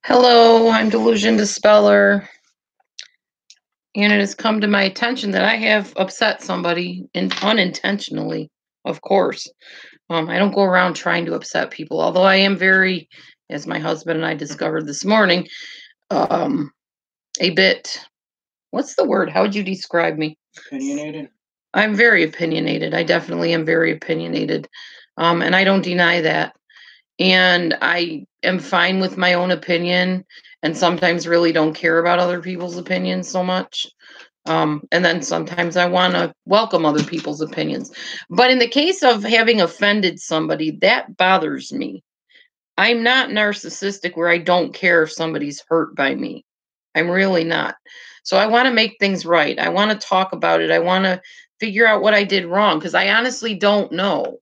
Hello, I'm Delusion Dispeller, and it has come to my attention that I have upset somebody unintentionally, of course. I don't go around trying to upset people, although I am very, as my husband and I discovered this morning, um, a bit, what's the word? How would you describe me? Opinionated. I'm very opinionated. I definitely am very opinionated, and I don't deny that. And I am fine with my own opinion and sometimes really don't care about other people's opinions so much. And then sometimes I want to welcome other people's opinions. But in the case of having offended somebody, that bothers me. I'm not narcissistic where I don't care if somebody's hurt by me. I'm really not. So I want to make things right. I want to talk about it. I want to figure out what I did wrong because I honestly don't know.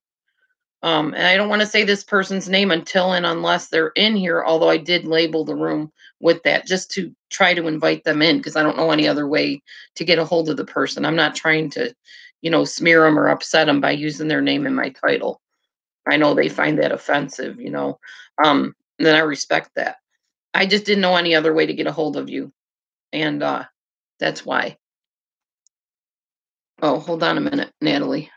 And I don't want to say this person's name until and unless they're in here, although I did label the room with that just to try to invite them in because I don't know any other way to get a hold of the person. I'm not trying to, smear them or upset them by using their name in my title. I know they find that offensive. Then I respect that. I just didn't know any other way to get a hold of you. And that's why. Oh, hold on a minute, Natalie.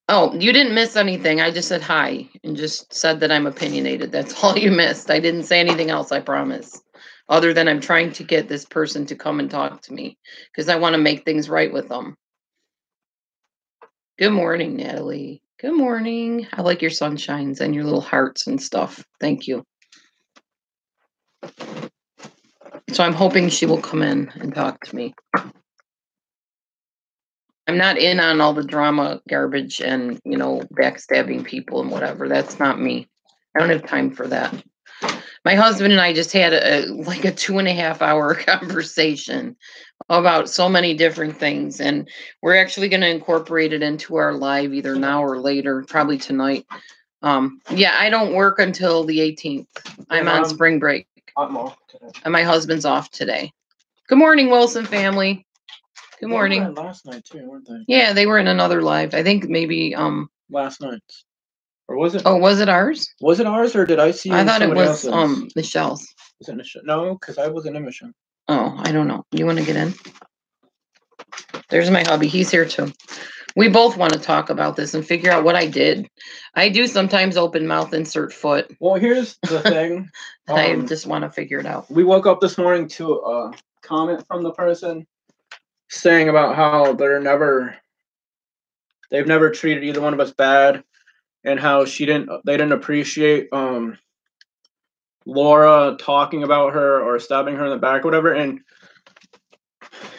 Oh, you didn't miss anything. I just said hi and just said that I'm opinionated. That's all you missed. I didn't say anything else, I promise. Other than I'm trying to get this person to come and talk to me because I want to make things right with them. Good morning, Natalie. Good morning. I like your sunshines and your little hearts and stuff. Thank you. So I'm hoping she will come in and talk to me. I'm not in on all the drama garbage and, backstabbing people and whatever. That's not me. I don't have time for that. My husband and I just had a 2.5 hour conversation about so many different things. And we're actually going to incorporate it into our live either now or later, probably tonight. I don't work until the 18th. I'm on spring break. I'm off today. And my husband's off today. Good morning, Wilson family. Good morning. They were last night too, weren't they? Yeah, they were in another live. I think maybe last night. Or was it? Oh, was it ours? Was it ours or did I see? I thought it was else's? Michelle's. Was it Michelle? No, because I wasn't in Michelle. Oh, I don't know. You want to get in? There's my hubby. He's here too. We both want to talk about this and figure out what I did. I do sometimes open mouth, insert foot. Well, here's the thing. I just want to figure it out. We woke up this morning to a comment from the person saying about how they've never treated either one of us bad, and how they didn't appreciate Laura talking about her or stabbing her in the back or whatever, and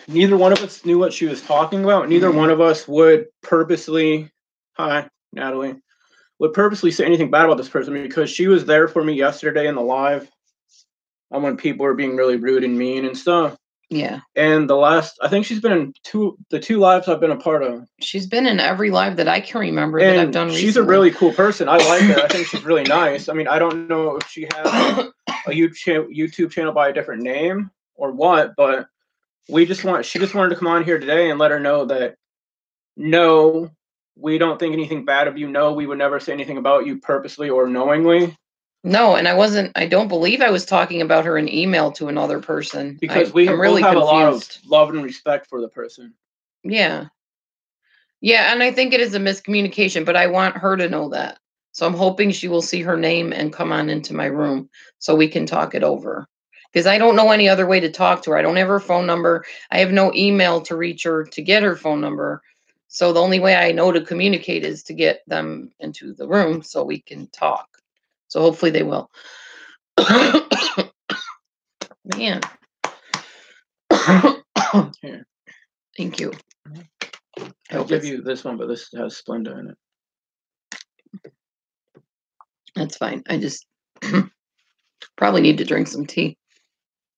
neither one of us knew what she was talking about. Neither one of us would purposely say anything bad about this person because she was there for me yesterday in the live when people were being really rude and mean and stuff. Yeah. And I think she's been in the two lives I've been a part of. She's been in every live that I can remember that I've done recently. She's a really cool person. I like her. I think she's really nice. I mean, I don't know if she has a YouTube channel by a different name or what, but she just wanted to come on here today and let her know that no, we don't think anything bad of you. No, we would never say anything about you purposely or knowingly. No, and I don't believe I was talking about her in email to another person. Because I'm really have confused. A lot of love and respect for the person. Yeah. Yeah, and I think it is a miscommunication, but I want her to know that. So I'm hoping she will see her name and come on into my room so we can talk it over. Because I don't know any other way to talk to her. I don't have her phone number. I have no email to reach her to get her phone number. So the only way I know to communicate is to get them into the room so we can talk. So hopefully they will. Man. Here. Thank you. I'll give you this one, but this has Splenda in it. That's fine. I just probably need to drink some tea.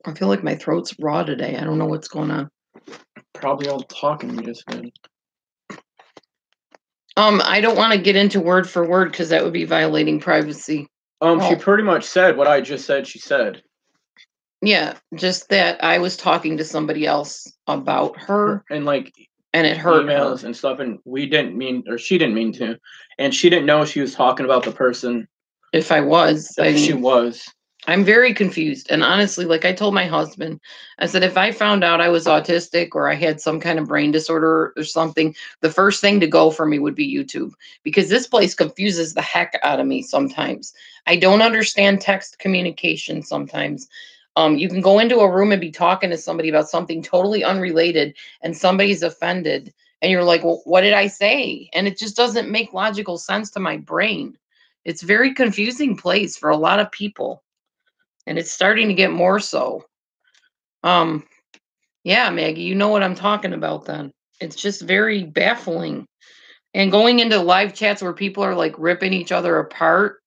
I feel like my throat's raw today. I don't know what's going on. Probably all the talking you just did. I don't want to get into word for word because that would be violating privacy. She pretty much said what I just said she said. Yeah, just that I was talking to somebody else about her. And it hurt emails her. And stuff, and she didn't mean to. And she didn't know she was talking about the person if I was. I She mean, was. I'm very confused. And honestly, like I told my husband, I said, if I found out I was autistic or I had some kind of brain disorder or something, the first thing to go for me would be YouTube because this place confuses the heck out of me sometimes. I don't understand text communication sometimes. You can go into a room and be talking to somebody about something totally unrelated and somebody's offended. And you're like, well, what did I say? And it just doesn't make logical sense to my brain. It's a very confusing place for a lot of people and it's starting to get more so. Um, yeah, Maggie, you know what I'm talking about then. It's just very baffling. And going into live chats where people are like ripping each other apart,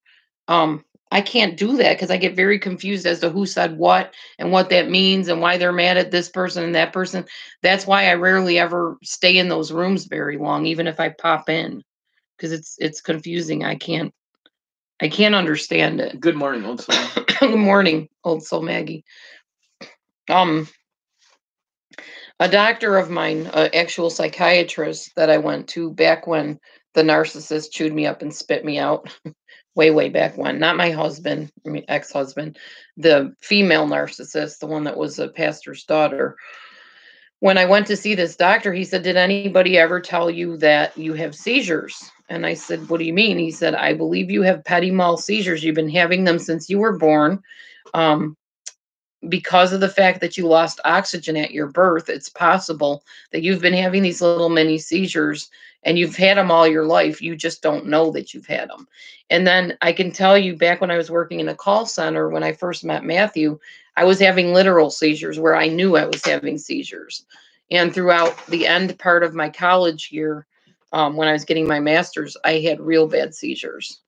I can't do that because I get very confused as to who said what and what that means and why they're mad at this person and that person. That's why I rarely ever stay in those rooms very long, even if I pop in, because it's confusing. I can't understand it. Good morning, old soul. Good morning, old soul Maggie. Um, a doctor of mine, an actual psychiatrist that I went to back when the narcissist chewed me up and spit me out, way back when. Not my husband, I mean ex-husband, the female narcissist, the one that was a pastor's daughter. When I went to see this doctor, he said, "Did anybody ever tell you that you have seizures?" And I said, "What do you mean?" He said, "I believe you have petit mal seizures. You've been having them since you were born. Um, because of the fact that you lost oxygen at your birth, it's possible that you've been having these little mini seizures and you've had them all your life. You just don't know that you've had them." And then I can tell you back when I was working in a call center, when I first met Matthew, I was having literal seizures where I knew I was having seizures. And throughout the end part of my college year, when I was getting my master's, I had real bad seizures.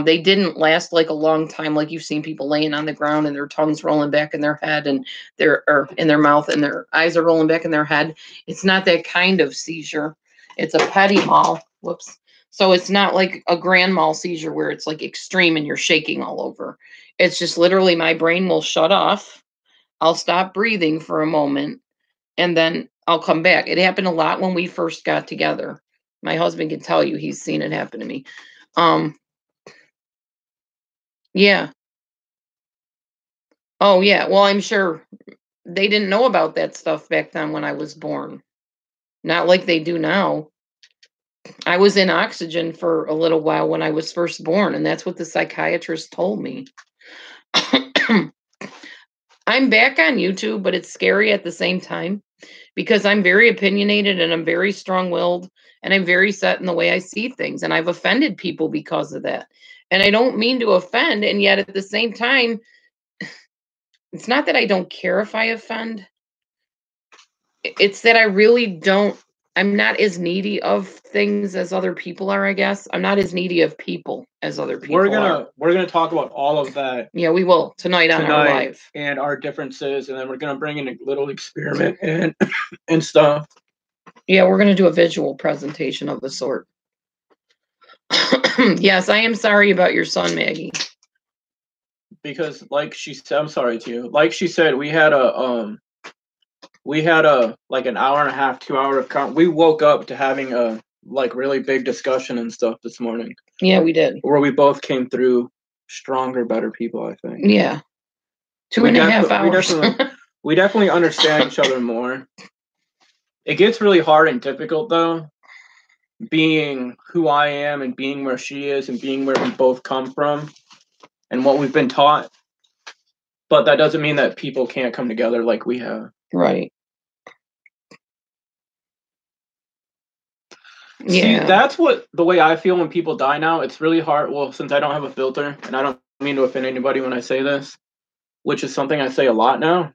They didn't last like a long time, like you've seen people laying on the ground and their tongues rolling back in their head and or in their mouth and their eyes are rolling back in their head. It's not that kind of seizure. It's a petit mal. Whoops. So it's not like a grand mal seizure where it's like extreme and you're shaking all over. It's just literally my brain will shut off. I'll stop breathing for a moment and then I'll come back. It happened a lot when we first got together. My husband can tell you he's seen it happen to me. Um, yeah. Oh, yeah. Well, I'm sure they didn't know about that stuff back then when I was born. Not like they do now. I was in oxygen for a little while when I was first born, and that's what the psychiatrist told me. I'm back on YouTube, but it's scary at the same time because I'm very opinionated and I'm very strong-willed and I'm very set in the way I see things, and I've offended people because of that. And I don't mean to offend, and yet at the same time, it's not that I don't care if I offend. It's that I really don't I'm not as needy of things as other people are, I guess. I'm not as needy of people as other people are. We're gonna talk about all of that Yeah, we will tonight on our live. and our differences, and then we're gonna bring in a little experiment and and stuff. Yeah, we're going to do a visual presentation of the sort. Yes, I am sorry about your son, Maggie. Because like she said, I'm sorry to you. Like she said, we had a like an hour and a half, 2 hour we woke up to having a like really big discussion and stuff this morning. Yeah, we did. Where we both came through stronger, better people, I think. Yeah. 2.5 hours. We definitely understand each other more. It gets really hard and difficult though, being who I am and being where she is and being where we both come from and what we've been taught. But that doesn't mean that people can't come together like we have. Right. See, Yeah. that's what the way I feel when people die now. It's really hard. Well, since I don't have a filter, and I don't mean to offend anybody when I say this, which is something I say a lot now.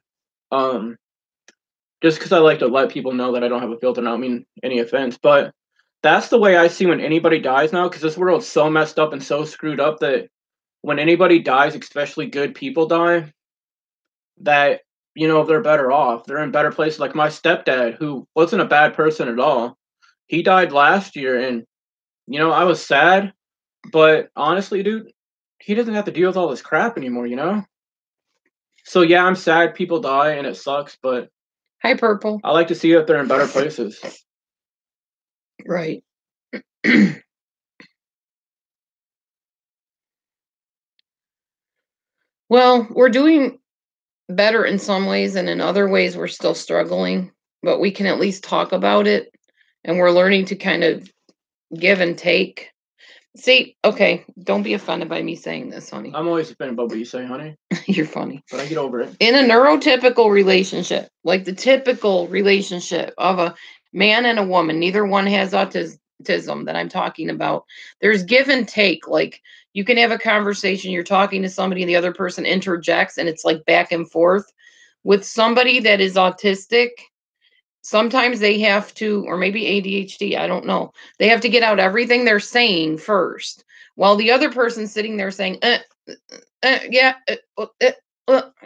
Just because I like to let people know that I don't have a filter, and I don't mean any offense, but that's the way I see when anybody dies now. Because this world's so messed up and so screwed up that when anybody dies, especially good people die, that they're better off. They're in better places. Like my stepdad, who wasn't a bad person at all, he died last year, and I was sad, but honestly, dude, he doesn't have to deal with all this crap anymore. So yeah, I'm sad people die and it sucks, but Hi, Purple. I like to see that they're in better places. Right. Well, we're doing better in some ways, and in other ways, we're still struggling, but we can at least talk about it, and we're learning to kind of give and take. See, okay, don't be offended by me saying this, honey. I'm always offended by what you say, honey. You're funny. But I get over it. In a neurotypical relationship, like the typical relationship of a man and a woman, neither one has autism that I'm talking about. There's give and take. Like you can have a conversation, you're talking to somebody, and the other person interjects, and it's like back and forth. With somebody that is autistic, sometimes they have to, or maybe ADHD, I don't know. They have to get out everything they're saying first, while the other person's sitting there saying, yeah,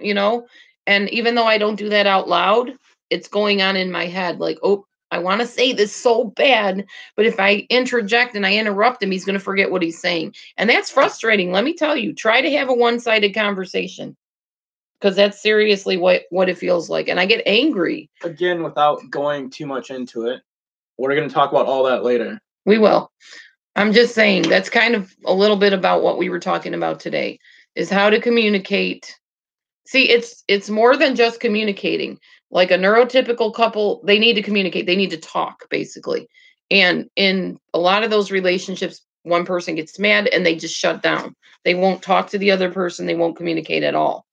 you know. And even though I don't do that out loud, it's going on in my head like, oh, I want to say this so bad, but if I interject and I interrupt him, he's going to forget what he's saying. And that's frustrating. Let me tell you, try to have a one-sided conversation, because that's seriously what it feels like. And I get angry. Again, without going too much into it, we're going to talk about all that later. We will. I'm just saying that's kind of a little bit about what we were talking about today, is how to communicate. See, it's more than just communicating. Like a neurotypical couple, they need to communicate. They need to talk, basically. And in a lot of those relationships, one person gets mad and they just shut down. They won't talk to the other person. They won't communicate at all.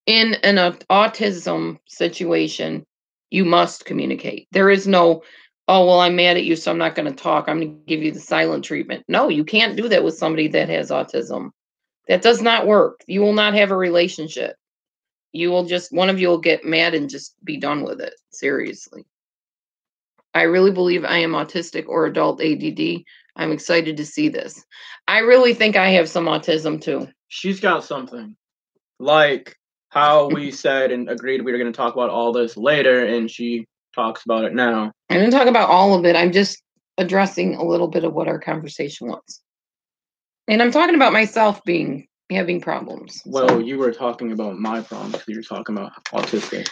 In an autism situation, you must communicate. There is no, oh, well, I'm mad at you, so I'm not going to talk. I'm going to give you the silent treatment. No, you can't do that with somebody that has autism. That does not work. You will not have a relationship. You will just, one of you will get mad and just be done with it. Seriously. I really believe I am autistic or adult ADD. I'm excited to see this. I really think I have some autism too. She's got something. Like how we said and agreed we were going to talk about all this later, and she talks about it now. I didn't talk about all of it. I'm just addressing a little bit of what our conversation was. And I'm talking about myself having problems. Well, so. You were talking about my problems. You were talking about autistic.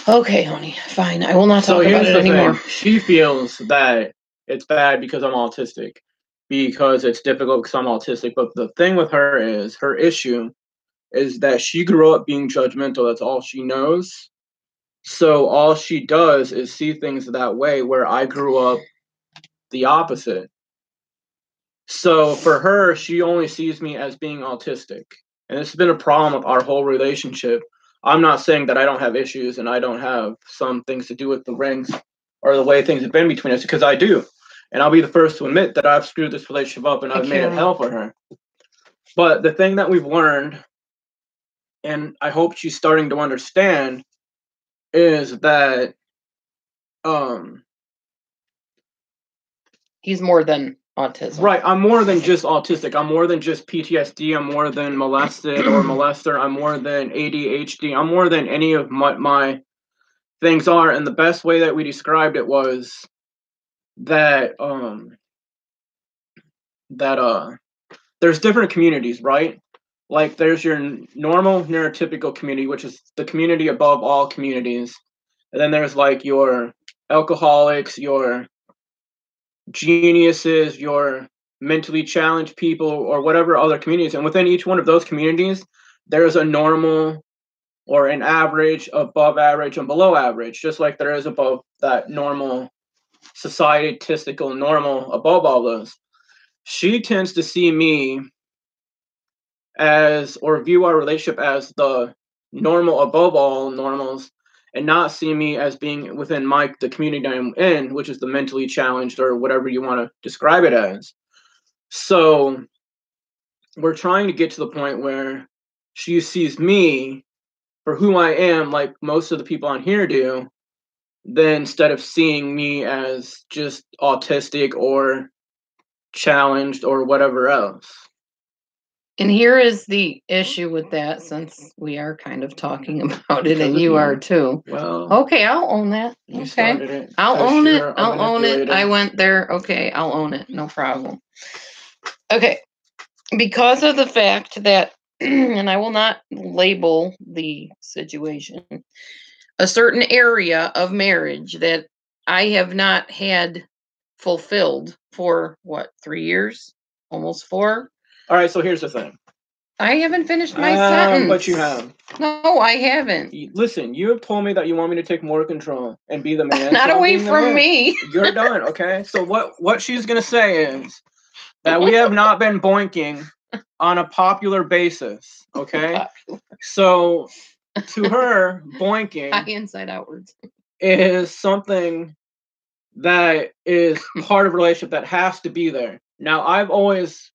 Okay, honey, fine. I will not talk about it anymore. She feels that it's bad because I'm autistic, because it's difficult because I'm autistic. But the thing with her is, her issue is that she grew up being judgmental. That's all she knows. So all she does is see things that way, where I grew up the opposite. So for her, she only sees me as being autistic. And it's been a problem with our whole relationship. I'm not saying that I don't have issues and I don't have some things to do with the rings or the way things have been between us, because I do. And I'll be the first to admit that I've screwed this relationship up and I've made it hell for her. But the thing that we've learned, and I hope she's starting to understand, is that he's more than autism. Right. I'm more than just autistic. I'm more than just PTSD. I'm more than molested or molester. I'm more than ADHD. I'm more than any of my things are. And the best way that we described it was that there's different communities, right? Like there's your normal neurotypical community, which is the community above all communities. And then there's like your alcoholics, your geniuses, your mentally challenged people, or whatever other communities. And within each one of those communities, there's a normal or an average, above average, and below average, just like there is above that normal statistical normal above all those. She tends to see me as, or view our relationship as the normal above all normals, and not see me as being within the community I'm in, which is the mentally challenged or whatever you want to describe it as. So we're trying to get to the point where she sees me for who I am, like most of the people on here do, then instead of seeing me as just autistic or challenged or whatever else. And here is the issue with that, since we are kind of talking about it, and you are too. Well, okay, I'll own that. You okay, started it. I'll own it. I'll own it. I went there. Okay, I'll own it. No problem. Okay, because of the fact that, and I will not label the situation, a certain area of marriage that I have not had fulfilled for what, 3 years, almost 4. All right, so here's the thing. I haven't finished my sentence. But you have. No, I haven't. Listen, you have told me that you want me to take more control and be the man. Not away from me. You're done, okay? So what she's gonna say is that we have not been boinking on a popular basis, okay? So to her, boinking High inside outwards is something that is part of a relationship that has to be there. Now, I've always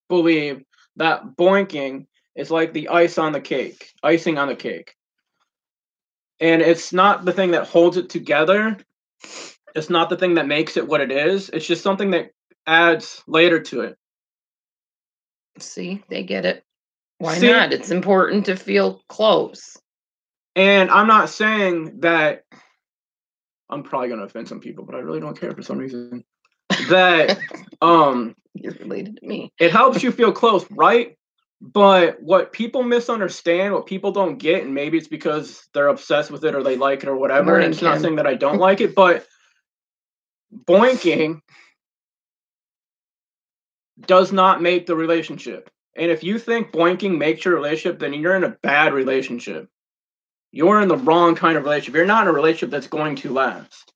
believed that boinking is like the icing on the cake. And it's not the thing that holds it together. It's not the thing that makes it what it is. It's just something that adds later to it. See, they get it. Why not? It's important to feel close. And I'm not saying that I'm probably going to offend some people, but I really don't care for some reason. That you're related to me. It helps you feel close, right? But what people misunderstand, what people don't get, and maybe it's because they're obsessed with it or they like it or whatever. And it's not saying that I don't like it, but boinking does not make the relationship. And if you think boinking makes your relationship, then you're in a bad relationship. You're in the wrong kind of relationship. You're not in a relationship that's going to last.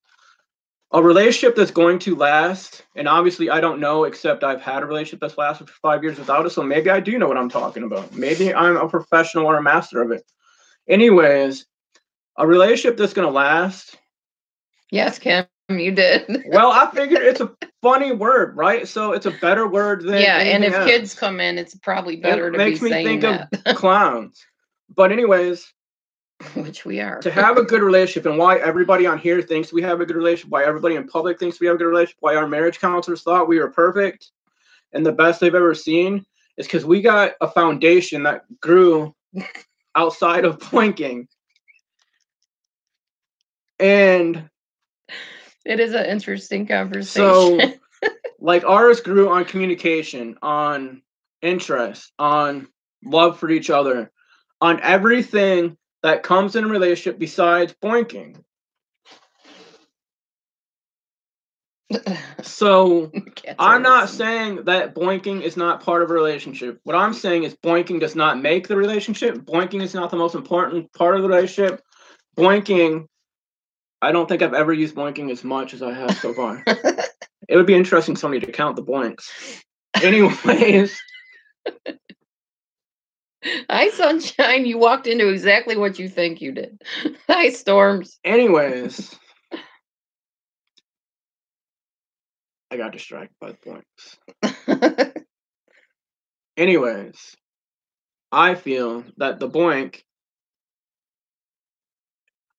A relationship that's going to last, and obviously I don't know, except I've had a relationship that's lasted for 5 years without it, so maybe I do know what I'm talking about. Maybe I'm a professional or a master of it. Anyways, a relationship that's going to last. Yes, Kim, you did. Well, I figured it's a funny word, right? So it's a better word than and if else. Kids come in, it's probably better to be saying that. Makes me think of clowns. But anyways, which we are. To have a good relationship, and why everybody on here thinks we have a good relationship, why everybody in public thinks we have a good relationship, why our marriage counselors thought we were perfect and the best they've ever seen, is because we got a foundation that grew outside of boinking. And it is an interesting conversation. So, like, ours grew on communication, on interest, on love for each other, on everything that comes in a relationship besides boinking. So I'm not saying that boinking is not part of a relationship. What I'm saying is boinking does not make the relationship. Boinking is not the most important part of the relationship. Boinking, I don't think I've ever used boinking as much as I have so far. It would be interesting for somebody to count the boinks. Anyways. Hi, sunshine. You walked into exactly what you think you did. Hi, storms. Anyways. I got distracted by the points. Anyways. I feel that the boink,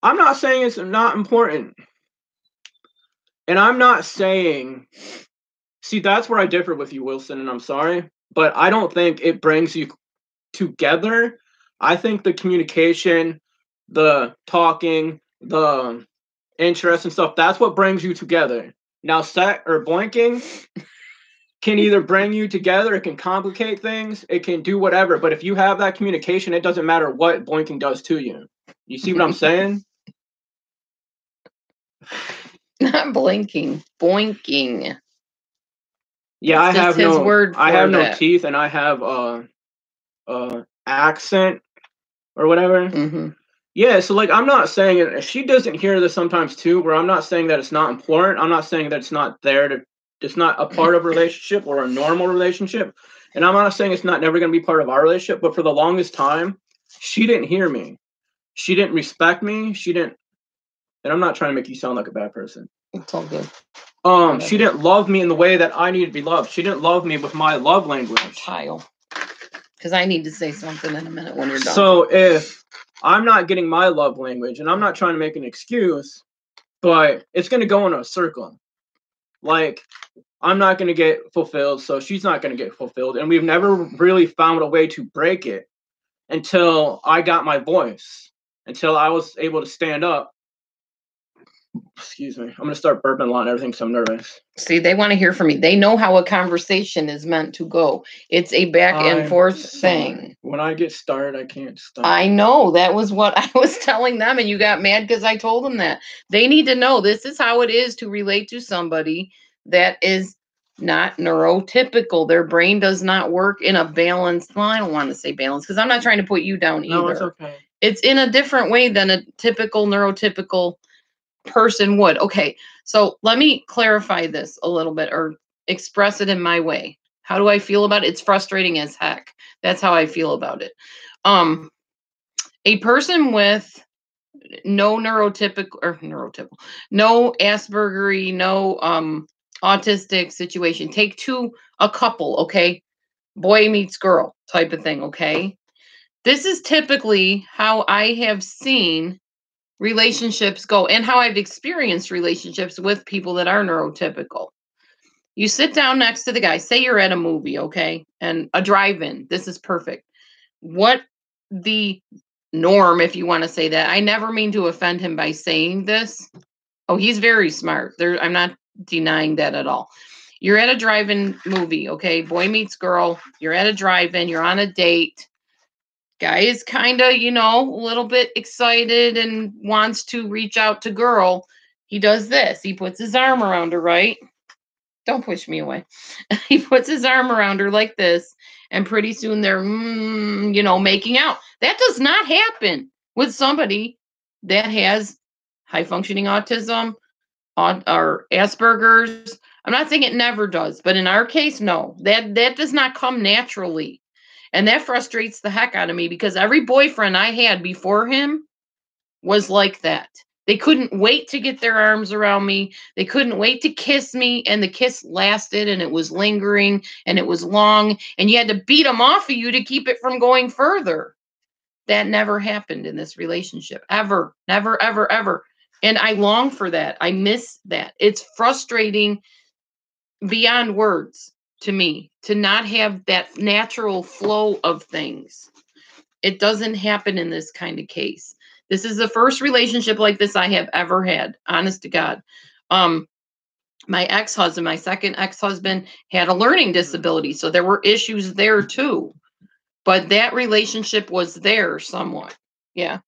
I'm not saying it's not important. And I'm not saying, see, that's where I differ with you, Wilson, and I'm sorry. But I don't think it brings you together. I think the communication, the talking, the interest and stuff, that's what brings you together. Now, set or boinking can either bring you together, it can complicate things, it can do whatever. But if you have that communication, it doesn't matter what boinking does to you. You see what I'm saying? Not blinking, boinking. Yeah, I have no teeth, and I have accent or whatever. Mm-hmm. Yeah, so like I'm not saying it. She doesn't hear this sometimes too, where I'm not saying that it's not important. I'm not saying that it's not there to. It's not a part of a relationship or a normal relationship, and I'm not saying it's not never going to be part of our relationship. But for the longest time, she didn't hear me. She didn't respect me. She didn't. And I'm not trying to make you sound like a bad person. It's all good. She didn't love me in the way that I needed to be loved. She didn't love me with my love language. Tile. Because I need to say something in a minute when you're done. So if I'm not getting my love language, and I'm not trying to make an excuse, but it's going to go in a circle. Like, I'm not going to get fulfilled, so she's not going to get fulfilled. And we've never really found a way to break it until I got my voice, until I was able to stand up. Excuse me. I'm going to start burping a lot and everything because I'm nervous. See, they want to hear from me. They know how a conversation is meant to go. It's a back and forth thing. When I get started, I can't stop. I know. That was what I was telling them, and you got mad because I told them that. They need to know this is how it is to relate to somebody that is not neurotypical. Their brain does not work in a balanced, well, I don't want to say balanced because I'm not trying to put you down either. No, it's okay. It's in a different way than a typical neurotypical person would. Okay, so let me clarify this a little bit or express it in my way. How do I feel about it? It's frustrating as heck. That's how I feel about it. A person with no neurotypical, no Aspergery, no autistic situation. Take a couple, okay? Boy meets girl type of thing, okay? This is typically how I have seen relationships go and how I've experienced relationships with people that are neurotypical. You sit down next to the guy, say you're at a movie, okay? And a drive-in. This is perfect. What the norm, if you want to say that. I never mean to offend him by saying this. Oh, he's very smart. I'm not denying that at all. You're at a drive-in movie, okay? Boy meets girl. You're at a drive-in. You're on a date. Guy is kind of, a little bit excited and wants to reach out to girl. He does this. He puts his arm around her, right? Don't push me away. He puts his arm around her like this, and pretty soon they're, making out. That does not happen with somebody that has high functioning autism or Asperger's. I'm not saying it never does, but in our case, no, that does not come naturally. And that frustrates the heck out of me because every boyfriend I had before him was like that. They couldn't wait to get their arms around me. They couldn't wait to kiss me. And the kiss lasted and it was lingering and it was long. And you had to beat them off of you to keep it from going further. That never happened in this relationship. Ever. Never, ever, ever. And I long for that. I miss that. It's frustrating beyond words to me to not have that natural flow of things. It doesn't happen in this kind of case. This is the first relationship like this I have ever had, honest to God. My ex-husband, my second ex-husband, had a learning disability, so there were issues there too. But that relationship was there somewhat. Yeah.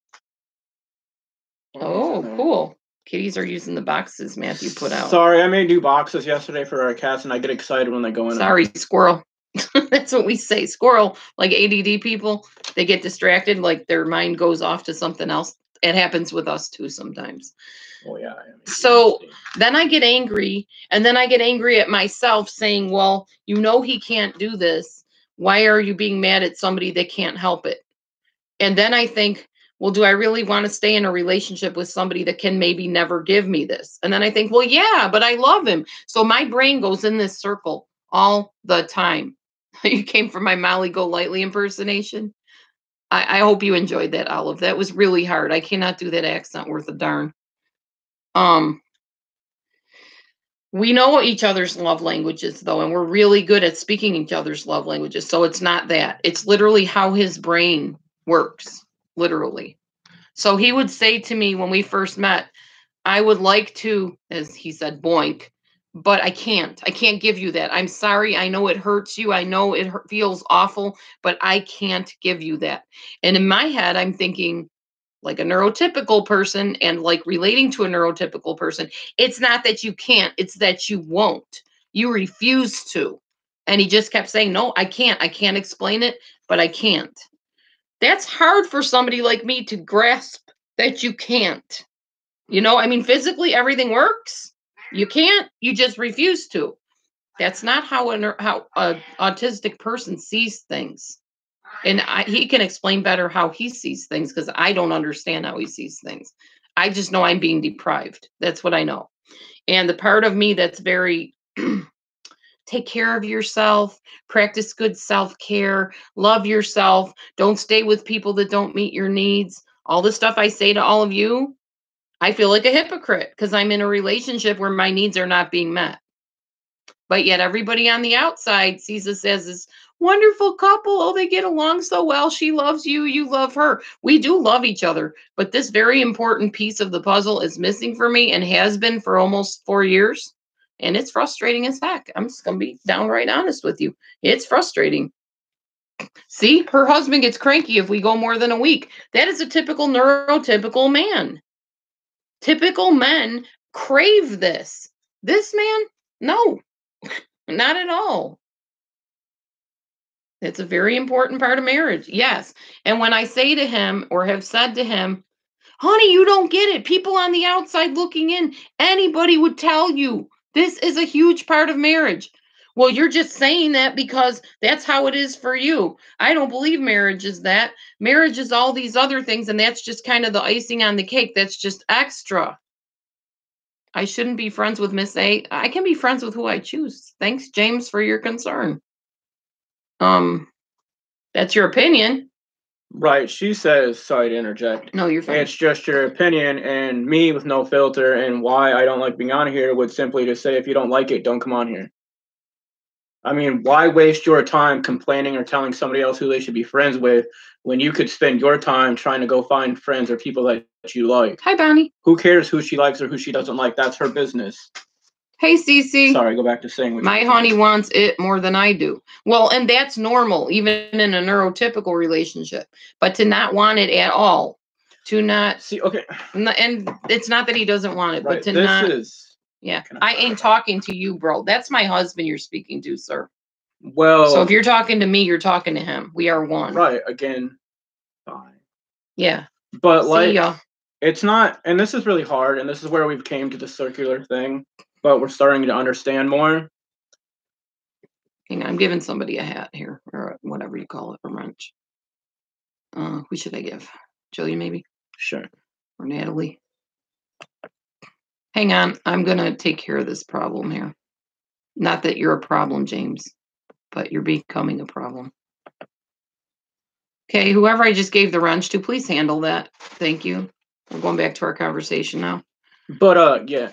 Oh, cool. Kitties are using the boxes Matthew put out. Sorry, I made new boxes yesterday for our cats, and I get excited when they go in. Sorry, squirrel. That's what we say. Squirrel, like ADD people, they get distracted, like their mind goes off to something else. It happens with us too sometimes. Oh, yeah. So then I get angry, and then I get angry at myself saying, well, he can't do this. Why are you being mad at somebody that can't help it? And then I think, well, do I really want to stay in a relationship with somebody that can maybe never give me this? And then I think, well, yeah, but I love him. So my brain goes in this circle all the time. You came from my Molly Golightly impersonation. I hope you enjoyed that, Olive. That was really hard. I cannot do that accent worth a darn. We know each other's love languages, though, and we're really good at speaking each other's love languages. So it's not that. It's literally how his brain works, literally. So he would say to me when we first met, I would like to, as he said, boink, but I can't. I can't give you that. I'm sorry. I know it hurts you. I know it feels awful, but I can't give you that. And in my head, I'm thinking, like a neurotypical person and like relating to a neurotypical person, it's not that you can't, it's that you won't. You refuse to. And he just kept saying, no, I can't. I can't explain it, but I can't. That's hard for somebody like me to grasp that you can't. Physically everything works. You can't, you just refuse to. That's not how an autistic person sees things. And he can explain better how he sees things because I don't understand how he sees things. I just know I'm being deprived. That's what I know. And the part of me that's very take care of yourself, practice good self-care, love yourself, don't stay with people that don't meet your needs. All the stuff I say to all of you, I feel like a hypocrite because I'm in a relationship where my needs are not being met. But yet everybody on the outside sees us as this wonderful couple. Oh, they get along so well. She loves you. You love her. We do love each other. But this very important piece of the puzzle is missing for me and has been for almost 4 years. And it's frustrating as heck. I'm just going to be downright honest with you. It's frustrating. See, her husband gets cranky if we go more than a week. That is a typical neurotypical man. Typical men crave this. This man, no. not at all. It's a very important part of marriage. Yes. And when I say to him or have said to him, honey, you don't get it. People on the outside looking in, anybody would tell you this is a huge part of marriage. Well, you're just saying that because that's how it is for you. I don't believe marriage is that. Marriage is all these other things, and that's just kind of the icing on the cake. That's just extra. I shouldn't be friends with Miss A. I can be friends with who I choose. Thanks, James, for your concern. That's your opinion. Right. She says, sorry to interject. No, you're fine. It's just your opinion, and me with no filter, and why I don't like being on here would simply to say, if you don't like it, don't come on here. I mean, why waste your time complaining or telling somebody else who they should be friends with when you could spend your time trying to go find friends or people that you like? Hi, Bonnie. Who cares who she likes or who she doesn't like? That's her business. Hey, Cece. Sorry, go back to saying what my honey wants it more than I do. Well, and that's normal, even in a neurotypical relationship. But to not want it at all, to not see, okay, and it's not that he doesn't want it, right. but to this not. Is, yeah, I ain't talking to you, bro. That's my husband you're speaking to, sir. Well, so if you're talking to me, you're talking to him. We are one. Right. Again, fine. Yeah. But See like, ya. It's not, and this is really hard, and this is where we've came to the circular thing, but we're starting to understand more. Hang on, I'm giving somebody a hat here, or whatever you call it, a wrench. Who should I give? Jillian, maybe? Sure. Or Natalie? Hang on, I'm going to take care of this problem here. Not that you're a problem, James, but you're becoming a problem. Okay, whoever I just gave the wrench to, please handle that. Thank you. We're going back to our conversation now. But yeah,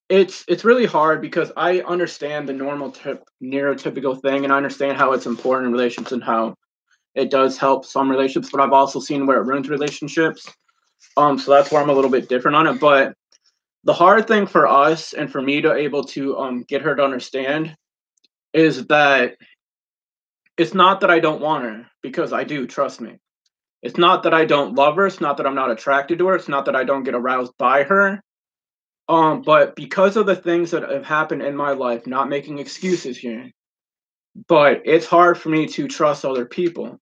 it's really hard because I understand the normal neurotypical thing, and I understand how it's important in relationships and how it does help some relationships, but I've also seen where it ruins relationships. So that's where I'm a little bit different on it. But the hard thing for us and for me to able to get her to understand is that it's not that I don't want her, because I do, trust me. It's not that I don't love her. It's not that I'm not attracted to her. It's not that I don't get aroused by her. But because of the things that have happened in my life, not making excuses here, but it's hard for me to trust other people.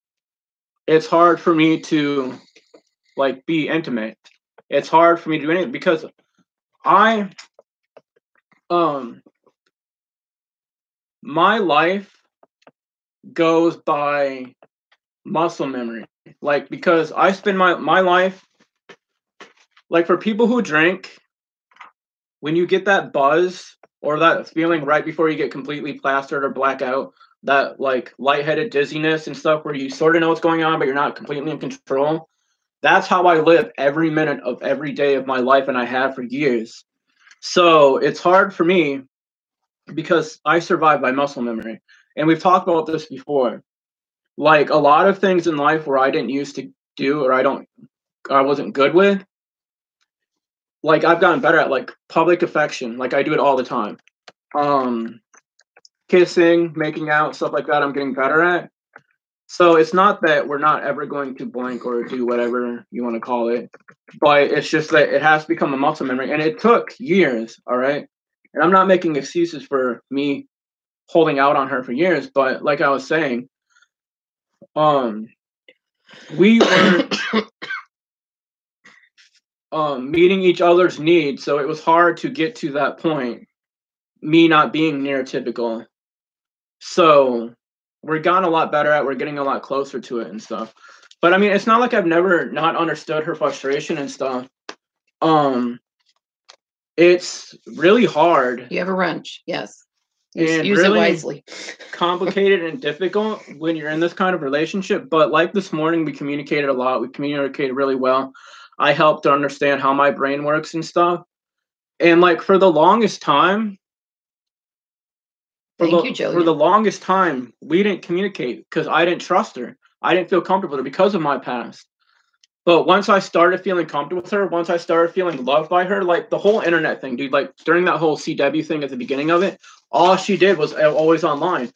It's hard for me to like be intimate. It's hard for me to do anything because my life goes by muscle memory. Like, because I spend my life, like, for people who drink, when you get that buzz or that feeling right before you get completely plastered or black out, that like lightheaded dizziness and stuff where you sort of know what's going on, but you're not completely in control. That's how I live every minute of every day of my life, and I have for years. So it's hard for me because I survive by muscle memory. And we've talked about this before. Like, a lot of things in life where I didn't used to do or I wasn't good with, like, I've gotten better at, like, public affection. Like, I do it all the time. Kissing, making out, stuff like that, I'm getting better at. So it's not that we're not ever going to blank or do whatever you want to call it, but it's just that it has become a muscle memory, and it took years, all right? And I'm not making excuses for me holding out on her for years, but like I was saying, we weren't meeting each other's needs, so it was hard to get to that point, me not being neurotypical. So we're gotten a lot better at, we're getting a lot closer to it and stuff. But I mean, it's not like I've never not understood her frustration and stuff. It's really hard. You have a wrench, yes. And use really it wisely. Complicated and difficult when you're in this kind of relationship. But like this morning, we communicated a lot. We communicated really well. I helped to understand how my brain works and stuff. And like for the longest time, for the longest time, we didn't communicate because I didn't trust her. I didn't feel comfortable with her because of my past. But once I started feeling comfortable with her, once I started feeling loved by her, like the whole internet thing, dude, like during that whole CW thing at the beginning of it, all she did was always online.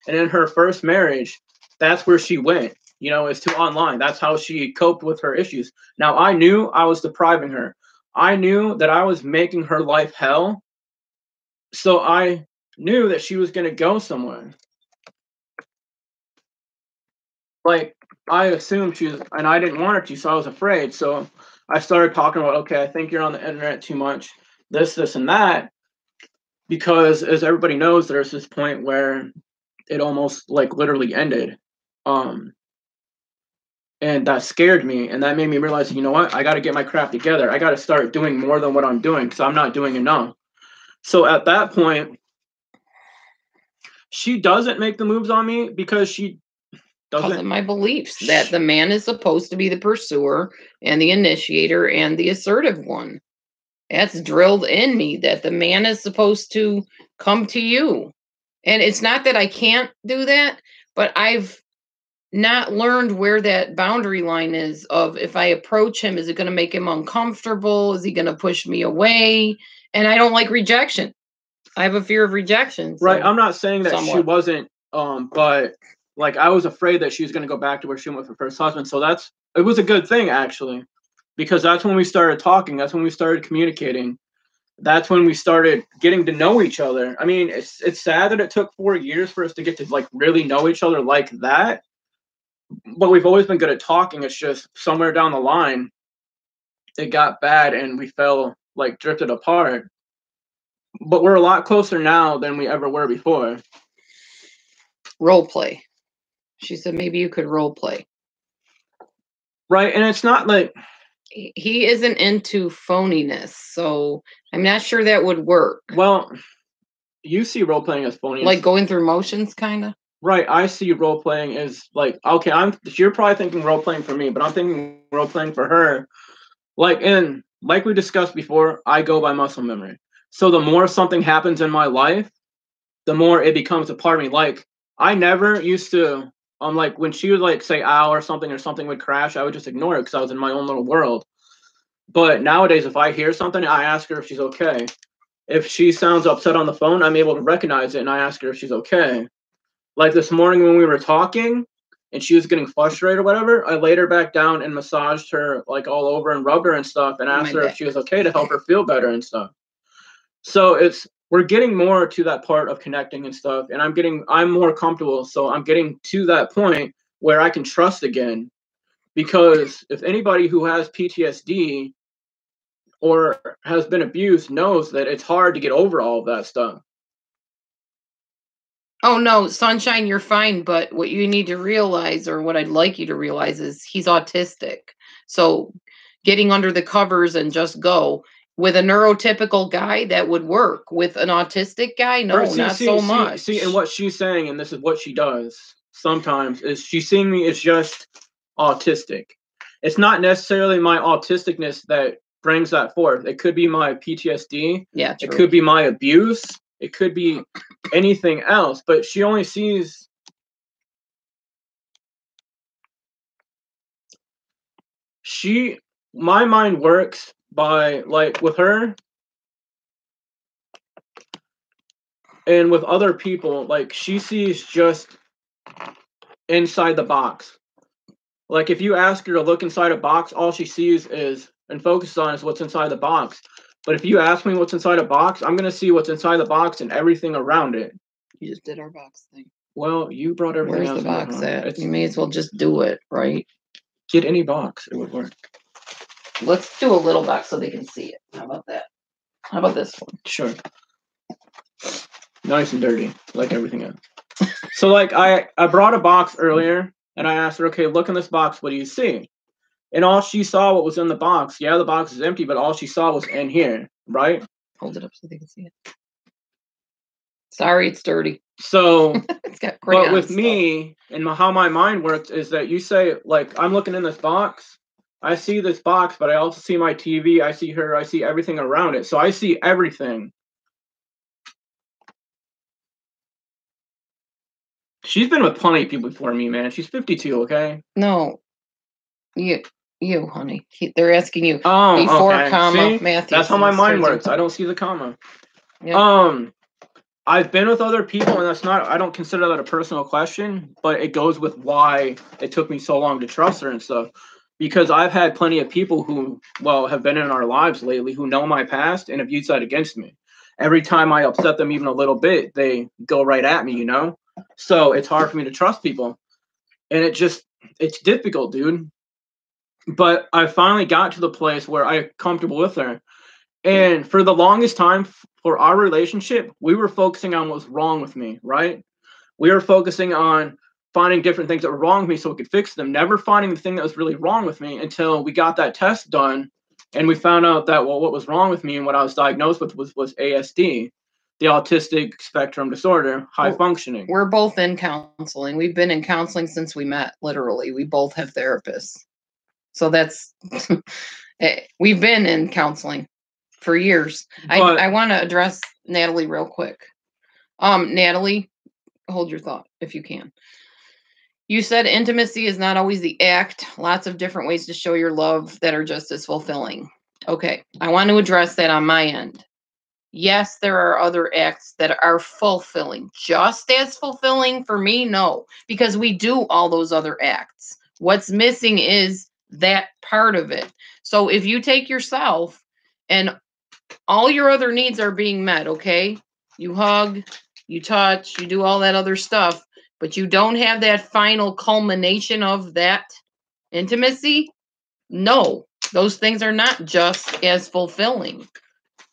And in her first marriage, that's where she went, you know, is to online. That's how she coped with her issues. Now, I knew I was depriving her. I knew that I was making her life hell. So I knew that she was going to go somewhere. Like, I assumed she was, and I didn't want her to, so I was afraid. So I started talking about, okay, I think you're on the internet too much, this, and that. Because as everybody knows, there's this point where it almost like literally ended. And that scared me, and that made me realize, you know what? I got to get my crap together. I got to start doing more than what I'm doing because I'm not doing enough. So at that point, she doesn't make the moves on me because she Because of doesn't. my beliefs that the man is supposed to be the pursuer and the initiator and the assertive one. That's drilled in me that the man is supposed to come to you. And it's not that I can't do that, but I've not learned where that boundary line is of if I approach him, is it going to make him uncomfortable? Is he going to push me away? And I don't like rejection. I have a fear of rejection. So Right. I'm not saying that she somewhat. wasn't, but like I was afraid that she was going to go back to where she went with her first husband. So it was a good thing actually, because that's when we started talking. That's when we started communicating. That's when we started getting to know each other. I mean, it's sad that it took 4 years for us to get to like really know each other like that. But we've always been good at talking. It's just somewhere down the line, it got bad and we fell like drifted apart. But we're a lot closer now than we ever were before. Role play. She said maybe you could role play. Right, and it's not like he isn't into phoniness, so I'm not sure that would work. Well, you see role playing as phoniness, like going through motions, kind of. Right, I see role playing as like, okay, you're probably thinking role playing for me, but I'm thinking role playing for her. Like we discussed before, I go by muscle memory. So the more something happens in my life, the more it becomes a part of me. Like I never used to like when she would like say ow or something would crash, I would just ignore it because I was in my own little world. But nowadays, if I hear something, I ask her if she's okay. If she sounds upset on the phone, I'm able to recognize it and I ask her if she's okay. Like this morning when we were talking and she was getting frustrated or whatever, I laid her back down and massaged her like all over and rubbed her and stuff and asked her if she was okay to help her feel better and stuff. So we're getting more to that part of connecting and stuff, and I'm more comfortable, so I'm getting to that point where I can trust again. Because if anybody who has PTSD or has been abused knows that it's hard to get over all of that stuff. Oh no, Sunshine, you're fine, but what you need to realize, or what I'd like you to realize, is he's autistic. So getting under the covers and just go. With a neurotypical guy, that would work. With an autistic guy, no, not so much. See, and what she's saying, and this is what she does sometimes, is she's seeing me as just autistic. It's not necessarily my autisticness that brings that forth. It could be my PTSD. Yeah, true. It could be my abuse. It could be anything else. But she only sees. My mind works by, like, with her and with other people, like, she sees just inside the box. Like, if you ask her to look inside a box, all she sees is and focuses on is what's inside the box. But if you ask me what's inside a box, I'm going to see what's inside the box and everything around it. You just did our box thing. Well, you brought everything else. Where's the box at? You may as well just do it, right? Get any box. It would work. Let's do a little box so they can see it. How about that? How about this one? Sure. Nice and dirty, like everything else. So, like, I brought a box earlier, and I asked her, okay, look in this box. What do you see? And all she saw what was in the box. Yeah, the box is empty, but all she saw was in here, right? Hold it up so they can see it. Sorry, it's dirty. So, it's got but with me and how my mind works is that you say, like, I'm looking in this box. I see this box, but I also see my TV. I see her. I see everything around it. So I see everything. She's been with plenty of people before me, man. She's 52, okay? No. You, honey. They're asking you. Oh, before, okay. comma, see? Matthew. That's how my mind works. I don't see the comma. Yep. I've been with other people, and I don't consider that a personal question, but it goes with why it took me so long to trust her and stuff. Because I've had plenty of people who, have been in our lives lately who know my past and have used that against me. every time I upset them even a little bit, they go right at me, you know? So it's hard for me to trust people. And it's difficult, dude. But I finally got to the place where I'm comfortable with her. And for the longest time for our relationship, we were focusing on what's wrong with me, right? We were focusing on finding different things that were wrong with me so we could fix them, never finding the thing that was really wrong with me until we got that test done and we found out that, well, what was wrong with me and what I was diagnosed with was ASD, the autistic spectrum disorder, high functioning. We're both in counseling. We've been in counseling since we met, literally. We both have therapists. So that's, we've been in counseling for years. I want to address Natalie real quick. Natalie, hold your thought if you can. You said intimacy is not always the act. Lots of different ways to show your love that are just as fulfilling. Okay, I want to address that on my end. Yes, there are other acts that are fulfilling. Just as fulfilling for me? No, because we do all those other acts. What's missing is that part of it. So if you take yourself and all your other needs are being met, okay? You hug, you touch, you do all that other stuff, but you don't have that final culmination of that intimacy? No, those things are not just as fulfilling.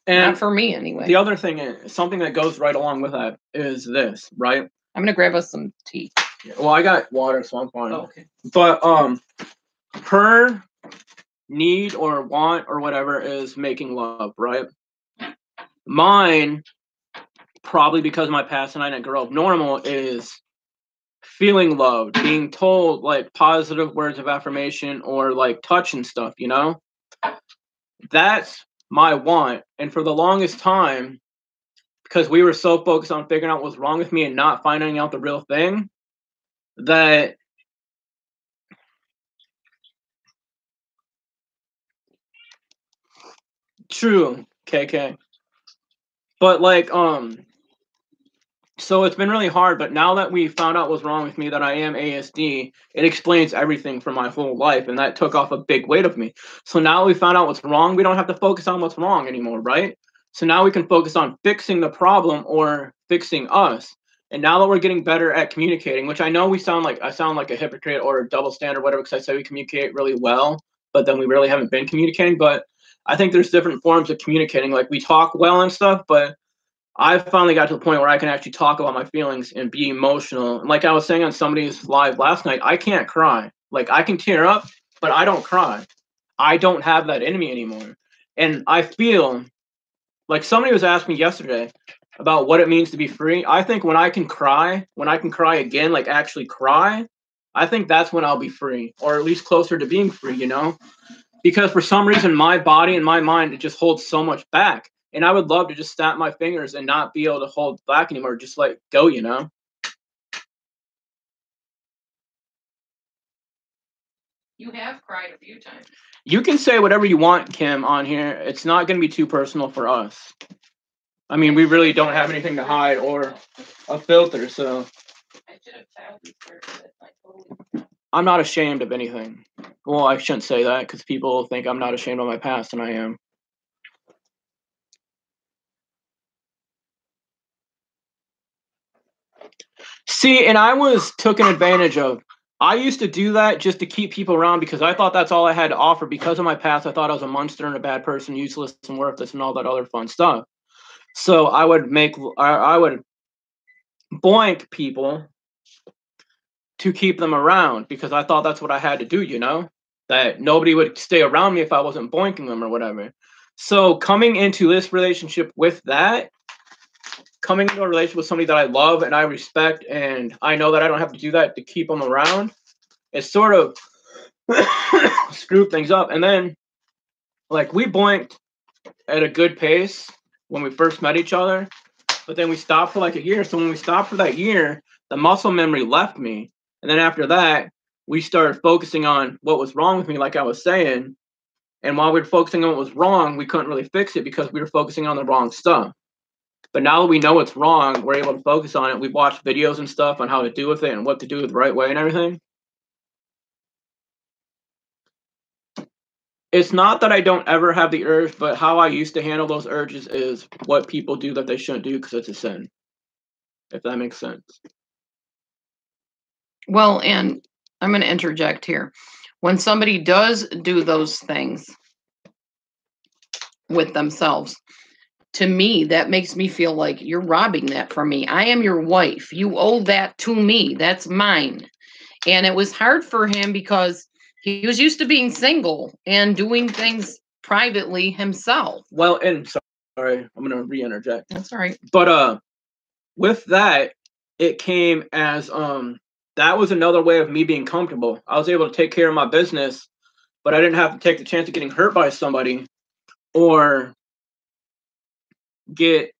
And not for me, anyway. The other thing is, something that goes right along with that is this, right? I'm going to grab us some tea. Yeah, well, I got water, so I'm fine. Oh, okay. But her need or want or whatever is making love, right? Mine, probably because of my past and I didn't grow up normal, is feeling loved, being told like positive words of affirmation or like touch and stuff, you know? That's my want. And for the longest time, because we were so focused on figuring out what's wrong with me and not finding out the real thing, that true, KK. But like, so it's been really hard, but now that we found out what's wrong with me, that I am ASD, it explains everything for my whole life, and that took off a big weight of me. So now we found out what's wrong, we don't have to focus on what's wrong anymore, right? So now we can focus on fixing the problem or fixing us. And now that we're getting better at communicating, which I know I sound like a hypocrite or a double standard, whatever, because I say we communicate really well, but then we really haven't been communicating. But I think there's different forms of communicating. Like we talk well and stuff, but I finally got to the point where I can actually talk about my feelings and be emotional. And like I was saying on somebody's live last night, I can't cry. Like I can tear up, but I don't cry. I don't have that in me anymore. And I feel like somebody was asking me yesterday about what it means to be free. I think when I can cry again, like actually cry, I think that's when I'll be free, or at least closer to being free, you know? Because for some reason, my body and my mind, it just holds so much back. And I would love to just snap my fingers and not be able to hold back anymore. Just let go, you know? You have cried a few times. You can say whatever you want, Kim, on here. It's not going to be too personal for us. I mean, we really don't have anything to hide or a filter, so. I should have filed this first, but I'm not ashamed of anything. Well, I shouldn't say that because people think I'm not ashamed of my past, and I am. See, and I was taken advantage of. I used to do that just to keep people around because I thought that's all I had to offer. Because of my past, I thought I was a monster and a bad person, useless and worthless, and all that other fun stuff. So I would boink people to keep them around because I thought that's what I had to do, you know? That nobody would stay around me if I wasn't boinking them or whatever. So coming into this relationship with that, coming into a relationship with somebody that I love and I respect, and I know that I don't have to do that to keep them around, it sort of screwed things up. And then, like, we boinked at a good pace when we first met each other, but then we stopped for like a year. So when we stopped for that year, the muscle memory left me. And then after that, we started focusing on what was wrong with me, like I was saying. And while we were focusing on what was wrong, we couldn't really fix it because we were focusing on the wrong stuff. But now that we know what's wrong, we're able to focus on it. We've watched videos and stuff on how to do with it and what to do the right way and everything. It's not that I don't ever have the urge, but how I used to handle those urges is what people do that they shouldn't do because it's a sin. If that makes sense. Well, and I'm going to interject here. When somebody does do those things with themselves, to me, that makes me feel like you're robbing that from me. I am your wife. You owe that to me. That's mine. And it was hard for him because he was used to being single and doing things privately himself. Well, and sorry, I'm gonna re-interject. That's all right. But with that, it came as that was another way of me being comfortable. I was able to take care of my business, but I didn't have to take the chance of getting hurt by somebody or get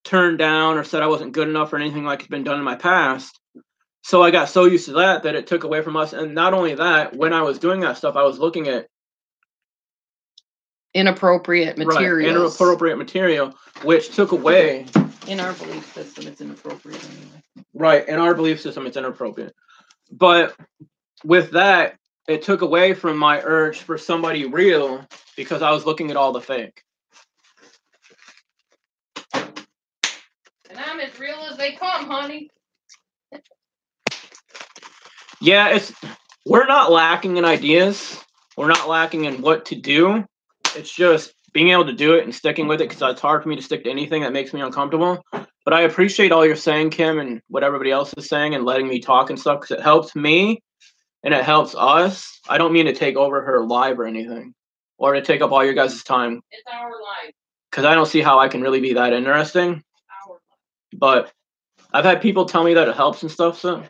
turned down or said I wasn't good enough or anything like it's been done in my past. So I got so used to that it took away from us. And not only that, when I was doing that stuff, I was looking at inappropriate material. Right, inappropriate material, which took away. In our belief system, it's inappropriate anyway. Right, in our belief system, it's inappropriate. But with that, it took away from my urge for somebody real because I was looking at all the fake. And I'm as real as they come, honey. Yeah, we're not lacking in ideas. We're not lacking in what to do. It's just being able to do it and sticking with it because it's hard for me to stick to anything that makes me uncomfortable. But I appreciate all you're saying, Kim, and what everybody else is saying and letting me talk and stuff because it helps me and it helps us. I don't mean to take over her live or anything or to take up all your guys' time. It's our life. Because I don't see how I can really be that interesting. Our life. But I've had people tell me that it helps and stuff, so.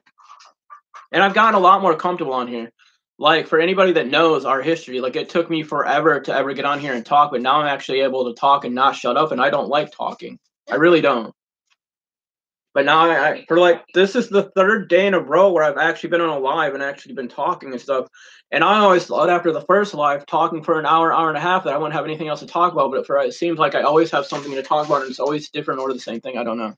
And I've gotten a lot more comfortable on here. Like, for anybody that knows our history, like, it took me forever to ever get on here and talk, but now I'm actually able to talk and not shut up, and I don't like talking. I really don't. But now I for like, this is the third day in a row where I've actually been on a live and actually been talking and stuff. And I always thought after the first live, talking for an hour, hour and a half, that I wouldn't have anything else to talk about. But it seems like I always have something to talk about, and it's always different or the same thing. I don't know.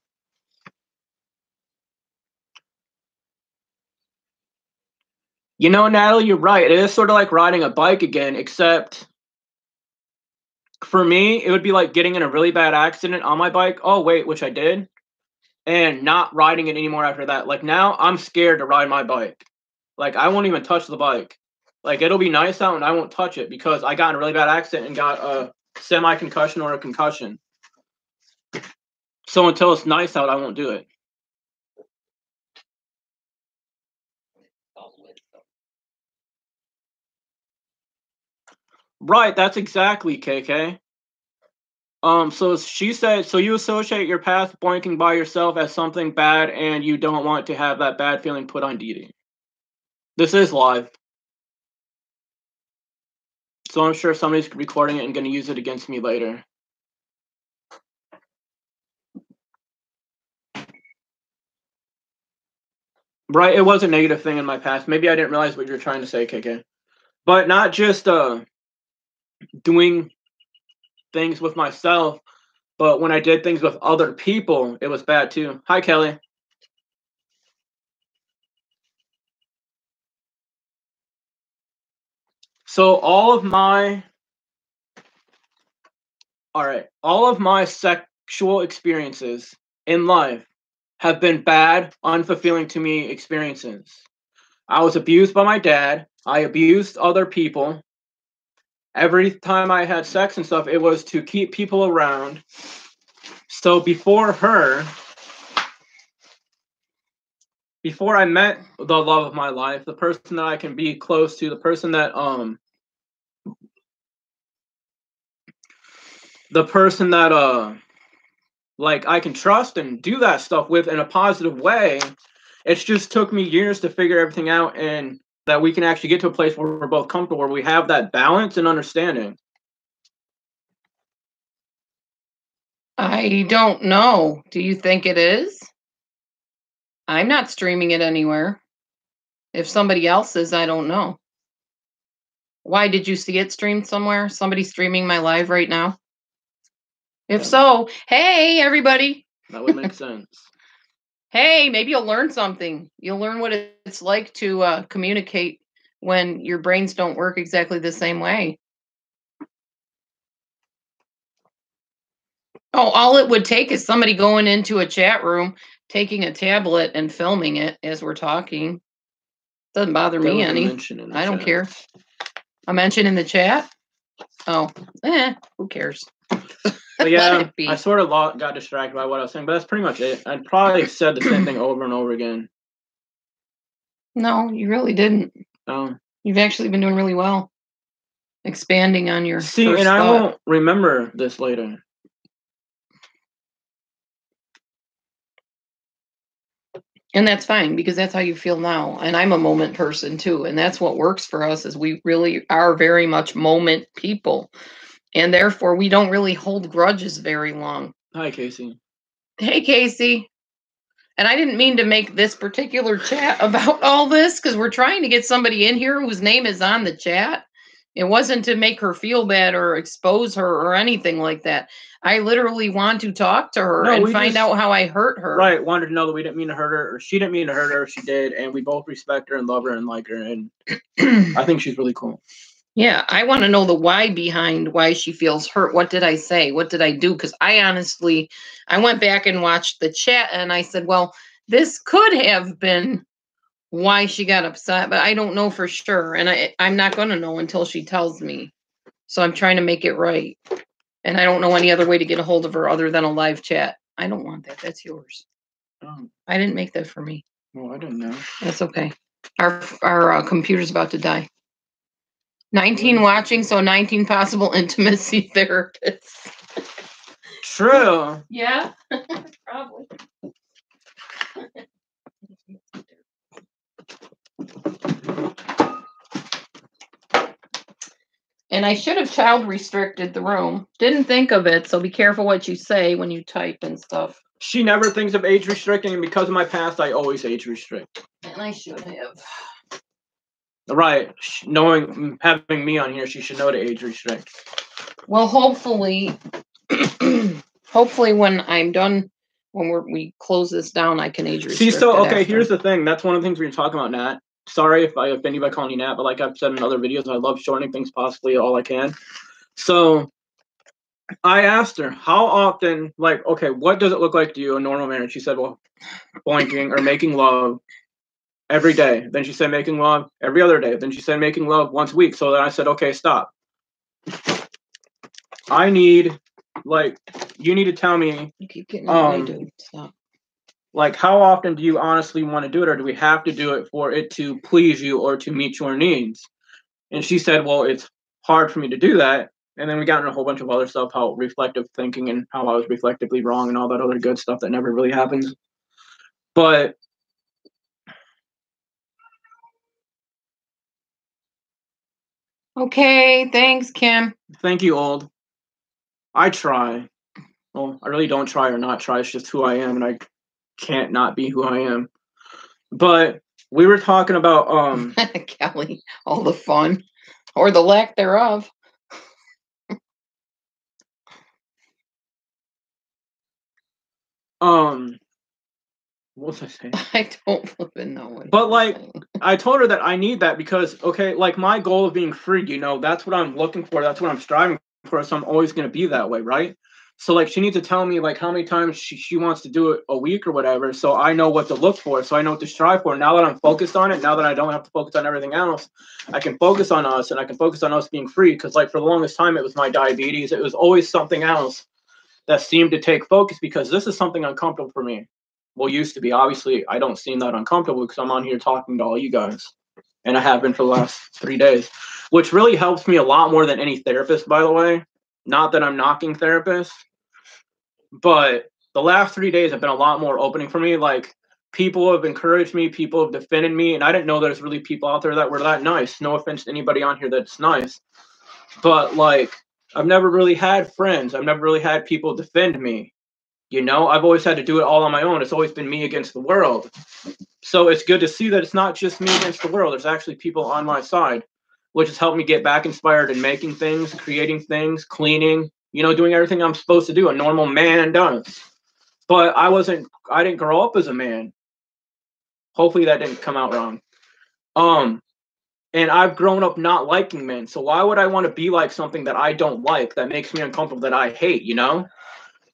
You know, Natalie, you're right. It is sort of like riding a bike again, except for me, it would be like getting in a really bad accident on my bike. Oh, wait, which I did. And not riding it anymore after that. Like, now I'm scared to ride my bike. Like, I won't even touch the bike. Like, it'll be nice out and I won't touch it because I got in a really bad accident and got a semi-concussion or a concussion. So until it's nice out, I won't do it. Right, that's exactly, KK. So she said, so you associate your path boinking by yourself as something bad and you don't want to have that bad feeling put on Dee Dee. This is live. So I'm sure somebody's recording it and going to use it against me later. Right, it was a negative thing in my past. Maybe I didn't realize what you were trying to say, KK. But not just doing things with myself, but when I did things with other people, it was bad too. Hi, Kelly. So all of my sexual experiences in life have been bad, unfulfilling to me experiences. I was abused by my dad. I abused other people. Every time I had sex and stuff, it was to keep people around. So before I met the love of my life, the person that I can be close to, the person that like I can trust and do that stuff with in a positive way, it just took me years to figure everything out and that we can actually get to a place where we're both comfortable, where we have that balance and understanding. I don't know. Do you think it is? I'm not streaming it anywhere. If somebody else is, I don't know. Why, did you see it streamed somewhere? Somebody streaming my live right now? If so, hey, everybody. That would make sense. Hey, maybe you'll learn something. You'll learn what it's like to communicate when your brains don't work exactly the same way. Oh, all it would take is somebody going into a chat room, taking a tablet and filming it as we're talking. Doesn't bother There me was a any. mention in the I don't chat. care. A mention in the chat? Oh, who cares? But Let yeah, it be. I sort of got distracted by what I was saying, but that's pretty much it. I'd probably said the same thing over and over again. No, you really didn't. Oh. You've actually been doing really well. Expanding on your See, first and I thought. won't remember this later. And that's fine because that's how you feel now. And I'm a moment person too. And that's what works for us is we really are very much moment people. And therefore we don't really hold grudges very long. Hi, Casey. Hey, Casey. And I didn't mean to make this particular chat about all this because we're trying to get somebody in here whose name is on the chat. It wasn't to make her feel bad or expose her or anything like that. I literally want to talk to her and find out how I hurt her. Right, wanted to know that we didn't mean to hurt her, or she didn't mean to hurt her if she did, and we both respect her and love her and like her, and I think she's really cool. Yeah, I want to know the why behind why she feels hurt. What did I say? What did I do? Because I went back and watched the chat and I said, well, this could have been why she got upset, but I don't know for sure. And I'm not going to know until she tells me. So I'm trying to make it right. And I don't know any other way to get a hold of her other than a live chat. I don't want that. That's yours. Oh. I didn't make that for me. Well, I didn't know. That's okay. Our computer's about to die. 19 watching, so 19 possible intimacy therapists. True. Yeah, probably. And I should have child restricted the room. Didn't think of it, so be careful what you say when you type and stuff. She never thinks of age restricting, and because of my past, I always age restrict. And I should have. Right. Having me on here, she should know to age restrict. Well, hopefully, when I'm done, when we close this down, I can age restrict. See, so, okay, here's the thing. That's one of the things we were talking about, Nat. Sorry if I offend you by calling you Nat, but like I've said in other videos, I love shortening things possibly all I can. So I asked her, how often, like, okay, what does it look like to you, a normal marriage? She said, well, boinking or making love every day. Then she said making love every other day. Then she said making love once a week. So then I said, okay, stop. I need, like, you need to tell me. You keep getting away, dude. Stop. Like, how often do you honestly want to do it, or do we have to do it for it to please you or to meet your needs? And she said, well, it's hard for me to do that. And then we got into a whole bunch of other stuff, how reflective thinking and how I was reflectively wrong and all that other good stuff that never really happens. But okay, thanks, Kim. Thank you, old. I try. Well, I really don't try or not try. It's just who I am, and I can't not be who I am. But we were talking about Kelly, all the fun or the lack thereof. What was I saying? I don't even know what. But like, I told her that I need that because, okay, like my goal of being free, you know, that's what I'm looking for. That's what I'm striving for. So I'm always going to be that way, right? So like, she needs to tell me like how many times she wants to do it a week or whatever. So I know what to look for. So I know what to strive for. Now that I'm focused on it, now that I don't have to focus on everything else, I can focus on us and I can focus on us being free. Because like for the longest time, it was my diabetes. It was always something else that seemed to take focus because this is something uncomfortable for me. Well, used to be. Obviously, I don't seem that uncomfortable because I'm on here talking to all you guys. And I have been for the last 3 days, which really helps me a lot more than any therapist, by the way. Not that I'm knocking therapists, but the last 3 days have been a lot more opening for me. Like, people have encouraged me, people have defended me, and I didn't know there's really people out there that were that nice. No offense to anybody on here that's nice. But, like, I've never really had friends. I've never really had people defend me. You know, I've always had to do it all on my own. It's always been me against the world. So it's good to see that it's not just me against the world. There's actually people on my side, which has helped me get back inspired in making things, creating things, cleaning, you know, doing everything I'm supposed to do. A normal man does. But I didn't grow up as a man. Hopefully that didn't come out wrong. And I've grown up not liking men. So why would I want to be like something that I don't like, that makes me uncomfortable, that I hate, you know?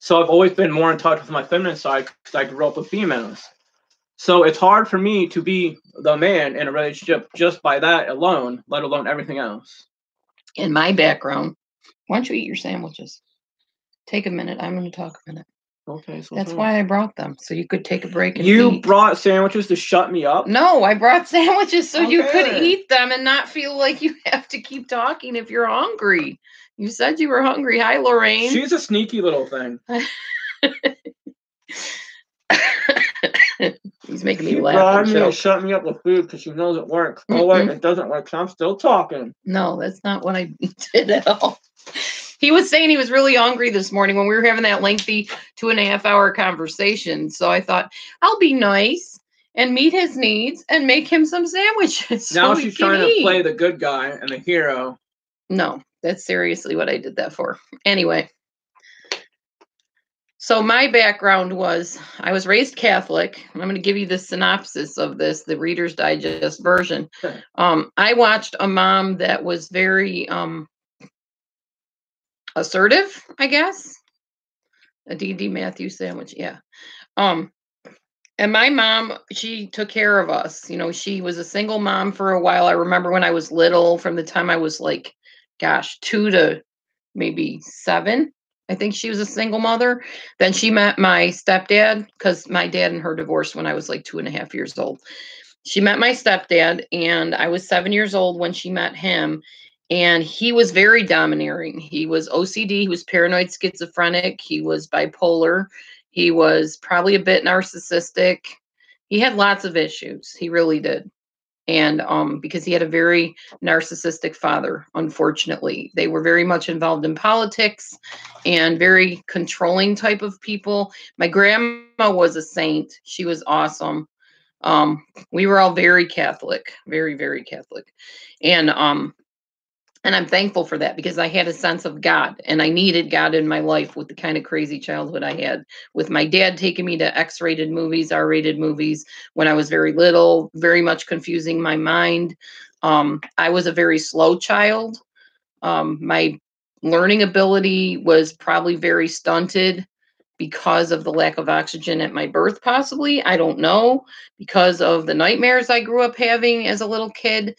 So I've always been more in touch with my feminine side because I grew up with females. So it's hard for me to be the man in a relationship just by that alone, let alone everything else. In my background, why don't you eat your sandwiches? Take a minute. I'm going to talk a minute. Okay, so That's why I brought them, so you could take a break and you eat. brought sandwiches to shut me up? No, I brought sandwiches so you could Okay. eat them and not feel like you have to keep talking if you're hungry. You said you were hungry. Hi, Lorraine. She's a sneaky little thing. He's making me She laugh bribed and me and choke. shut me up with food because she knows it works. Oh wait, it doesn't work, so I'm still talking. No, that's not what I did at all. He was saying he was really hungry this morning when we were having that lengthy 2.5-hour conversation. So I thought, I'll be nice and meet his needs and make him some sandwiches. Now so she's trying to play the good guy and the hero. No, that's seriously what I did that for. Anyway. So my background was, I was raised Catholic. I'm going to give you the synopsis of this, the Reader's Digest version. I watched a mom that was very assertive, I guess. A D.D. Matthews sandwich, yeah. And my mom, she took care of us. You know, she was a single mom for a while. I remember when I was little, from the time I was like, 2 to maybe 7. I think she was a single mother. Then she met my stepdad, because my dad and her divorced when I was like 2.5 years old. She met my stepdad, and I was 7 years old when she met him. And he was very domineering. He was OCD. He was paranoid schizophrenic. He was bipolar. He was probably a bit narcissistic. He had lots of issues. He really did. And because he had a very narcissistic father, unfortunately. They were very much involved in politics and very controlling type of people. My grandma was a saint. She was awesome. We were all very Catholic, very, very Catholic. And I'm thankful for that, because I had a sense of God, and I needed God in my life with the kind of crazy childhood I had, with my dad taking me to X-rated movies, R-rated movies when I was very little, very much confusing my mind. I was a very slow child. My learning ability was probably very stunted because of the lack of oxygen at my birth, possibly. I don't know. Because of the nightmares I grew up having as a little kid.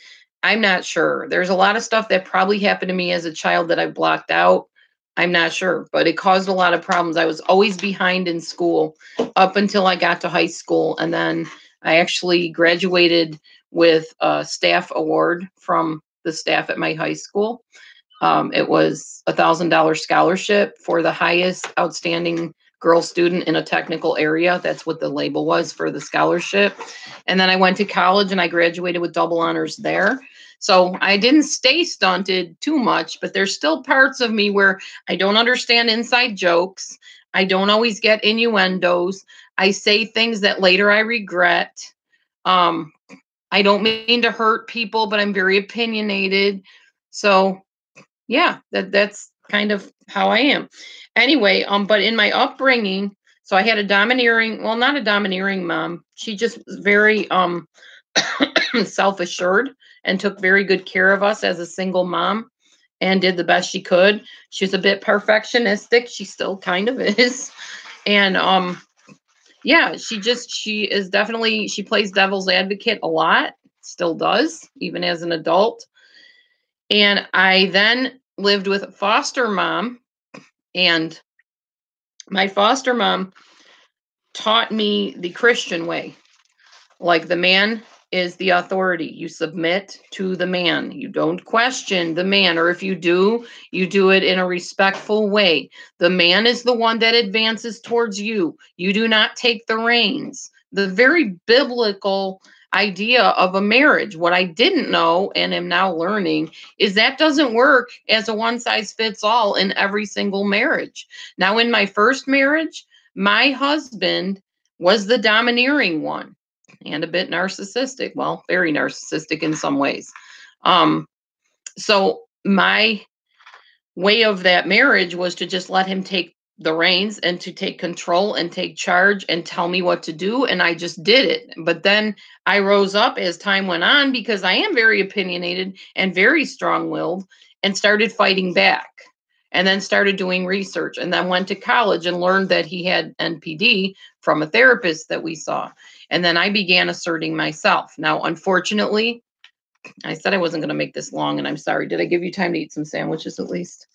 I'm not sure. There's a lot of stuff that probably happened to me as a child that I blocked out. I'm not sure, but it caused a lot of problems. I was always behind in school up until I got to high school. And then I actually graduated with a staff award from the staff at my high school. It was $1,000 scholarship for the highest outstanding girl student in a technical area. That's what the label was for the scholarship. And then I went to college and I graduated with double honors there. So I didn't stay stunted too much, but there's still parts of me where I don't understand inside jokes. I don't always get innuendos. I say things that later I regret. I don't mean to hurt people, but I'm very opinionated. So yeah, that's kind of how I am. Anyway, but in my upbringing, so I had a domineering, well, not a domineering mom. She just was very self-assured and took very good care of us as a single mom and did the best she could. She was a bit perfectionistic. She still kind of is. And yeah, she is definitely, she plays devil's advocate a lot, still does, even as an adult. And I then lived with a foster mom, and my foster mom taught me the Christian way. Like, the man is the authority. You submit to the man. You don't question the man, or if you do, you do it in a respectful way. The man is the one that advances towards you. You do not take the reins. The very biblical idea of a marriage. What I didn't know and am now learning is that doesn't work as a one size fits all in every single marriage. Now, in my first marriage, my husband was the domineering one and a bit narcissistic. Well, very narcissistic in some ways. So my way of that marriage was to just let him take the reins and to take control and take charge and tell me what to do. And I just did it. But then I rose up as time went on, because I am very opinionated and very strong-willed, and started fighting back. and then started doing research, and then went to college and learned that he had NPD from a therapist that we saw. And then I began asserting myself. Now, unfortunately, I said I wasn't going to make this long, and I'm sorry. Did I give you time to eat some sandwiches at least?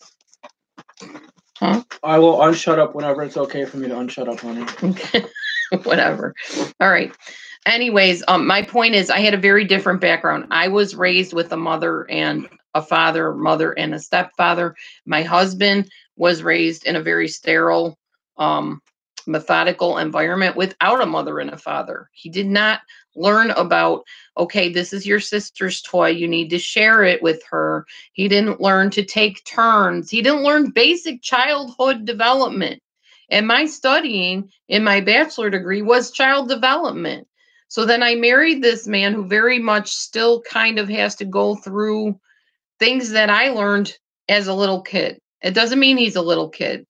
Huh? I will unshut up whenever it's okay for me to unshut up, honey. Okay. Whatever. All right. Anyways, my point is I had a very different background. I was raised with a mother and a father, mother and a stepfather. My husband was raised in a very sterile, methodical environment without a mother and a father. He did not learn about, okay, this is your sister's toy. You need to share it with her. He didn't learn to take turns. He didn't learn basic childhood development. And my studying in my bachelor degree was child development. So then I married this man who very much still kind of has to go through things that I learned as a little kid. It doesn't mean he's a little kid,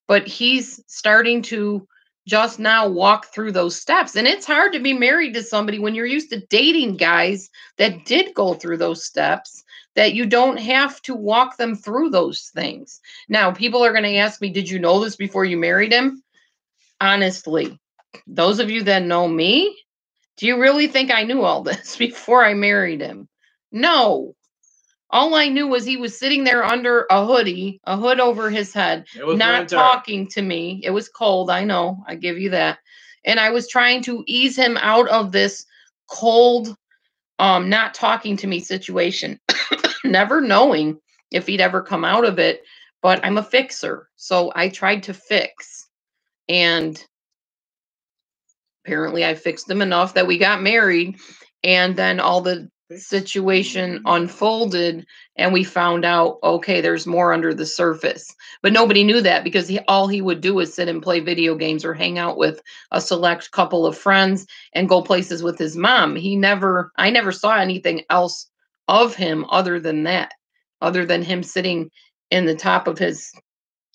but he's starting to just now walk through those steps. And it's hard to be married to somebody when you're used to dating guys that did go through those steps, that you don't have to walk them through those things. Now, people are going to ask me, did you know this before you married him? Honestly, those of you that know me, do you really think I knew all this before I married him? No. All I knew was he was sitting there under a hoodie, a hood over his head, not talking to me. It was cold, I know, I give you that. And I was trying to ease him out of this cold, not talking to me situation, never knowing if he'd ever come out of it. But I'm a fixer, so I tried to fix. And apparently I fixed him enough that we got married, and then all the situation unfolded and we found out, okay, there's more under the surface. But nobody knew that because all he would do is sit and play video games or hang out with a select couple of friends and go places with his mom. I never saw anything else of him other than that, other than him sitting in the top of his,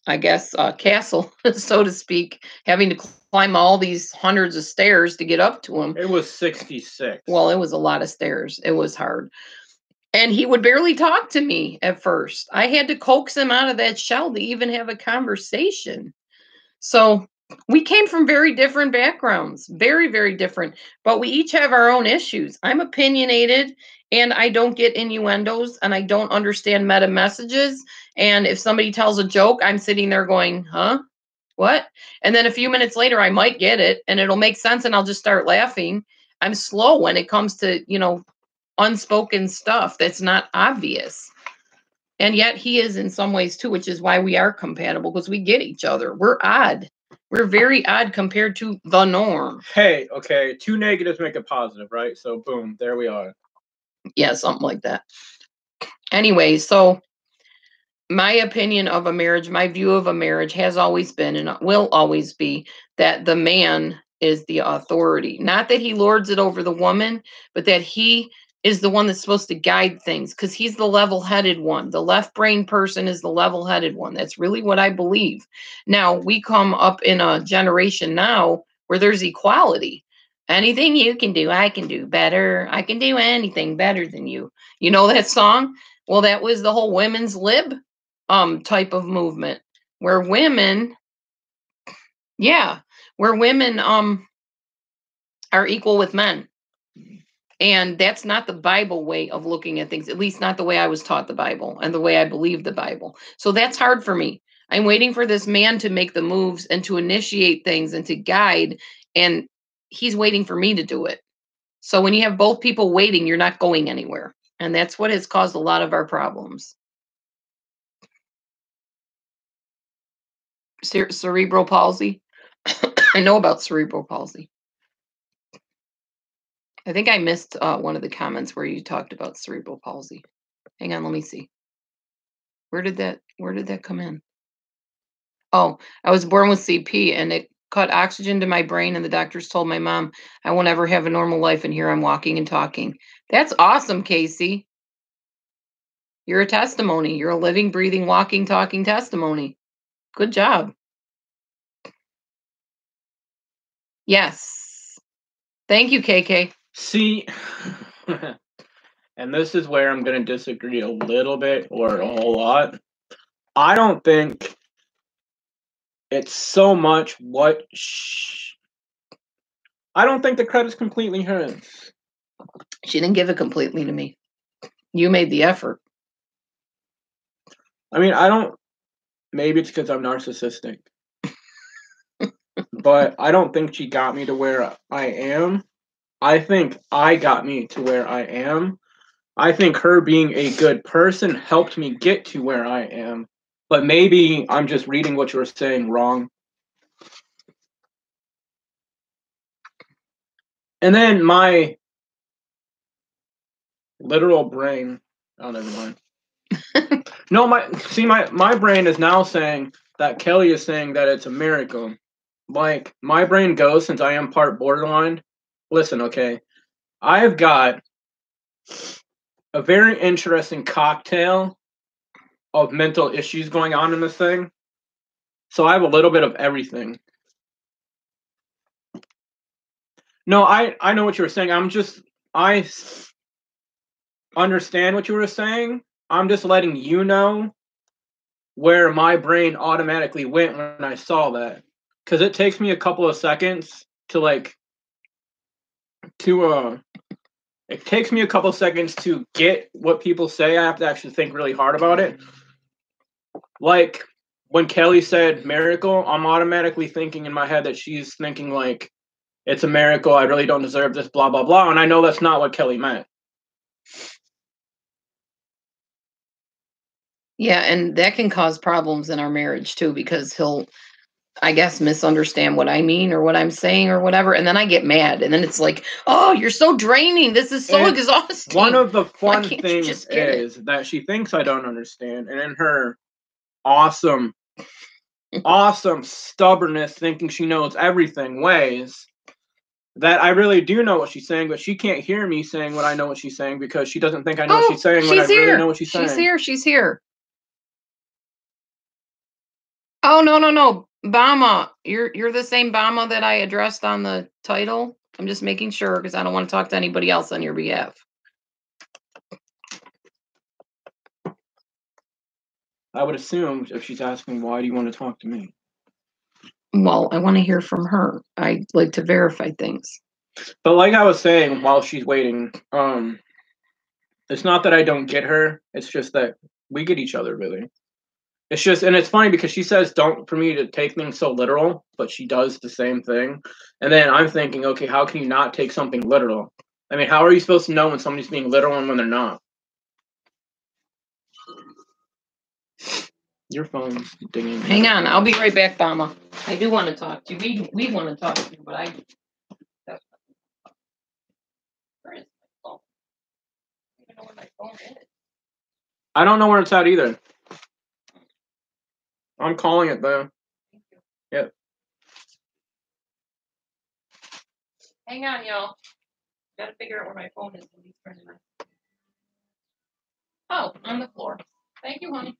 I guess, castle, so to speak, having to climb all these hundreds of stairs to get up to him. It was 66. Well, it was a lot of stairs. It was hard. And he would barely talk to me at first. I had to coax him out of that shell to even have a conversation. So we came from very different backgrounds, very, very different, but we each have our own issues. I'm opinionated and I don't get innuendos and I don't understand meta messages. And if somebody tells a joke, I'm sitting there going, huh? What? And then a few minutes later, I might get it and it'll make sense and I'll just start laughing. I'm slow when it comes to, unspoken stuff that's not obvious. And yet he is in some ways too, which is why we are compatible, because we get each other. We're odd. We're very odd compared to the norm. Hey, okay, 2 negatives make a positive, right? So boom, there we are. Yeah, something like that. Anyway, so my opinion of a marriage, my view of a marriage has always been and will always be that the man is the authority. Not that he lords it over the woman, but that he is the one that's supposed to guide things because he's the level-headed one. The left-brain person is the level-headed one. That's really what I believe. Now, we come up in a generation now where there's equality. Anything you can do, I can do better. I can do anything better than you. You know that song? Well, that was the whole women's lib type of movement where women, where women are equal with men. And that's not the Bible way of looking at things, at least not the way I was taught the Bible and the way I believe the Bible. So that's hard for me. I'm waiting for this man to make the moves and to initiate things and to guide, and he's waiting for me to do it. So when you have both people waiting, you're not going anywhere. And that's what has caused a lot of our problems. Cerebral palsy. I know about cerebral palsy. I think I missed one of the comments where you talked about cerebral palsy. Hang on, let me see. Where did that come in? Oh, I was born with CP and it cut oxygen to my brain and the doctors told my mom I won't ever have a normal life and here I'm walking and talking. That's awesome, Casey. You're a testimony. You're a living, breathing, walking, talking testimony. Good job. Yes. Thank you, KK. See, and this is where I'm going to disagree a little bit or a whole lot. I don't think it's so much I don't think the credit's completely hers. She didn't give it completely to me. You made the effort. I mean, maybe it's because I'm narcissistic. But I don't think she got me to where I am. I think I got me to where I am. I think her being a good person helped me get to where I am. But maybe I'm just reading what you were saying wrong. And then my literal brain. Oh, never mind. No, my brain is now saying that Kelly is saying that it's a miracle. Like, my brain goes, since I am part borderline. Listen, okay. I have got a very interesting cocktail of mental issues going on in this thing. So I have a little bit of everything. No, I know what you were saying. I understand what you were saying. I'm just letting you know where my brain automatically went when I saw that. Because it takes me a couple of seconds to it takes me a couple of seconds to get what people say. I have to actually think really hard about it. Like when Kelly said miracle, I'm automatically thinking in my head that she's thinking like, it's a miracle, I really don't deserve this, blah, blah, blah. And I know that's not what Kelly meant. Yeah, and that can cause problems in our marriage too, because he'll, I guess, misunderstand what I mean or what I'm saying or whatever. And then I get mad. And then it's like, oh, you're so draining. This is so exhausting. One of the Why fun can't you things just get is that she thinks I don't understand. And in her awesome, awesome stubbornness, thinking she knows everything ways, that I really do know what she's saying, but she can't hear me saying what I know what she's saying because she doesn't think I know what she's saying when I really know what she's saying. She's here. Oh, no. Bama. You're the same Bama that I addressed on the title. I'm just making sure because I don't want to talk to anybody else on your behalf. I would assume if she's asking, why do you want to talk to me? Well, I want to hear from her. I like to verify things. But like I was saying while she's waiting, it's not that I don't get her. It's just that we get each other, really. It's just, and it's funny because she says don't for me to take things so literal, but she does the same thing. And then I'm thinking, okay, how can you not take something literal? I mean, how are you supposed to know when somebody's being literal and when they're not? Your phone's dinging. Hang on, I'll be right back, Bama. I do want to talk to you. We want to talk to you, but I. Where is my phone? I don't know where my phone is. I don't know where it's at either. I'm calling it though. Yep. Hang on, y'all. Gotta figure out where my phone is. Oh, on the floor. Thank you, honey.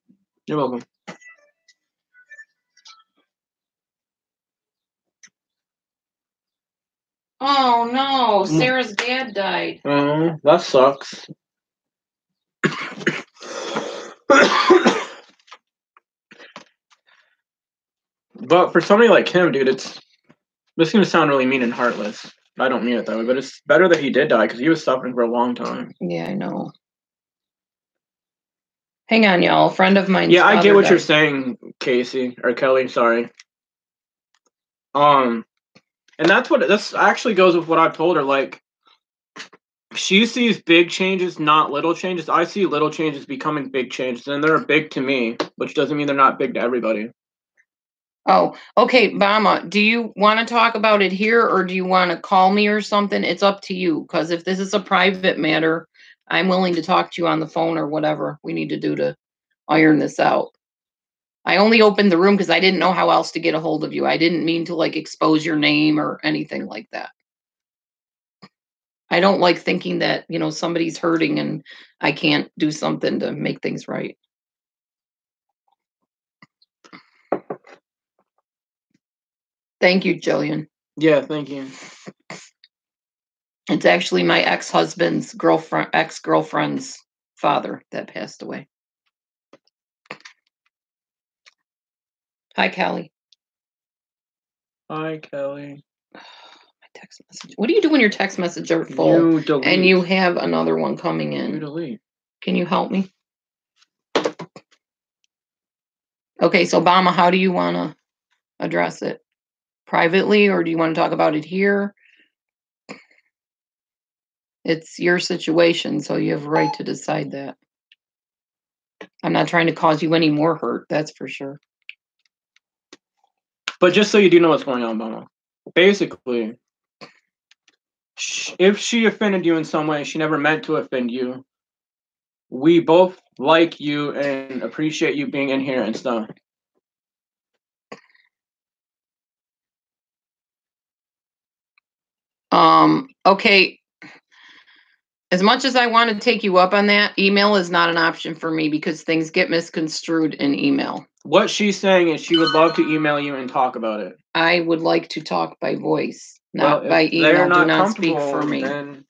You're welcome. Oh no, Sarah's dad died. Oh, that sucks. But for somebody like him, dude, this is gonna sound really mean and heartless. I don't mean it that way, but it's better that he did die because he was suffering for a long time. Yeah, I know. Hang on, y'all. A friend of mine. Yeah, I get what you're saying, Casey or Kelly. Sorry. And this actually goes with what I've told her. Like, she sees big changes, not little changes. I see little changes becoming big changes, and they're big to me, which doesn't mean they're not big to everybody. Oh, okay, Bama, do you want to talk about it here or do you want to call me or something? It's up to you, because if this is a private matter, I'm willing to talk to you on the phone or whatever we need to do to iron this out. I only opened the room because I didn't know how else to get a hold of you. I didn't mean to like expose your name or anything like that. I don't like thinking that, somebody's hurting and I can't do something to make things right. Thank you, Jillian. Yeah, thank you. It's actually my ex-husband's ex-girlfriend's father that passed away. Hi, Kelly. Hi, Kelly. My text message. What do you do when your text messages are full You delete. and you have another one coming in? You delete. Can you help me? Okay, so Bama, how do you want to address it? Privately, or do you want to talk about it here? It's your situation, so you have a right to decide that. I'm not trying to cause you any more hurt, that's for sure. But just so you do know what's going on, Bama. Basically, if she offended you in some way, she never meant to offend you. We both like you and appreciate you being in here and stuff. Okay. As much as I want to take you up on that, email is not an option for me because things get misconstrued in email. What she's saying is she would love to email you and talk about it. I would like to talk by voice, not by email. They're not Do not speak for me. Then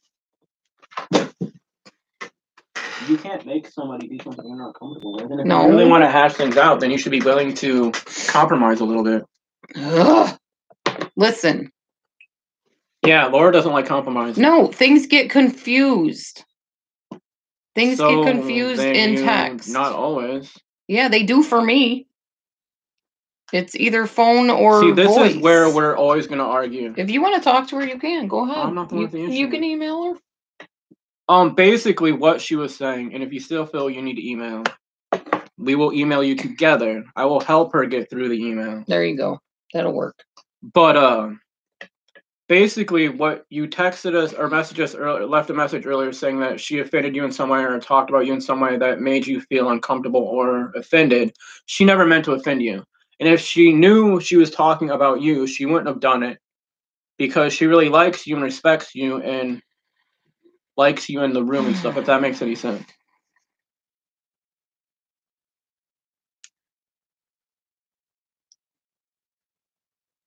you can't make somebody do something they're not comfortable with. And if you really want to hash things out, then you should be willing to compromise a little bit. Ugh. Listen. Yeah, Laura doesn't like compromising. No, things get confused. Things get confused in text. Not always. Yeah, they do for me. It's either phone or See, this voice. is where we're always going to argue. If you want to talk to her, you can. Go ahead. I'm not the one with the issue. You can email her. Basically what she was saying, and if you still feel you need to email, we will email you together. I will help her get through the email. There you go. That'll work. But basically what you texted us or messaged us earlier, left a message earlier saying that she offended you in some way or talked about you in some way that made you feel uncomfortable or offended. She never meant to offend you. And if she knew she was talking about you, she wouldn't have done it because she really likes you and respects you and likes you in the room and stuff, if that makes any sense.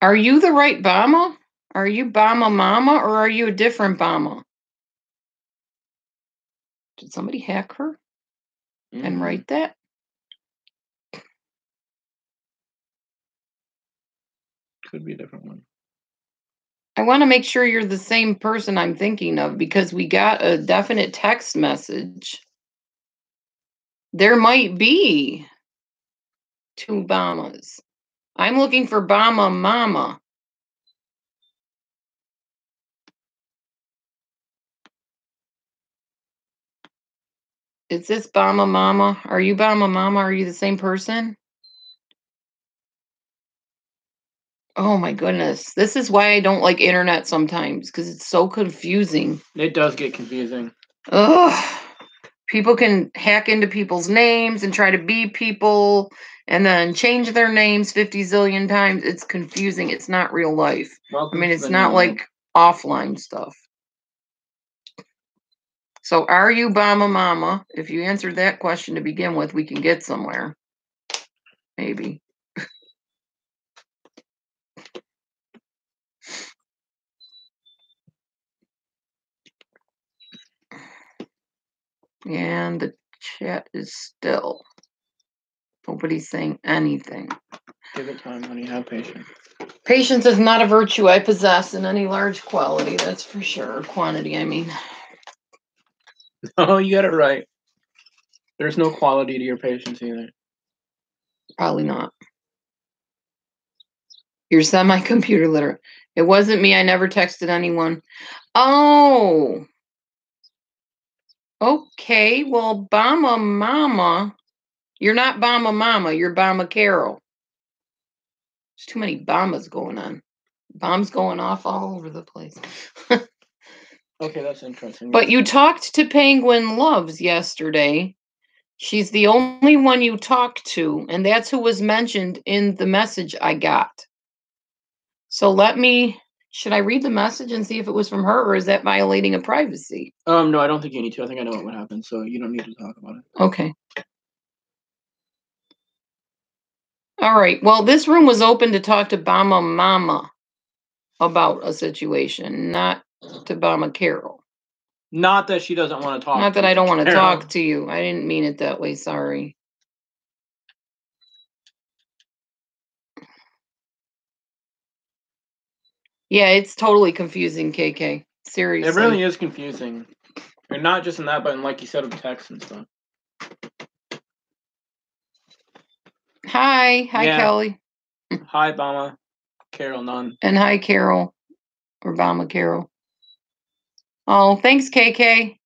Are you the right Bama? Are you Bama Mama or are you a different Bama? Did somebody hack her and write that? Could be a different one. I want to make sure you're the same person I'm thinking of because we got a definite text message. There might be two Bamas. I'm looking for Bama Mama. Is this Bama Mama? Are you Bama Mama? Are you the same person? Oh my goodness. This is why I don't like internet sometimes because it's so confusing. It does get confusing. Ugh. People can hack into people's names and try to be people and then change their names 50 zillion times. It's confusing. It's not real life. Welcome I mean, to it's the not new like offline stuff. So are you Bama Mama? If you answered that question to begin with, we can get somewhere. Maybe. And the chat is still. Nobody's saying anything. Give it time, honey. Have patience. Patience is not a virtue I possess in any large quality, that's for sure. Quantity, I mean. Oh, you got it right. There's no quality to your patience either. Probably not. You're semi-computer literate. It wasn't me. I never texted anyone. Oh. Okay. Well, Bama Mama. You're not Bama Mama. You're Bama Carol. There's too many Bamas going on. Bombs going off all over the place. Okay, that's interesting. But you talked to Penguin Loves yesterday. She's the only one you talked to, and that's who was mentioned in the message I got. So should I read the message and see if it was from her, or is that violating a privacy? No, I don't think you need to. I think I know what would happen, so you don't need to talk about it. Okay. All right. Well, this room was open to talk to Bama Mama about a situation, not to Bama Carol. Not that she doesn't want to talk. Not that I don't want to talk to you. I didn't mean it that way. Sorry. Yeah, it's totally confusing, KK. Seriously. It really is confusing. And not just in that, but in, like you said, with text and stuff. Hi. Hi, Yeah. Kelly. Hi, Bama. Carol Nunn. And hi, Carol. Or Bama Carol. Oh, thanks, KK.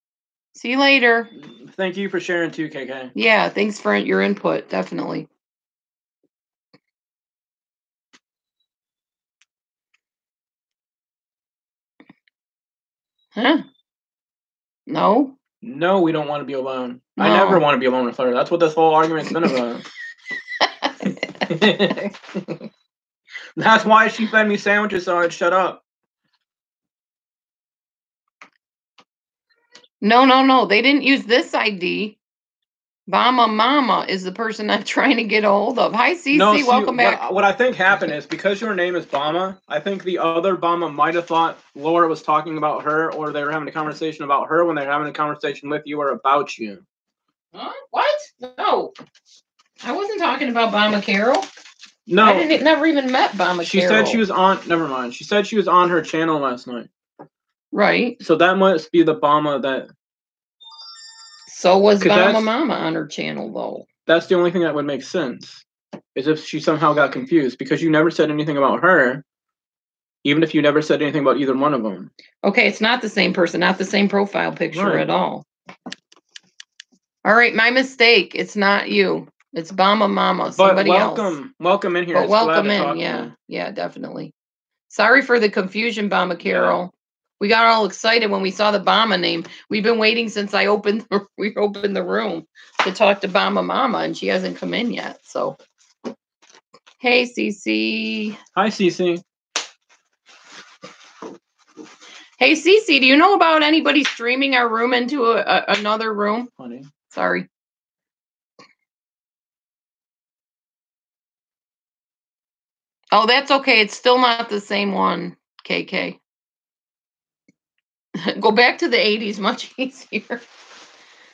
See you later. Thank you for sharing too, KK. Yeah, thanks for your input. Definitely. Huh? No? No, we don't want to be alone. No. I never want to be alone with her. That's what this whole argument's been about. That's why she fed me sandwiches so I'd shut up. No. They didn't use this ID. Bama Mama is the person I'm trying to get a hold of. Hi, Cece. No, see, Welcome back. What I think happened is because your name is Bama, I think the other Bama might have thought Laura was talking about her, or they were having a conversation about her when they're having a conversation with you or about you. Huh? What? No. I wasn't talking about Bama Carol. No. I never even met Bama Carol. She said she was on, never mind. She said she was on her channel last night. Right. So that must be the Bama that... So was Bama Mama on her channel, though. That's the only thing that would make sense. Is if she somehow got confused. Because you never said anything about her. Even if you never said anything about either one of them. Okay, it's not the same person. Not the same profile picture at all. All right, my mistake. It's not you. It's Bama Mama. Somebody else. Welcome in here. But welcome in. Yeah, definitely. Sorry for the confusion, Bama Carol. Yeah. We got all excited when we saw the Bama name. We've been waiting since we opened the room to talk to Bama Mama, and she hasn't come in yet. So, hey, Cece. Hi, Cece. Hey, Cece, do you know about anybody streaming our room into another room? Honey. Sorry. Oh, that's okay. It's still not the same one, KK. Go back to the 80s, much easier.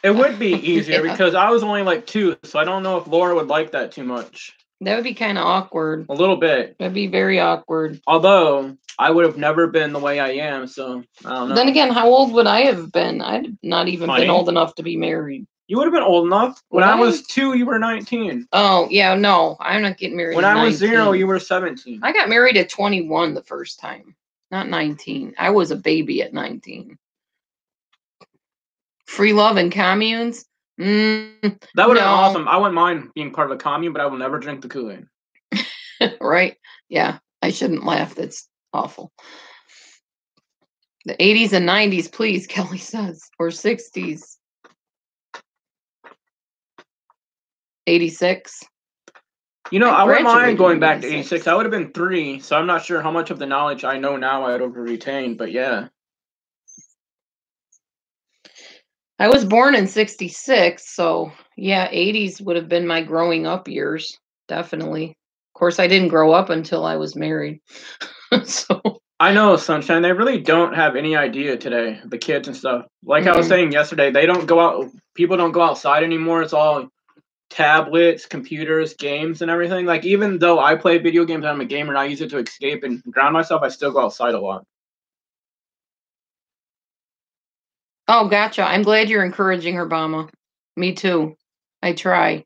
It would be easier because I was only like 2, so I don't know if Laura would like that too much. That would be kind of awkward. A little bit. That'd be very awkward. Although, I would have never been the way I am, so I don't know. Then again, how old would I have been? I'd not even been old enough to be married. You would have been old enough. When I was 2, you were 19. Oh, yeah, no. I'm not getting married when at 19. I was 0, you were 17. I got married at 21 the first time. Not 19. I was a baby at 19. Free love and communes? That would have been awesome. I wouldn't mind being part of a commune, but I will never drink the Kool-Aid. Right? Yeah. I shouldn't laugh. That's awful. The 80s and 90s, please, Kelly says. Or 60s. 86. You know, I wouldn't mind going back to 86. I would have been 3, so I'm not sure how much of the knowledge I know now I would have retained, but yeah. I was born in 66, so yeah, 80s would have been my growing up years. Definitely. Of course, I didn't grow up until I was married. So I know, Sunshine. They really don't have any idea today, the kids and stuff. Like I was saying yesterday, they don't go out. People don't go outside anymore. It's all tablets, computers, games, and everything. Like, even though I play video games and I'm a gamer and I use it to escape and ground myself, I still go outside a lot. Oh, gotcha. I'm glad you're encouraging her, Bama. Me too. I try.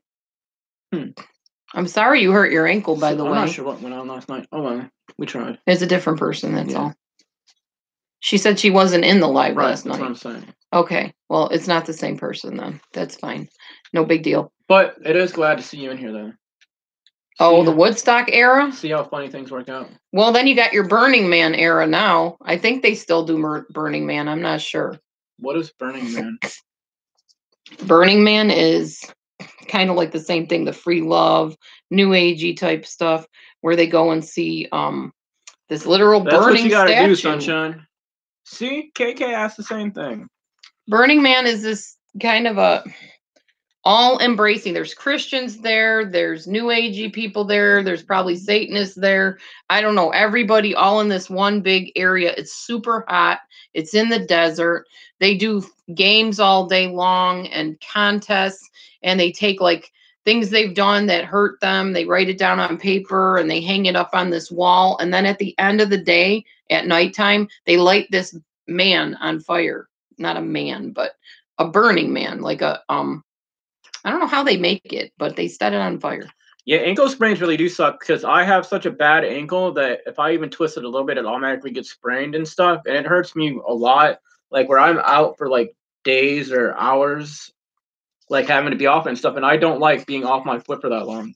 I'm sorry you hurt your ankle, by the way. I'm not sure what went on last night. Oh, well, we tried. It's a different person, that's all. She said she wasn't in the live last night. That's what I'm saying. Okay. Well, it's not the same person then. That's fine. No big deal. But it is glad to see you in here, though. Oh, the Woodstock era? See how funny things work out. Well, then you got your Burning Man era now. I think they still do Burning Man. I'm not sure. What is Burning Man? Burning Man is kind of like the same thing, the free love, new agey type stuff, where they go and see this literal burning statue. That's what you gotta do, Sunshine. See, KK asked the same thing. Burning Man is this kind of a all embracing. There's Christians there. There's new agey people there. There's probably Satanists there. I don't know. Everybody all in this one big area. It's super hot. It's in the desert. They do games all day long and contests. And they take like things they've done that hurt them. They write it down on paper and they hang it up on this wall. And then at the end of the day, at nighttime, they light this man on fire. Not a man, but a burning man, like a I don't know how they make it, but they set it on fire. Yeah, ankle sprains really do suck because I have such a bad ankle that if I even twist it a little bit, it automatically gets sprained and stuff, and it hurts me a lot. Like where I'm out for like days or hours, like having to be off and stuff, and I don't like being off my foot for that long.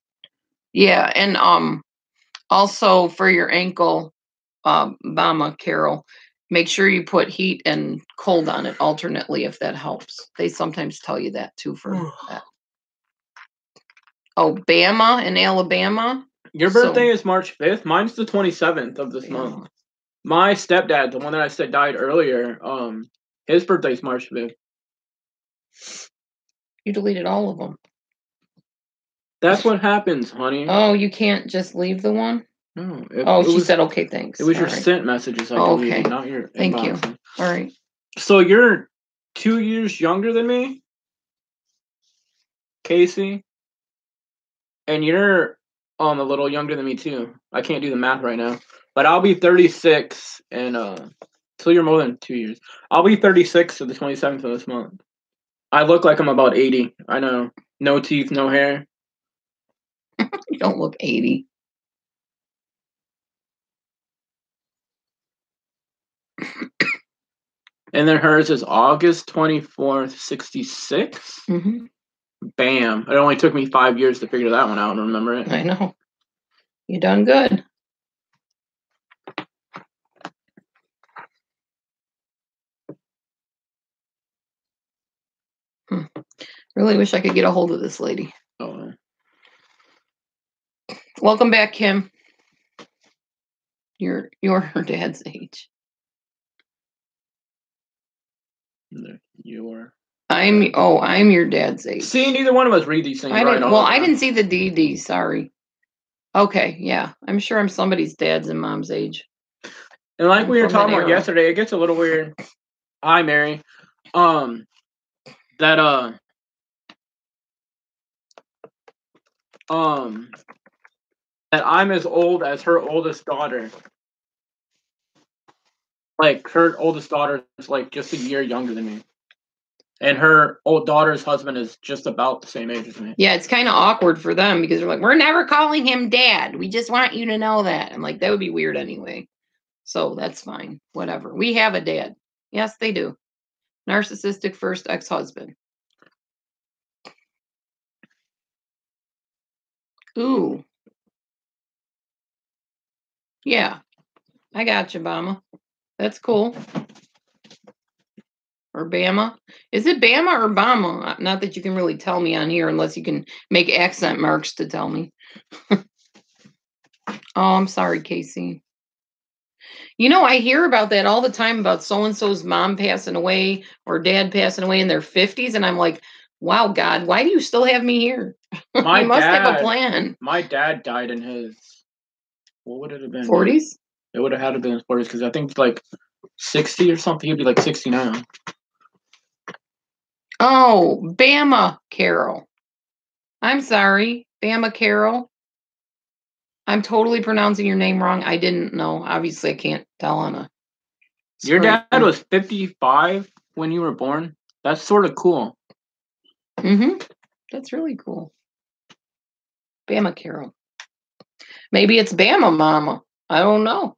Yeah, and also for your ankle, Bama, Carol, make sure you put heat and cold on it alternately if that helps. They sometimes tell you that too for that. Oh, Bama in Alabama. Your birthday is March 5th. Mine's the 27th of this month. My stepdad, the one that I said died earlier, his birthday's March 5th. You deleted all of them. That's what happens, honey. Oh, you can't just leave the one? No. She said, okay, thanks. It was your sent messages I deleted, not your inbox. Thank you. All right. So you're 2 years younger than me, Casey? And you're a little younger than me, too. I can't do the math right now. But I'll be 36 and so you're more than 2 years. I'll be 36 to the 27th of this month. I look like I'm about 80. I know. No teeth, no hair. You don't look 80. And then hers is August 24th, 66. Mm-hmm. Bam. It only took me 5 years to figure that one out and remember it. I know. You done good. Really wish I could get a hold of this lady. Oh. Welcome back, Kim. You're her dad's age. I'm your dad's age. See, neither one of us read these things I didn't see the DD, sorry. Okay, yeah. I'm sure I'm somebody's dad's and mom's age. And like we were talking about yesterday, it gets a little weird. Hi, Mary. That I'm as old as her oldest daughter. Like her oldest daughter is like just a year younger than me. And her old daughter's husband is just about the same age as me. Yeah, it's kind of awkward for them because they're like, we're never calling him dad. We just want you to know that. I'm like, that would be weird anyway. So that's fine. Whatever. We have a dad. Yes, they do. Narcissistic first ex-husband. Ooh. Yeah. I got you, Bama. That's cool. Or Bama. Is it Bama or Bama? Not that you can really tell me on here unless you can make accent marks to tell me. Oh, I'm sorry, Casey. You know, I hear about that all the time about so-and-so's mom passing away or dad passing away in their 50s. And I'm like, wow, God, why do you still have me here? You must have a plan. My dad died in his, what would it have been? 40s? It would have had to be in his 40s because I think like 60 or something. He'd be like 60 now. Oh, Bama Carol. I'm sorry. Bama Carol. I'm totally pronouncing your name wrong. I didn't know. Obviously, I can't tell on a. Your dad was 55 when you were born? That's sort of cool. Mm-hmm. That's really cool. Bama Carol. Maybe it's Bama Mama. I don't know.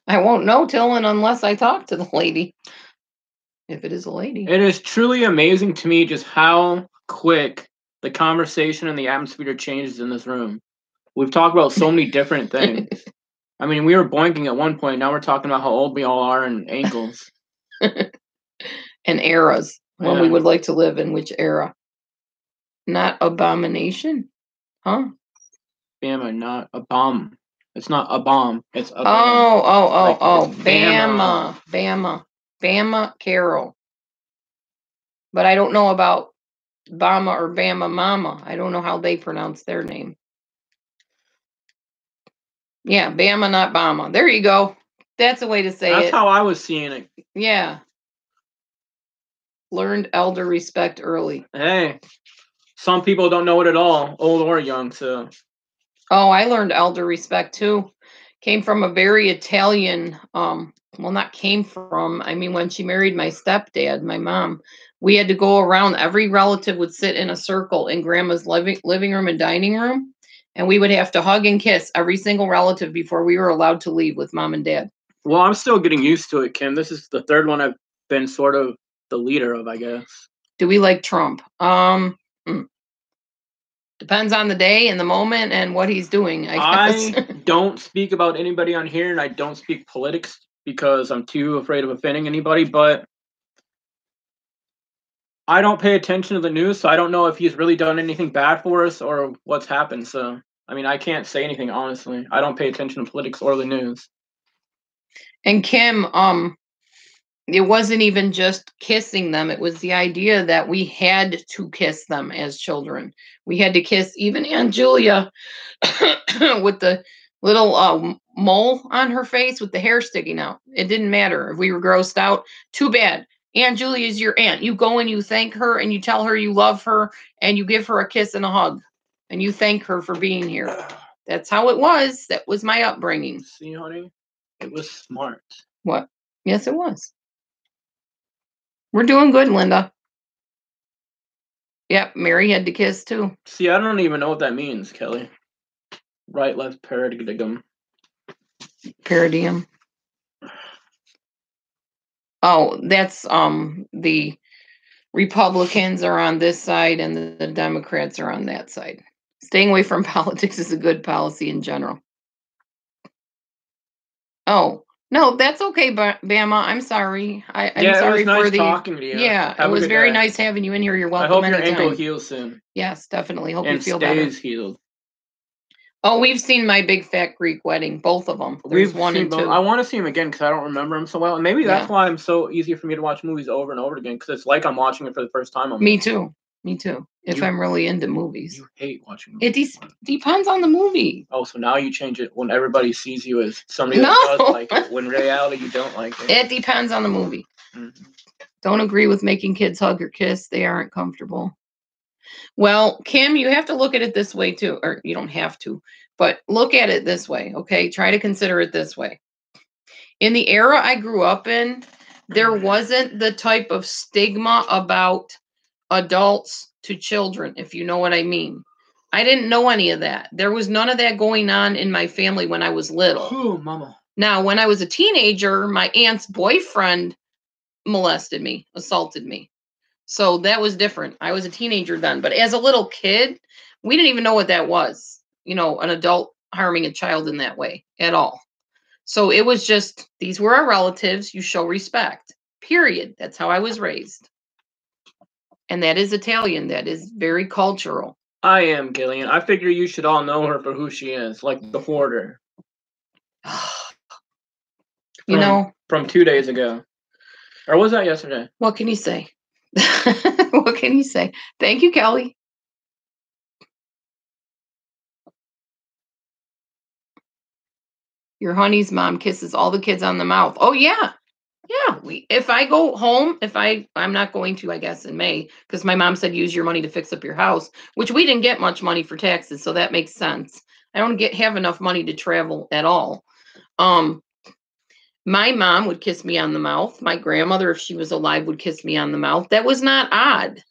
I won't know till and unless I talk to the lady. If it is a lady. It is truly amazing to me just how quick the conversation and the atmosphere changes in this room. We've talked about so many different things. I mean, we were boinking at one point. Now we're talking about how old we all are and ankles. And eras. When we would like to live in which era. Not abomination? Huh? Bama, not a bomb. It's not a bomb. It's a Bama. Bama Carol. But I don't know about Bama or Bama Mama. I don't know how they pronounce their name. Yeah, Bama, not Bama. There you go. That's a way to say it. That's how I was seeing it. Yeah. Learned elder respect early. Hey. some people don't know it at all, old or young. So Oh, I learned elder respect too. Came from a very Italian, well, not came from, I mean, when she married my stepdad, my mom, we had to go around. Every relative would sit in a circle in grandma's living room and dining room, and we would have to hug and kiss every single relative before we were allowed to leave with mom and dad. well, I'm still getting used to it, Kim. This is the third one I've been sort of the leader of, I guess. Do we like Trump? Depends on the day and the moment and what he's doing, I guess. I don't speak about anybody on here, and I don't speak politics because I'm too afraid of offending anybody, but I don't pay attention to the news, so I don't know if he's really done anything bad for us or what's happened. So, I mean, I can't say anything, honestly. I don't pay attention to politics or the news. And Kim, it wasn't even just kissing them. It was the idea that we had to kiss them as children. We had to kiss even Aunt Julia with the little mole on her face with the hair sticking out. It didn't matter if we were grossed out. Too bad. Aunt Julia is your aunt. You go and you thank her and you tell her you love her and you give her a kiss and a hug and you thank her for being here. That's how it was. That was my upbringing. See, honey, it was smart. What? Yes, it was. We're doing good, Linda. Yep, Mary had to kiss too. See, I don't even know what that means, Kelly. Right, left, paradigm. Peridium. Oh, that's the Republicans are on this side and the Democrats are on that side. Staying away from politics is a good policy in general. Oh, no, that's okay, Bama. I'm sorry. I'm sorry it was nice for the talking to you. Yeah, Have it a was good very day. nice having you in here. You're I welcome hope your anytime. ankle heals soon. Yes, definitely. Hope and you feel better. stays healed. Oh, we've seen My Big Fat Greek Wedding, both of them. There's We've one seen and both. two. I want to see him again because I don't remember him so well, and maybe that's Yeah. why I'm so easy for me to watch movies over and over again because it's like I'm watching it for the first time. Almost. Me too. Me too. If I'm really into movies. You hate watching movies. It depends on the movie. Oh, so now you change it when everybody sees you as somebody that does like it. When in reality you don't like it. It depends on the movie. Mm-hmm. Don't agree with making kids hug or kiss. They aren't comfortable. Well, Kim, you have to look at it this way too, or you don't have to, but look at it this way, okay? Try to consider it this way. In the era I grew up in, there wasn't the type of stigma about adults to children, if you know what I mean. I didn't know any of that. There was none of that going on in my family when I was little. Oh, mama. Now, when I was a teenager, my aunt's boyfriend molested me, assaulted me. So that was different. I was a teenager then. But as a little kid, we didn't even know what that was, an adult harming a child in that way at all. So it was just, these were our relatives. You show respect, period. That's how I was raised. And that is Italian. That is very cultural. I am, Gillian. I figure you should all know her for who she is, like the hoarder. From 2 days ago. Or was that yesterday? What can you say? What can you say? Thank you, Kelly. Your honey's mom kisses all the kids on the mouth. Oh, yeah. Yeah. If I go home, I'm not going to, I guess, in May, because my mom said use your money to fix up your house, which we didn't get much money for taxes, so that makes sense. I don't have enough money to travel at all. My mom would kiss me on the mouth. My grandmother, if she was alive, would kiss me on the mouth. That was not odd.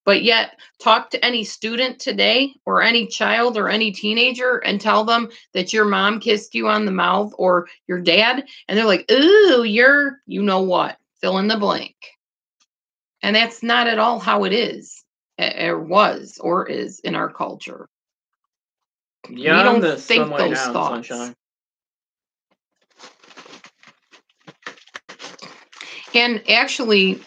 But yet, talk to any student today or any child or any teenager and tell them that your mom kissed you on the mouth or your dad. And they're like, ooh, you're, you know what, fill in the blank. And that's not at all how it is, or was, or is in our culture. Yeah, we don't think those thoughts. Sunshine. And actually,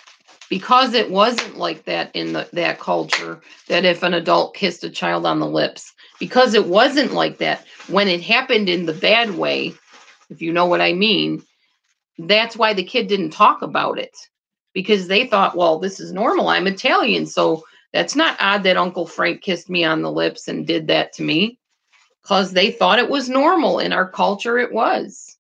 because it wasn't like that in that culture, that if an adult kissed a child on the lips, because it wasn't like that, when it happened in the bad way, if you know what I mean, that's why the kid didn't talk about it. Because they thought, well, this is normal. I'm Italian, so that's not odd that Uncle Frank kissed me on the lips and did that to me. Because they thought it was normal. In our culture, it was.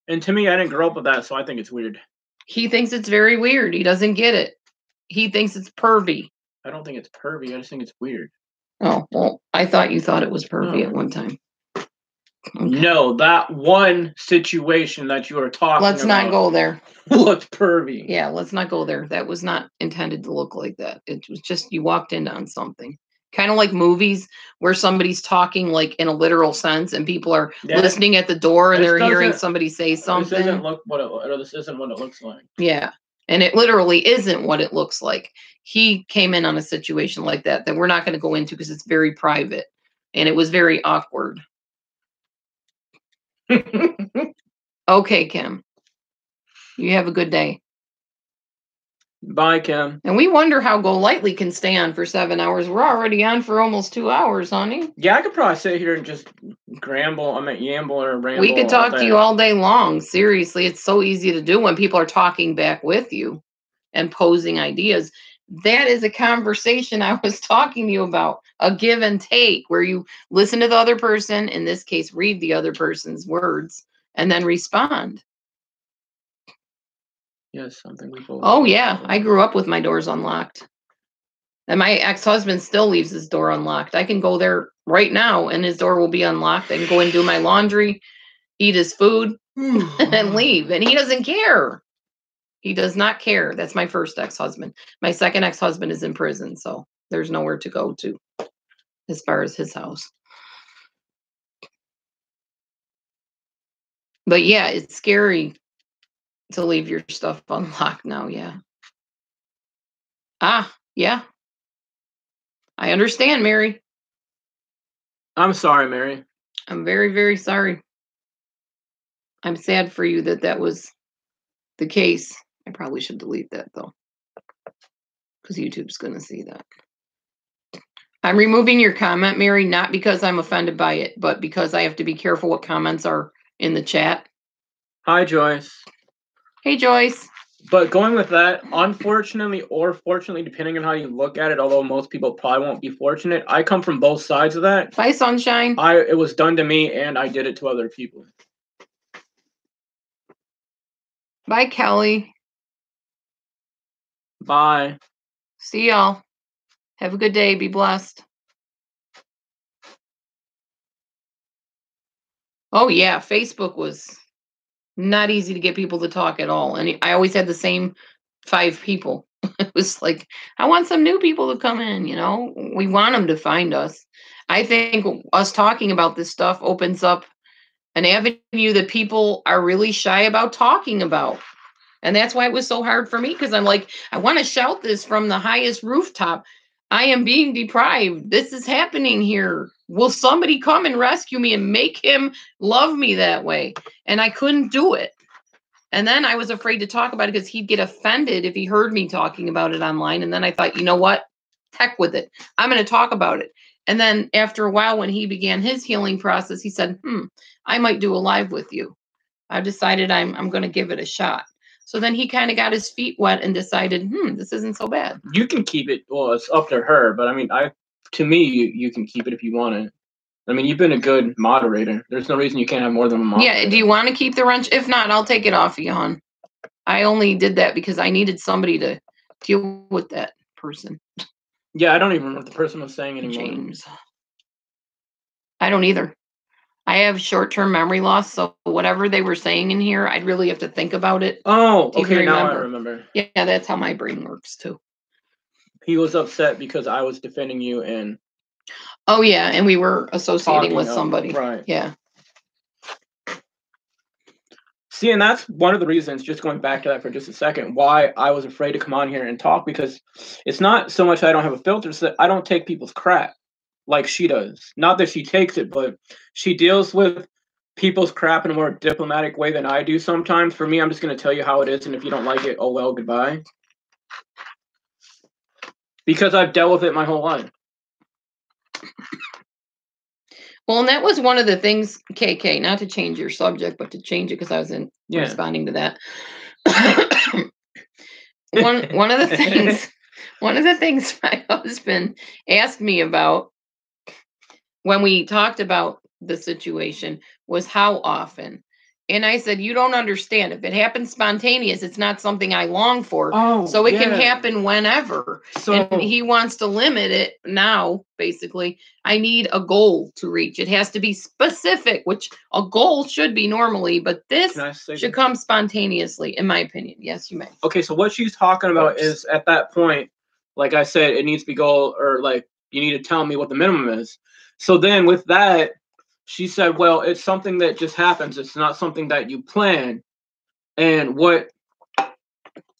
And to me, I didn't grow up with that, so I think it's weird. He thinks it's very weird. He doesn't get it. He thinks it's pervy. I don't think it's pervy. I just think it's weird. Oh, well, I thought you thought it was pervy at one time. Okay. No, that one situation that you are talking about. Let's not go there. Looked pervy. Yeah, let's not go there. That was not intended to look like that. It was just you walked in on something. Kind of like movies where somebody's talking like in a literal sense and people are listening at the door and they're hearing somebody say something. This isn't this isn't what it looks like. Yeah. And it literally isn't what it looks like. He came in on a situation like that we're not going to go into because it's very private and it was very awkward. Okay, Kim. You have a good day. Bye, Kim. And we wonder how Go Lightly can stay on for 7 hours. We're already on for almost 2 hours, honey. Yeah, I could probably sit here and just yamble or ramble. We could talk to you all day long. Seriously, it's so easy to do when people are talking back with you and posing ideas. That is a conversation I was talking to you about, a give and take, where you listen to the other person, in this case, read the other person's words, and then respond. Yes, something we both. Oh, yeah. I grew up with my doors unlocked. And my ex-husband still leaves his door unlocked. I can go there right now and his door will be unlocked. I can go and do my laundry, eat his food, and leave. And he doesn't care. He does not care. That's my first ex-husband. My second ex-husband is in prison, so there's nowhere to go to as far as his house. But yeah, it's scary to leave your stuff unlocked now, yeah. Yeah. I understand, Mary. I'm sorry, Mary. I'm very, very sorry. I'm sad for you that was the case. I probably should delete that, though, because YouTube's going to see that. I'm removing your comment, Mary, not because I'm offended by it, but because I have to be careful what comments are in the chat. Hi, Joyce. Hey, Joyce. But going with that, unfortunately or fortunately, depending on how you look at it, although most people probably won't be fortunate, I come from both sides of that. Bye, Sunshine. It was done to me, and I did it to other people. Bye, Kelly. Bye. See y'all. Have a good day. Be blessed. Oh, yeah. Facebook was not easy to get people to talk at all. And I always had the same 5 people. It was like, I want some new people to come in, you know. We want them to find us. I think us talking about this stuff opens up an avenue that people are really shy about talking about. And that's why it was so hard for me, because I'm like, I want to shout this from the highest rooftop. I am being deprived. This is happening here. Will somebody come and rescue me and make him love me that way? And I couldn't do it. And then I was afraid to talk about it because he'd get offended if he heard me talking about it online. And then I thought, you know what? Heck with it. I'm going to talk about it. And then after a while, when he began his healing process, he said, I might do a live with you. I've decided I'm going to give it a shot. So then he kind of got his feet wet and decided, this isn't so bad. You can keep it. Well, it's up to her. But I mean, to me, you can keep it if you want it. I mean, you've been a good moderator. There's no reason you can't have more than a moderator. Yeah, do you want to keep the wrench? If not, I'll take it off of you, hon. I only did that because I needed somebody to deal with that person. Yeah, I don't even remember what the person was saying anymore. James. I don't either. I have short-term memory loss, so whatever they were saying in here, I'd really have to think about it. Oh, okay, now I remember. Yeah, that's how my brain works, too. He was upset because I was defending you and... Oh, yeah, and we were associating with somebody. Right. Yeah. See, and that's one of the reasons, just going back to that for just a second, why I was afraid to come on here and talk, because it's not so much I don't have a filter, it's that I don't take people's crap like she does. Not that she takes it, but she deals with people's crap in a more diplomatic way than I do sometimes. For me, I'm just going to tell you how it is, and if you don't like it, oh well, goodbye. Because I've dealt with it my whole life. Well, and that was one of the things, KK, not to change your subject, but to change it because I was responding to that. one of the things my husband asked me about when we talked about the situation was how often. And I said, you don't understand. If it happens spontaneous, it's not something I long for. Oh, so it yeah. can happen whenever. So and he wants to limit it now, basically. I need a goal to reach. It has to be specific, which a goal should be normally, but this should come spontaneously, in my opinion. Yes, you may. Okay, so what she's talking about is at that point, like I said, it needs to be goal, or like you need to tell me what the minimum is. So then with that, she said, well, it's something that just happens. It's not something that you plan. And what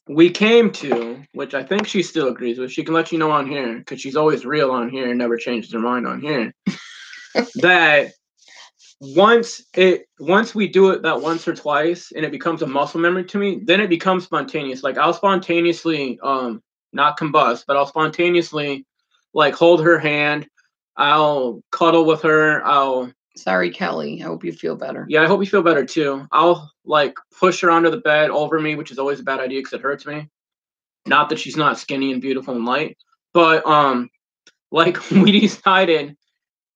we came to, which I think she still agrees with, she can let you know on here, because she's always real on here and never changes her mind on here, that once we do it that once or twice and it becomes a muscle memory to me, then it becomes spontaneous. Like I'll spontaneously not combust, but I'll spontaneously like hold her hand, I'll cuddle with her, Sorry, Kelly. I hope you feel better. Yeah, I hope you feel better too. I'll like push her under the bed over me, which is always a bad idea because it hurts me. Not that she's not skinny and beautiful and light, but like we decided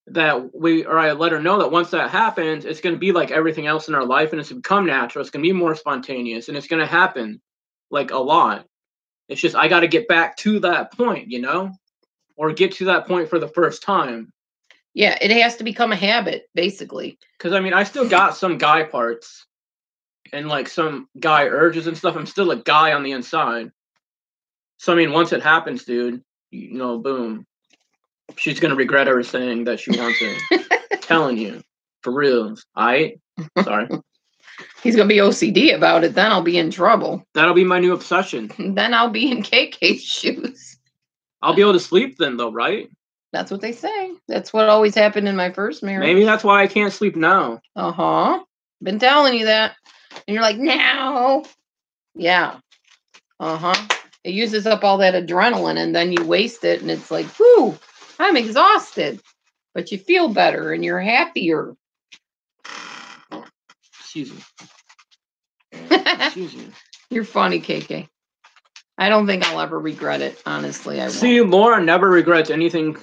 that I let her know that once that happens, it's going to be like everything else in our life, and it's going to become natural. It's going to be more spontaneous, and it's going to happen like a lot. It's just I got to get back to that point, you know, or get to that point for the first time. Yeah, it has to become a habit, basically. Because I mean, I still got some guy parts and like some guy urges and stuff. I'm still a guy on the inside. So I mean, once it happens, dude, you know, boom. She's gonna regret ever saying that she wants it. Telling you, for real. Alright? Sorry. He's gonna be OCD about it. Then I'll be in trouble. That'll be my new obsession. Then I'll be in KK's shoes. I'll be able to sleep then, though, right? That's what they say. That's what always happened in my first marriage. Maybe that's why I can't sleep now. Been telling you that, and you're like, no. Yeah. It uses up all that adrenaline, and then you waste it, and it's like, whew, I'm exhausted. But you feel better, and you're happier. Excuse me. Excuse me. You're funny, KK. I don't think I'll ever regret it, honestly. I won't. See, Laura never regrets anything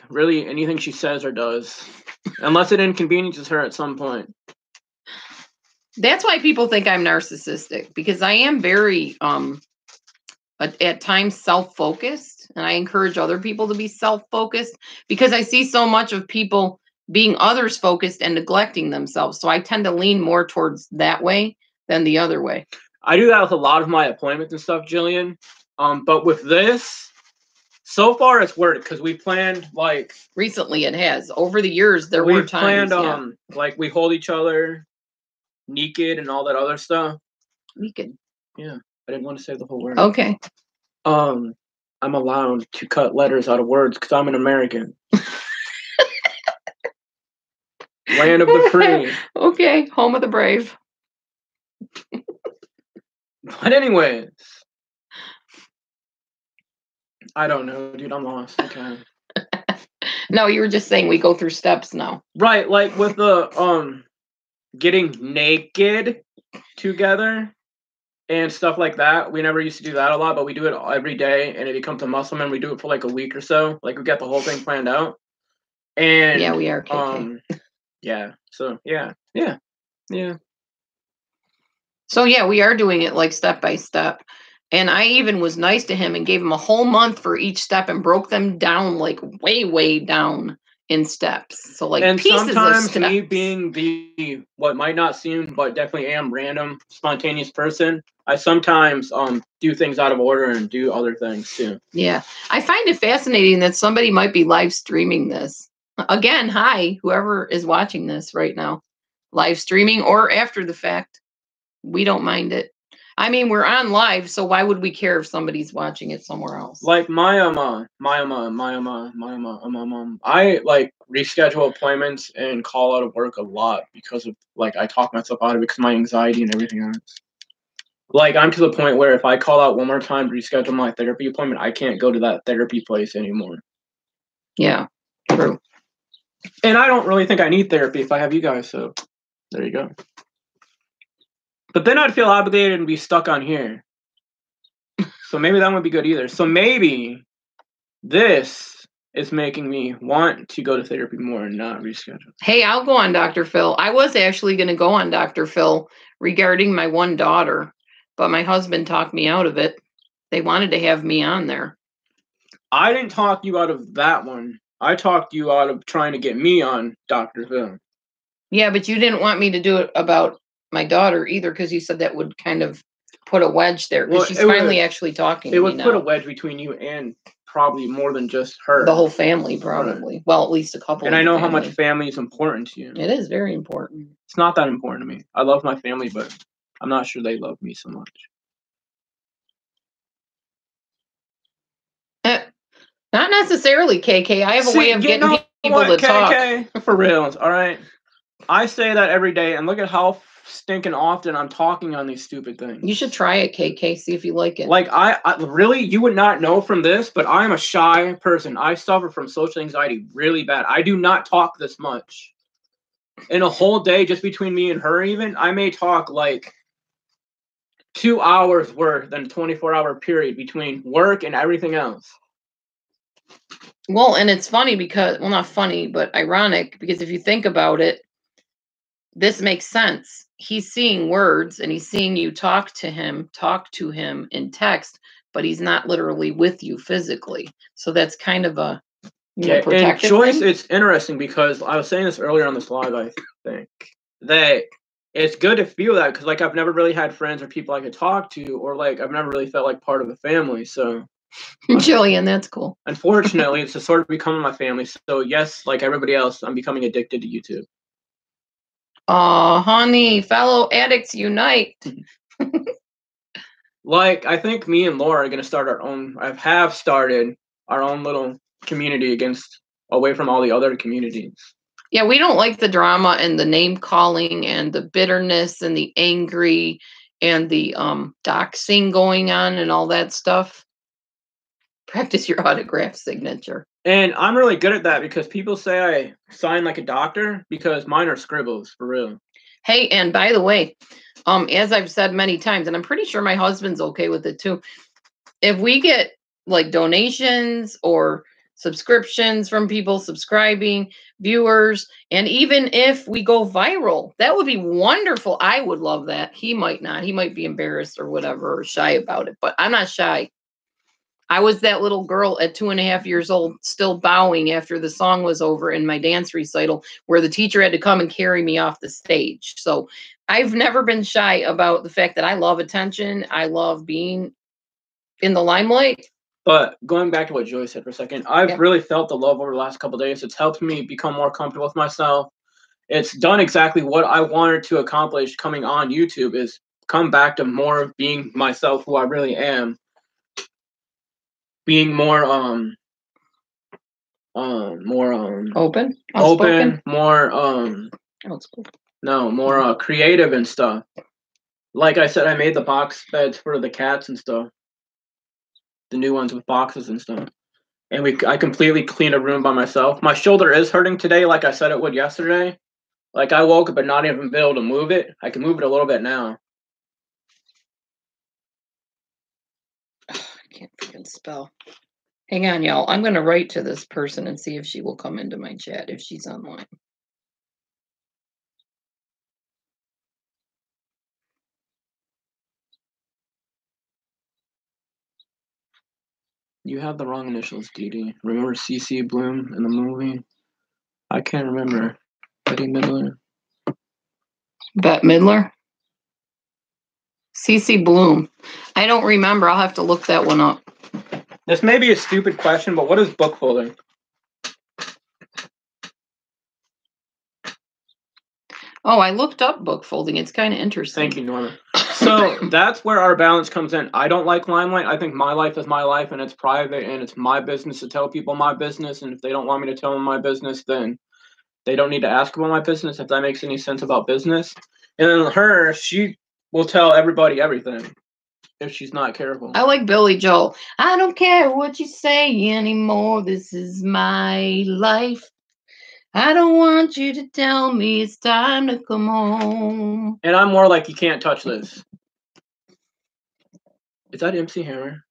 she says or does. Unless it inconveniences her at some point. That's why people think I'm narcissistic, because I am very at times self-focused, and I encourage other people to be self-focused because I see so much of people being others focused and neglecting themselves. So I tend to lean more towards that way than the other way. I do that with a lot of my appointments and stuff, Jillian. But with this, so far it's worked because we planned like recently. It has over the years. There were times planned like we hold each other naked and all that other stuff. Naked. Yeah, I didn't want to say the whole word. Okay. I'm allowed to cut letters out of words because I'm an American. Land of the free. Okay, home of the brave. But anyways, I don't know, dude. I'm lost. Okay. No, you were just saying we go through steps now. Right, like with the getting naked together and stuff like that. We never used to do that a lot, but we do it every day, and it becomes a muscle memory. We do it for like a week or so. Like we get the whole thing planned out. And yeah, we are KK. Yeah. So yeah. So yeah, we are doing it like step by step. And I even was nice to him and gave him a whole month for each step and broke them down like way down in steps. So like and pieces sometimes of steps. Me being the what might not seem but definitely am random spontaneous person, I sometimes do things out of order and do other things too. Yeah. I find it fascinating that somebody might be live streaming this. Again, hi, whoever is watching this right now. Live streaming or after the fact. We don't mind it. I mean, we're on live, so why would we care if somebody's watching it somewhere else? Like I like reschedule appointments and call out of work a lot because of like I talk myself out of it because of my anxiety and everything else. Like I'm to the point where if I call out one more time to reschedule my therapy appointment, I can't go to that therapy place anymore. Yeah, true. And I don't really think I need therapy if I have you guys, so there you go. But then I'd feel obligated and be stuck on here. So maybe that wouldn't be good either. So maybe this is making me want to go to therapy more and not reschedule. Hey, I'll go on Dr. Phil. I was actually going to go on Dr. Phil regarding my one daughter, but my husband talked me out of it. They wanted to have me on there. I didn't talk you out of that one. I talked you out of trying to get me on Dr. Phil. Yeah, but you didn't want me to do it about my daughter either, because you said that would kind of put a wedge there, because she's finally actually talking to me now. It would put a wedge between you and probably more than just her. The whole family, probably. Right. Well, at least a couple. And I know how much family is important to you. It is very important. It's not that important to me. I love my family, but I'm not sure they love me so much. Not necessarily, KK. I have a way of getting people to talk. KK, for reals, all right? I say that every day, and look at how stinking often I'm talking on these stupid things. You should try it, KK. See if you like it. Like, I really, you would not know from this, but I'm a shy person. I suffer from social anxiety really bad. I do not talk this much. In a whole day, just between me and her even, I may talk like 2 hours worth in a 24-hour period between work and everything else. Well, and it's funny because, well, not funny, but ironic, because if you think about it, this makes sense. He's seeing words and he's seeing you talk to him in text, but he's not literally with you physically. So that's kind of a protective Joyce, thing. It's interesting because I was saying this earlier on this live, I think, that it's good to feel that because, like, I've never really had friends or people I could talk to, or, like, I've never really felt like part of the family, so... Jillian, that's cool. Unfortunately, it's just sort of becoming my family, so yes, like everybody else, I'm becoming addicted to YouTube. Oh, honey, fellow addicts unite. Like, I think me and Laura are going to start our own, have started our own little community away from all the other communities. Yeah, we don't like the drama and the name calling and the bitterness and the angry and the doxing going on and all that stuff. Practice your autograph signature. And I'm really good at that because people say I sign like a doctor because mine are scribbles, for real. Hey, and by the way, as I've said many times, and I'm pretty sure my husband's okay with it too, if we get like donations or subscriptions from people subscribing, viewers, and even if we go viral, that would be wonderful. I would love that. He might not. He might be embarrassed or whatever, or shy about it, but I'm not shy. I was that little girl at 2.5 years old, still bowing after the song was over in my dance recital, where the teacher had to come and carry me off the stage. So I've never been shy about the fact that I love attention. I love being in the limelight. But going back to what Joy said for a second, I've really felt the love over the last couple of days. It's helped me become more comfortable with myself. It's done exactly what I wanted to accomplish coming on YouTube, is come back to more of being myself, who I really am. Being more open, more creative and stuff. Like I said, I made the box beds for the cats and stuff, the new ones with boxes and stuff, and I completely cleaned a room by myself. My shoulder is hurting today, like I said it would yesterday. Like, I woke up and not even be able to move it. I can move it a little bit now. I can't freaking spell. Hang on, y'all. I'm going to write to this person and see if she will come into my chat, if she's online. You have the wrong initials, Dee Dee. Remember CC Bloom in the movie? I can't remember. Betty Midler? Bette Midler? CC Bloom. I don't remember. I'll have to look that one up. This may be a stupid question, but what is book folding? Oh, I looked up book folding. It's kind of interesting. Thank you, Norma. So that's where our balance comes in. I don't like limelight. I think my life is my life, and it's private, and it's my business to tell people my business. And if they don't want me to tell them my business, then they don't need to ask about my business, if that makes any sense about business. And then she will tell everybody everything if she's not careful. I like Billy Joel. I don't care what you say anymore. This is my life. I don't want you to tell me it's time to come home. And I'm more like, you can't touch this. Is that MC Hammer?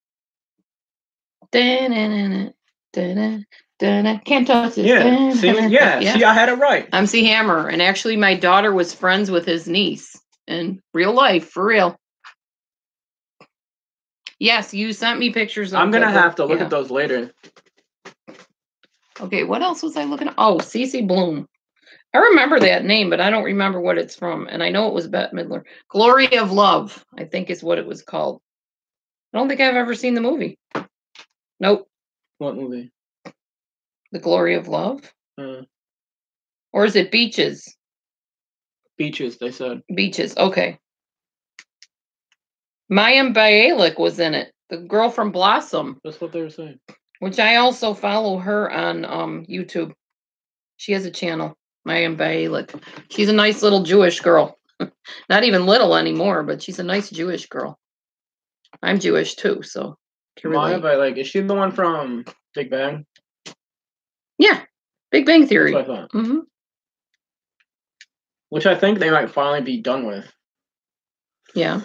Can't touch this. Yeah. See, I had it right. MC Hammer. And actually, my daughter was friends with his niece in real life, for real. Yes, you sent me pictures of I'm going to have to look at those later. Okay, what else was I looking at? Oh, Cece Bloom. I remember that name, but I don't remember what it's from. And I know it was Bette Midler. Glory of Love, I think is what it was called. I don't think I've ever seen the movie. Nope. What movie? The Glory of Love? Or is it Beaches? Beaches, they said. Beaches, okay. Mayim Bialik was in it. The girl from Blossom. That's what they were saying. Which I also follow her on YouTube. She has a channel, Mayim Bialik. She's a nice little Jewish girl. Not even little anymore, but she's a nice Jewish girl. I'm Jewish too, so Mayim Bialik, is she the one from Big Bang? Yeah, Big Bang Theory. That's what I thought. Mm-hmm. Which I think they might finally be done with. Yeah.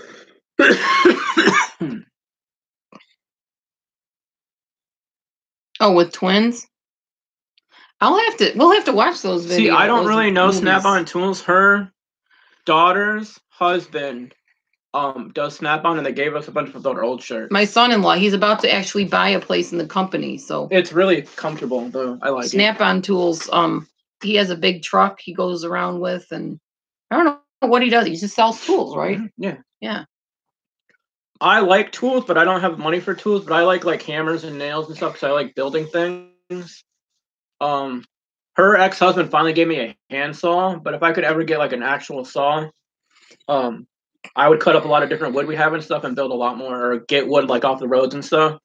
Oh, with twins? We'll have to watch those videos. See, I don't really know Snap-on Tools. Her daughter's husband does Snap-on, and they gave us a bunch of their old shirts. My son-in-law, he's about to actually buy a place in the company, so it's really comfortable though. I like Snap-on Tools. He has a big truck he goes around with, and I don't know what he does. He just sells tools, right? Yeah. Yeah. I like tools, but I don't have money for tools. But I like hammers and nails and stuff because I like building things. Her ex-husband finally gave me a handsaw, but if I could ever get like an actual saw, I would cut up a lot of different wood we have and stuff and build a lot more, or get wood like off the roads and stuff.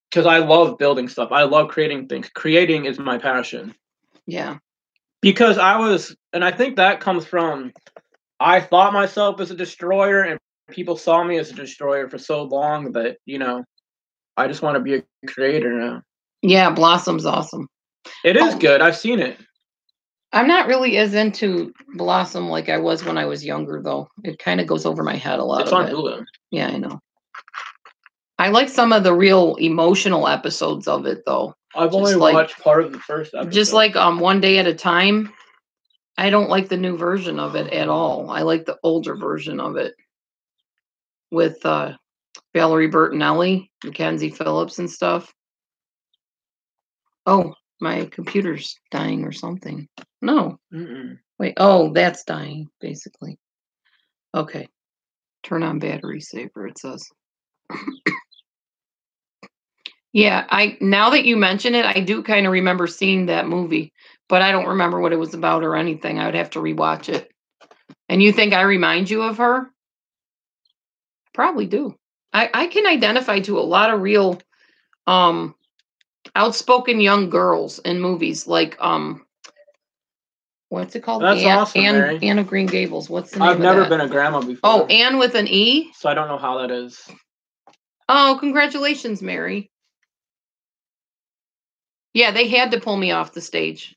Because I love building stuff. I love creating things. Creating is my passion. Yeah. Because I think that comes from, I thought myself as a destroyer, and people saw me as a destroyer for so long that, I just want to be a creator now. Yeah, Blossom's awesome. It is good. I've seen it. I'm not really as into Blossom like I was when I was younger, though. It kind of goes over my head a lot. It's on Hulu. Yeah, I know. I like some of the real emotional episodes of it, though. I've only watched part of the first episode. Just like One Day at a Time. I don't like the new version of it at all. I like the older version of it with Valerie Bertinelli, Mackenzie Phillips, and stuff. Oh, my computer's dying or something. No. Mm-mm. Wait. Oh, that's dying, basically. Okay. Turn on battery saver, it says. Yeah, now that you mention it, I do kind of remember seeing that movie, but I don't remember what it was about or anything. I would have to rewatch it. And you think I remind you of her? Probably do. I can identify to a lot of real outspoken young girls in movies, like what's it called? That's awesome, Mary. Anne of Green Gables. What's the name I've of never that? been a grandma before. Oh, Anne with an E? So I don't know how that is. Oh, congratulations, Mary. Yeah, they had to pull me off the stage.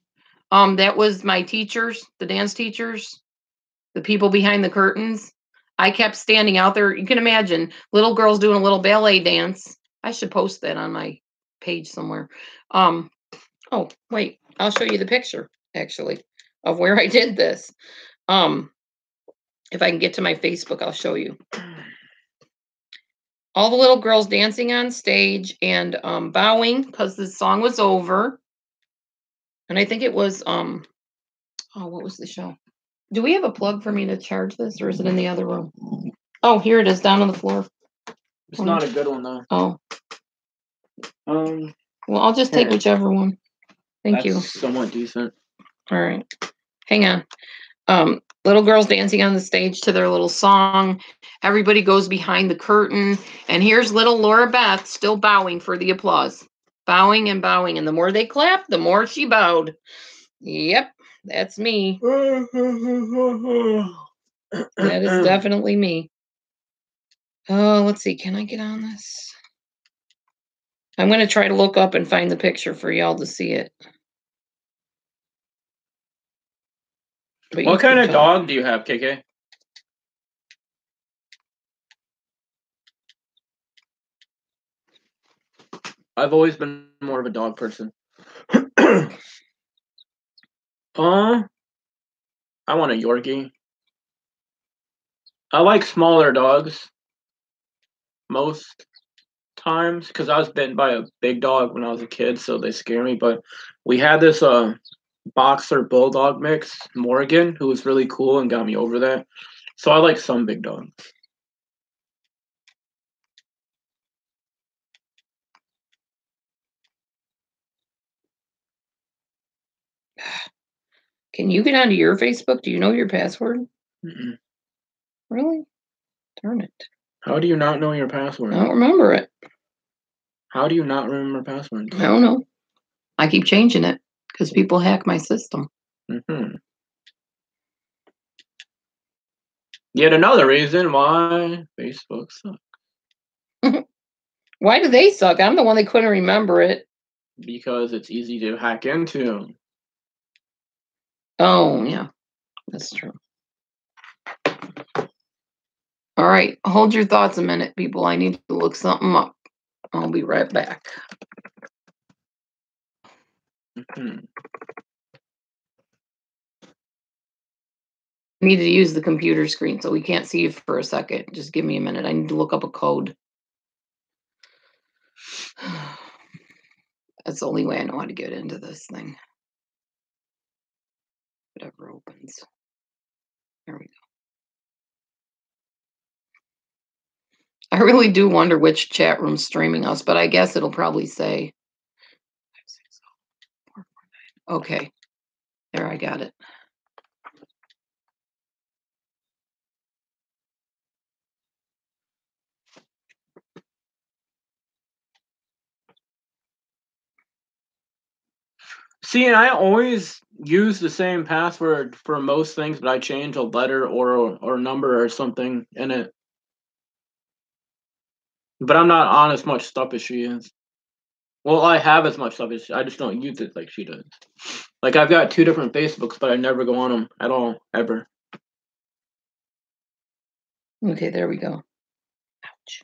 That was my teachers, the dance teachers, the people behind the curtains. I kept standing out there. You can imagine little girls doing a little ballet dance. I should post that on my page somewhere. Oh, wait, I'll show you the picture actually of where I did this. If I can get to my Facebook, I'll show you. All the little girls dancing on stage and bowing because the song was over. And I think it was what was the show? Do we have a plug for me to charge this, or is it in the other room? Oh, here it is, down on the floor. It's not a good one though. Oh. Well, I'll just take whichever one. Thank you. Somewhat decent. All right. Hang on. Little girls dancing on the stage to their little song. Everybody goes behind the curtain. And here's little Laura Beth still bowing for the applause. Bowing and bowing. And the more they clapped, the more she bowed. Yep, that's me. That is definitely me. Oh, let's see. Can I get on this? I'm going to try to look up and find the picture for y'all to see it. What kind of dog do you have, KK? I've always been more of a dog person. I want a Yorkie. I like smaller dogs most times because I was bitten by a big dog when I was a kid, so they scare me. But we had this boxer bulldog mix, Morgan, who was really cool and got me over that. So I like some big dogs. Can you get onto your Facebook? Do you know your password? Mm-mm. Really? Darn it. How do you not know your password? I don't remember it. How do you not remember passwords? I don't know. I keep changing it because people hack my system. Mm-hmm. Yet another reason why Facebook sucks. Why do they suck? I'm the one that couldn't remember it. Because it's easy to hack into. Oh, yeah. That's true. All right. Hold your thoughts a minute, people. I need to look something up. I'll be right back. Mm-hmm. I need to use the computer screen, so we can't see you for a second. Just give me a minute. I need to look up a code. That's the only way I know how to get into this thing. Whatever opens. There we go. I really do wonder which chat room's streaming us, but I guess it'll probably say. Okay. There, I got it. See, and I always use the same password for most things, but I change a letter or number or something in it. But I'm not on as much stuff as she is. Well, I have as much stuff as I just don't use it like she does. Like I've got 2 different Facebooks, but I never go on them at all, ever. Okay, there we go. Ouch.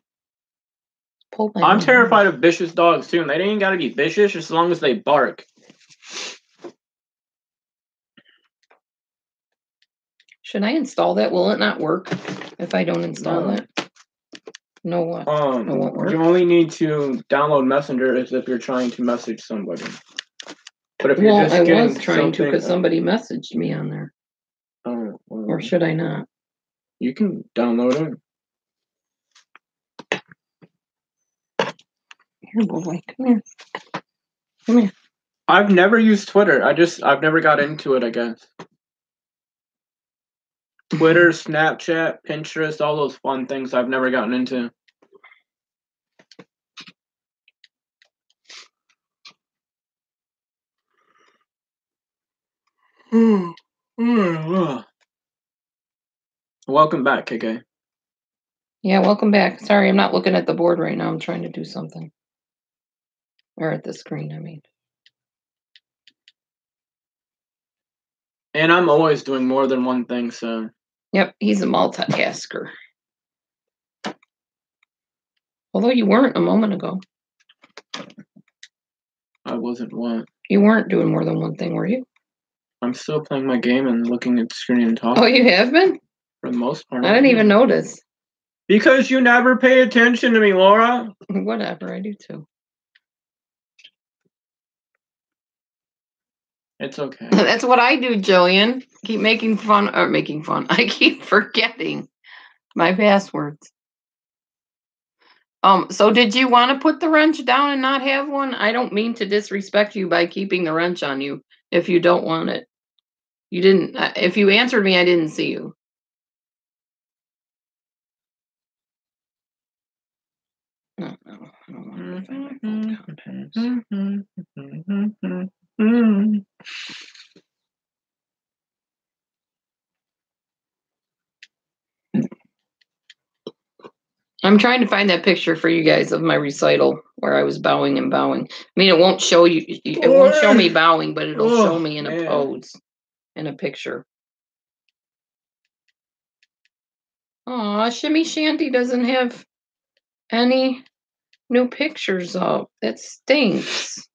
Pull my I'm leg. terrified of vicious dogs too, and they ain't gotta be vicious as long as they bark. Should I install that? Will it not work if I don't install No. that? No what? It won't work. You only need to download Messenger as if you're trying to message somebody. But if you're Well, just I getting was trying to something, because somebody messaged me on there. Or should I not? You can download it. Here, boy, come here. Come here. I've never used Twitter. I've never got into it, I guess. Twitter, Snapchat, Pinterest, all those fun things I've never gotten into. Welcome back, KK. Yeah, welcome back. Sorry, I'm not looking at the board right now. I'm trying to do something. Or at the screen, I mean. And I'm always doing more than one thing, so. Yep, he's a multitasker. Although you weren't a moment ago. I wasn't what? You weren't doing more than one thing, were you? I'm still playing my game and looking at the screen and talking. Oh, you have been? For the most part. I didn't even notice. Because you never pay attention to me, Laura. Whatever, I do too. It's okay. That's what I do, Jillian. Keep making fun. I keep forgetting my passwords. So did you want to put the wrench down and not have one? I don't mean to disrespect you by keeping the wrench on you if you don't want it. You didn't. If you answered me, I didn't see you. No, I don't want to find my phone contacts. I'm trying to find that picture for you guys of my recital where I was bowing and bowing. I mean, it won't show you. It won't show me bowing, but it'll show me in a pose, in a picture. Aw, Shimmy Shanty doesn't have any new pictures up. That stinks.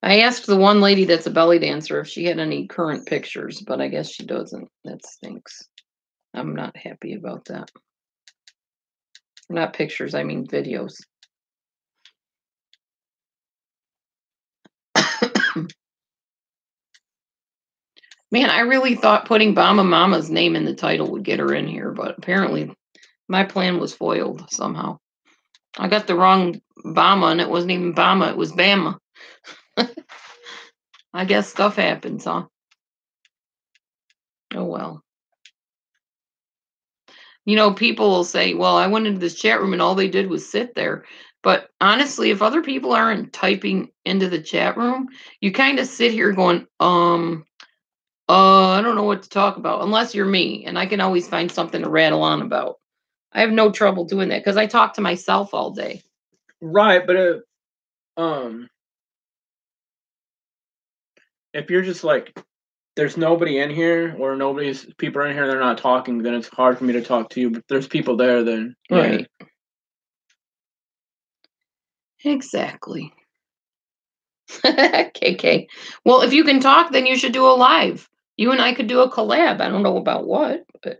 I asked the one lady that's a belly dancer if she had any current pictures, but I guess she doesn't. That stinks. I'm not happy about that. Not pictures, I mean videos. Man, I really thought putting Bama Mama's name in the title would get her in here, but apparently my plan was foiled somehow. I got the wrong Bama, and it wasn't even Bama, it was Bama. I guess stuff happens, huh? Oh well. You know, people will say, well, I went into this chat room and all they did was sit there. But honestly, if other people aren't typing into the chat room, you kind of sit here going, I don't know what to talk about, unless you're me, and I can always find something to rattle on about. I have no trouble doing that because I talk to myself all day. Right, but if you're just like, there's nobody in here, or people are in here, they're not talking, then it's hard for me to talk to you. But if there's people there, then yeah. Right. Exactly. KK. Well, if you can talk, then you should do a live. You and I could do a collab. I don't know about what, but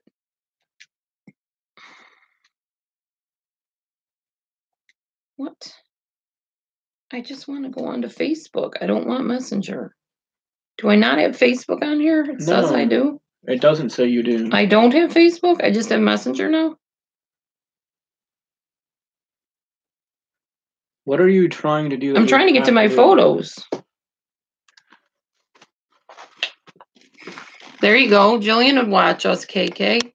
what? I just want to go onto Facebook. I don't want Messenger. Do I not have Facebook on here? It says I do. It doesn't say you do. I don't have Facebook. I just have Messenger now. What are you trying to do? I'm trying to get to my photos. There you go. Jillian would watch us, KK.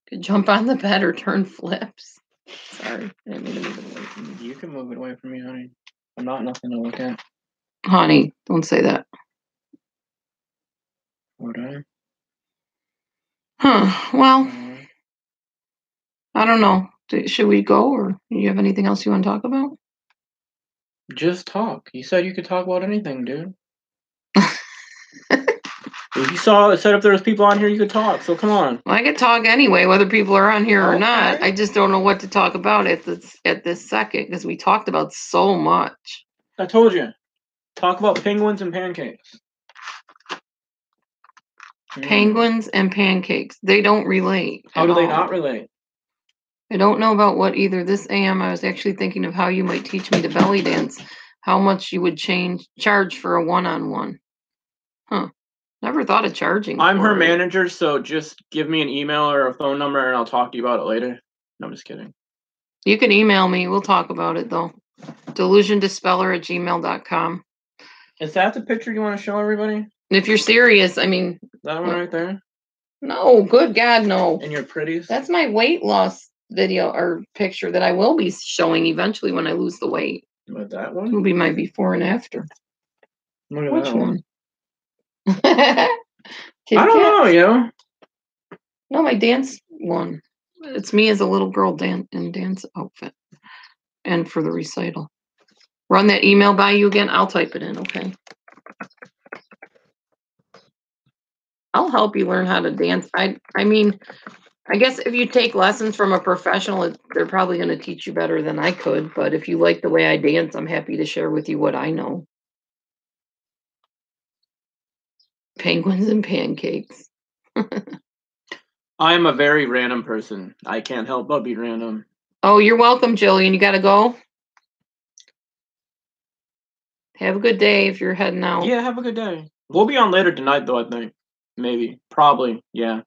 Could jump on the bed or turn flips. Sorry. I didn't mean to move it away from you. You can move it away from me, honey. I'm not nothing to look at. Honey, don't say that. Would I? Huh. Well, I don't know. Should we go, or do you have anything else you want to talk about? Just talk. You said you could talk about anything, dude. If you said if there was people on here, you could talk. So come on. Well, I could talk anyway, whether people are on here or not. I just don't know what to talk about at this second because we talked about so much. I told you. Talk about penguins and pancakes. Penguins and pancakes. They don't relate. How do they not relate? I don't know about what either. This AM, I was actually thinking of how you might teach me to belly dance. How much you would charge for a one-on-one. Huh. Never thought of charging. I'm her manager, so just give me an email or a phone number and I'll talk to you about it later. No, I'm just kidding. You can email me. We'll talk about it, though. delusiondispeller@gmail.com. Is that the picture you want to show everybody? If you're serious, I mean... That one right there? No, good God, no. And your pretties? That's my weight loss video or picture that I will be showing eventually when I lose the weight. What, that one? It will be my before and after. Look at Which that one? I don't know, yo. No, my dance one. It's me as a little girl in dance outfit. And for the recital. Run that email by you again. I'll type it in, okay? I'll help you learn how to dance. I mean, I guess if you take lessons from a professional, they're probably going to teach you better than I could. But if you like the way I dance, I'm happy to share with you what I know. Penguins and pancakes. I am a very random person. I can't help but be random. Oh, you're welcome, Jillian. You got to go? Have a good day if you're heading out. Yeah, have a good day. We'll be on later tonight, though, I think. Maybe. Probably. Yeah.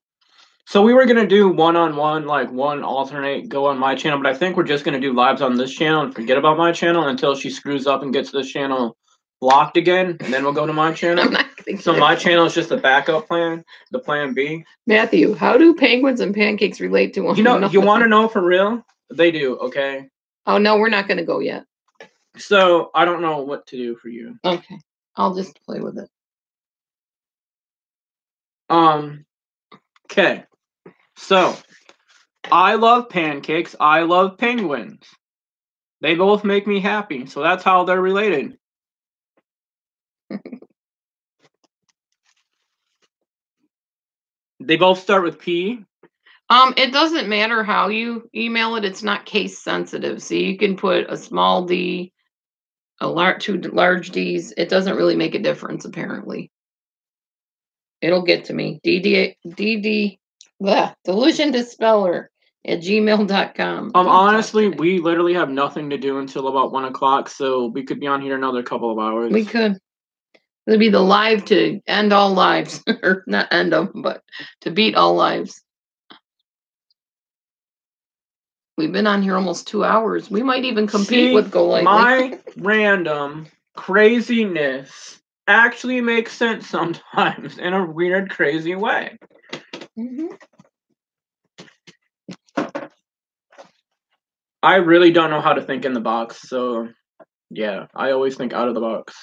So we were going to do one-on-one, like one alternate, go on my channel, but I think we're just going to do lives on this channel and forget about my channel until she screws up and gets this channel blocked again, and then we'll go to my channel. So my channel is just the backup plan, the plan B. Matthew, how do penguins and pancakes relate to one another? You want to know for real? They do, okay? Oh, no, we're not going to go yet. So I don't know what to do for you. Okay. I'll just play with it. Okay. So, I love pancakes. I love penguins. They both make me happy. So that's how they're related. They both start with P. It doesn't matter how you email it. It's not case sensitive. So you can put a small d, two large D's. It doesn't really make a difference, apparently. It'll get to me. Delusion Dispeller at gmail.com. Honestly, we literally have nothing to do until about 1 o'clock, so we could be on here another couple of hours. We could. It'll be the live to end all lives. Or not end them, but to beat all lives. We've been on here almost 2 hours. We might even compete with Go Lightly. My random craziness actually makes sense sometimes in a weird, crazy way. Mm-hmm. I really don't know how to think in the box, so yeah, I always think out of the box.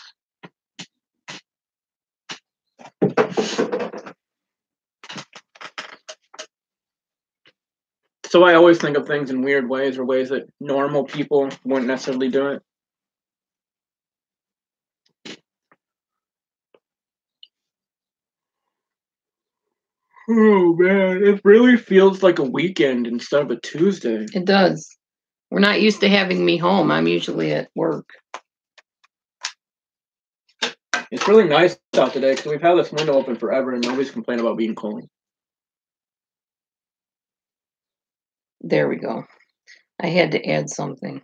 So I always think of things in weird ways or ways that normal people wouldn't necessarily do it. Oh man, it really feels like a weekend instead of a Tuesday. It does. We're not used to having me home. I'm usually at work. It's really nice out today because we've had this window open forever and nobody's complained about being cold. There we go. I had to add something.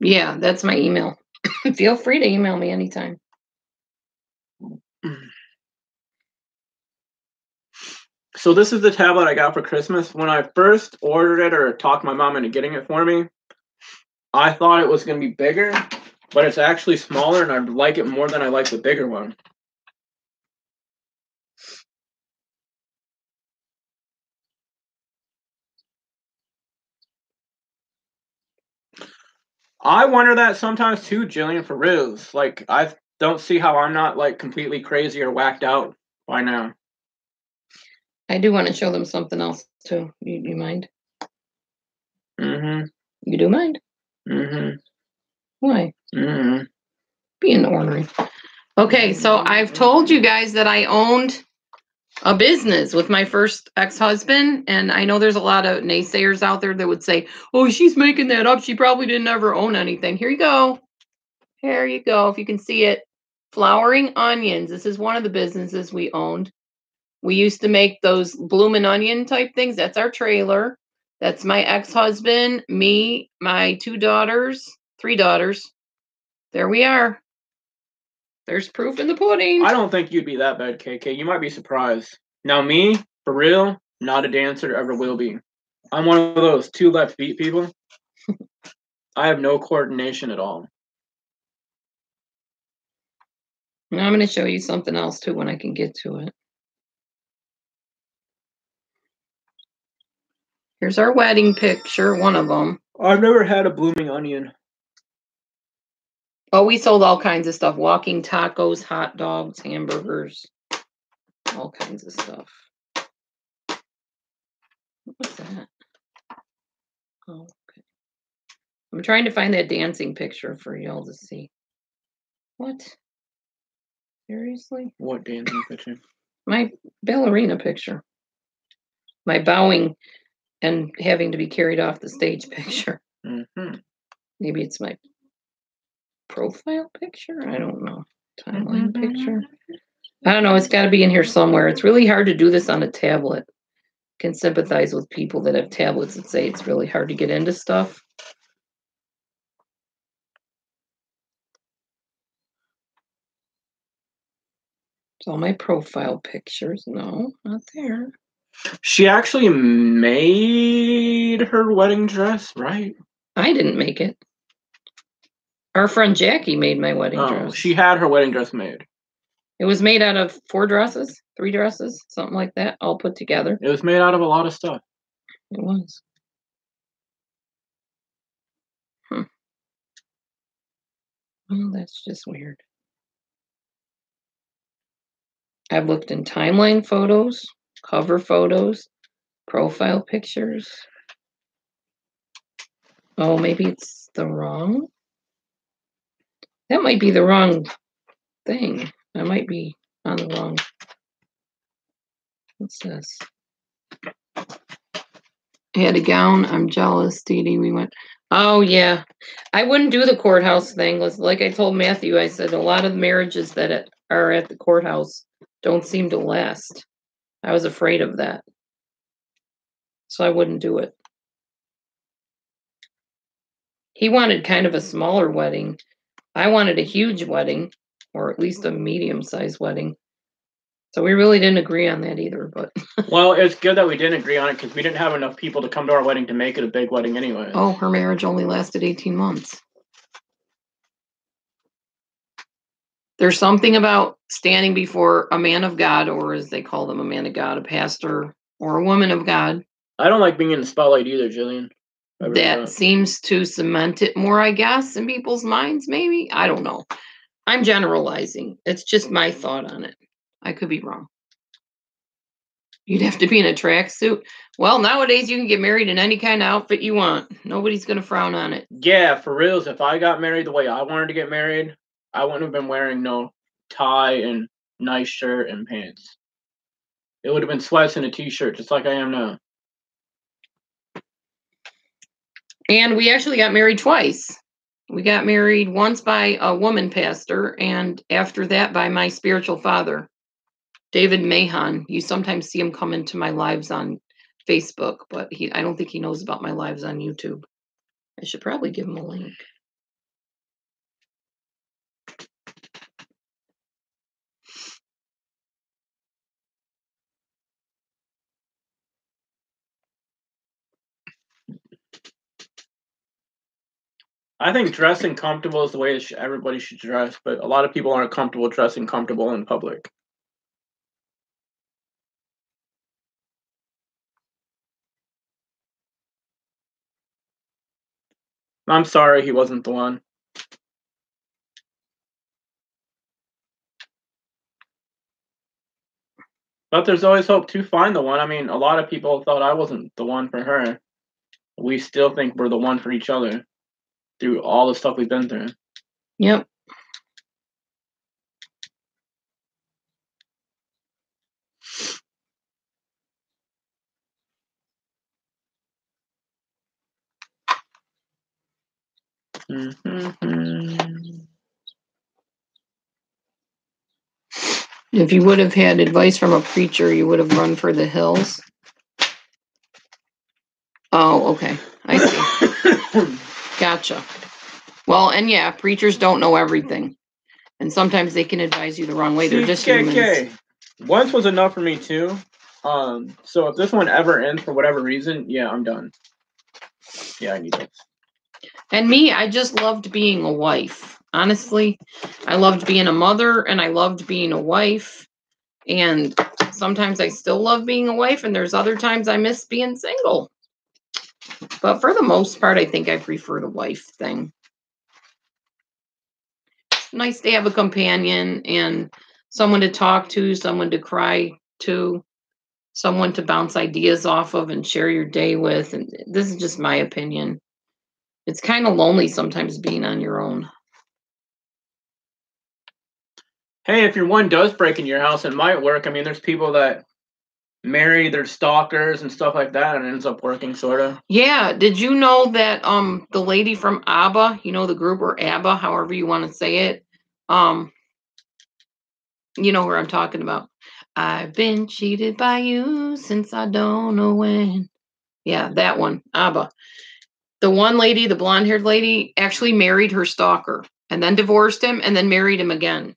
Yeah, that's my email. Feel free to email me anytime. So this is the tablet I got for Christmas. When I first ordered it or talked my mom into getting it for me, I thought it was going to be bigger, but it's actually smaller and I like it more than I like the bigger one. I wonder that sometimes too, Jillian, for reals. Like, I don't see how I'm not like completely crazy or whacked out by now. I do want to show them something else too. You mind? Mm-hmm. You do mind? Mm-hmm. Why? Mm-hmm. Being ornery. Okay, so I've told you guys that I owned a business with my first ex-husband, and I know there's a lot of naysayers out there that would say, oh, she's making that up. She probably didn't ever own anything. Here you go. Here you go. If you can see it. Flowering onions. This is one of the businesses we owned. We used to make those bloomin' onion type things. That's our trailer. That's my ex-husband, me, my 3 daughters. There we are. There's proof in the pudding. I don't think you'd be that bad, KK. You might be surprised. Now me, for real, not a dancer, ever will be. I'm one of those 2 left feet people. I have no coordination at all. Now I'm going to show you something else too when I can get to it. Here's our wedding picture, one of them. I've never had a blooming onion. Oh, we sold all kinds of stuff. Walking tacos, hot dogs, hamburgers, all kinds of stuff. What's that? Oh, okay. I'm trying to find that dancing picture for y'all to see. What? Seriously? What dancing picture? My ballerina picture. My bowing and having to be carried off the stage picture. Mm-hmm. Maybe it's my profile picture? I don't know. Timeline picture? I don't know. It's got to be in here somewhere. It's really hard to do this on a tablet. Can sympathize with people that have tablets and say it's really hard to get into stuff. It's all my profile pictures. No, not there. She actually made her wedding dress, right? I didn't make it. Our friend Jackie made my wedding dress. She had her wedding dress made. It was made out of 3 dresses, something like that, all put together. It was made out of a lot of stuff. It was. Oh, that's just weird. I've looked in timeline photos, cover photos, profile pictures. Oh, maybe it's the wrong. That might be the wrong thing. I might be on the wrong. What's this? Had a gown. I'm jealous, Dee Dee. We went. Oh yeah, I wouldn't do the courthouse thing. Like I told Matthew, I said a lot of marriages that are at the courthouse don't seem to last. I was afraid of that, so I wouldn't do it. He wanted kind of a smaller wedding. I wanted a huge wedding, or at least a medium-sized wedding. So we really didn't agree on that either. But well, it's good that we didn't agree on it because we didn't have enough people to come to our wedding to make it a big wedding anyway. Oh, her marriage only lasted 18 months. There's something about standing before a man of God, or as they call them, a man of God, a pastor, or a woman of God. I don't like being in the spotlight either, Jillian. That seems to cement it more, I guess, in people's minds, maybe. I don't know. I'm generalizing. It's just my thought on it. I could be wrong. You'd have to be in a tracksuit. Well, nowadays you can get married in any kind of outfit you want. Nobody's going to frown on it. Yeah, for reals. If I got married the way I wanted to get married, I wouldn't have been wearing no tie and nice shirt and pants. It would have been sweats and a t-shirt, just like I am now. And we actually got married twice. We got married once by a woman pastor, and after that by my spiritual father, David Mahon. You sometimes see him come into my lives on Facebook, but I don't think he knows about my lives on YouTube. I should probably give him a link. I think dressing comfortable is the way everybody should dress, but a lot of people aren't comfortable dressing comfortable in public. I'm sorry he wasn't the one. But there's always hope to find the one. I mean, a lot of people thought I wasn't the one for her. We still think we're the one for each other through all the stuff we've been through. Yep. Mm-hmm. If you would have had advice from a preacher, you would have run for the hills. Oh, okay. I see. Gotcha. Well, and yeah, preachers don't know everything. And sometimes they can advise you the wrong way. They're just humans. Once was enough for me too. So if this one ever ends for whatever reason, yeah, I'm done. Yeah, I need this. And me, I just loved being a wife. Honestly, I loved being a mother and I loved being a wife. And sometimes I still love being a wife, and there's other times I miss being single. But for the most part, I think I prefer the wife thing. It's nice to have a companion and someone to talk to, someone to cry to, someone to bounce ideas off of and share your day with. And this is just my opinion. It's kind of lonely sometimes being on your own. Hey, if your one does break in your house, it might work. I mean, there's people that marry their stalkers and stuff like that, and it ends up working, sort of. Yeah. Did you know that the lady from ABBA, you know the group, or ABBA, however you want to say it, you know where I'm talking about. I've been cheated by you since I don't know when. Yeah, that one, ABBA. The one lady, the blonde-haired lady, actually married her stalker and then divorced him and then married him again.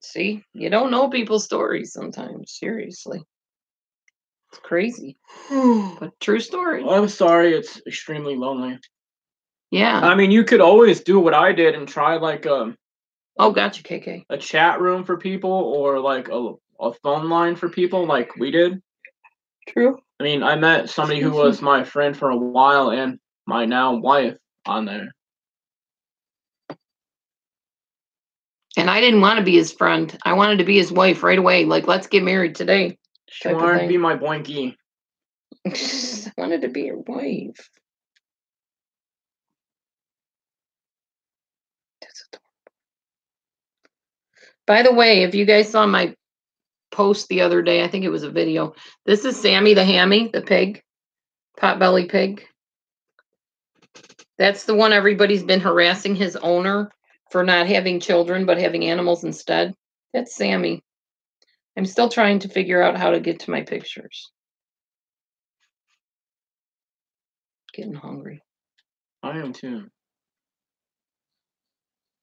See, you don't know people's stories sometimes. Seriously. It's crazy. But true story. Well, I'm sorry, it's extremely lonely. Yeah. I mean, you could always do what I did and try like oh, gotcha, KK. A chat room for people or like a phone line for people like we did. True. I mean, I met somebody who was my friend for a while and my now wife on there. And I didn't want to be his friend. I wanted to be his wife right away. Like, let's get married today. She wanted to be my boinky. I wanted to be your wife. This By the way, if you guys saw my post the other day, I think it was a video. This is Sammy the Hammy, the pig, potbelly pig. That's the one everybody's been harassing his owner for not having children but having animals instead. That's Sammy. I'm still trying to figure out how to get to my pictures. Getting hungry. I am too.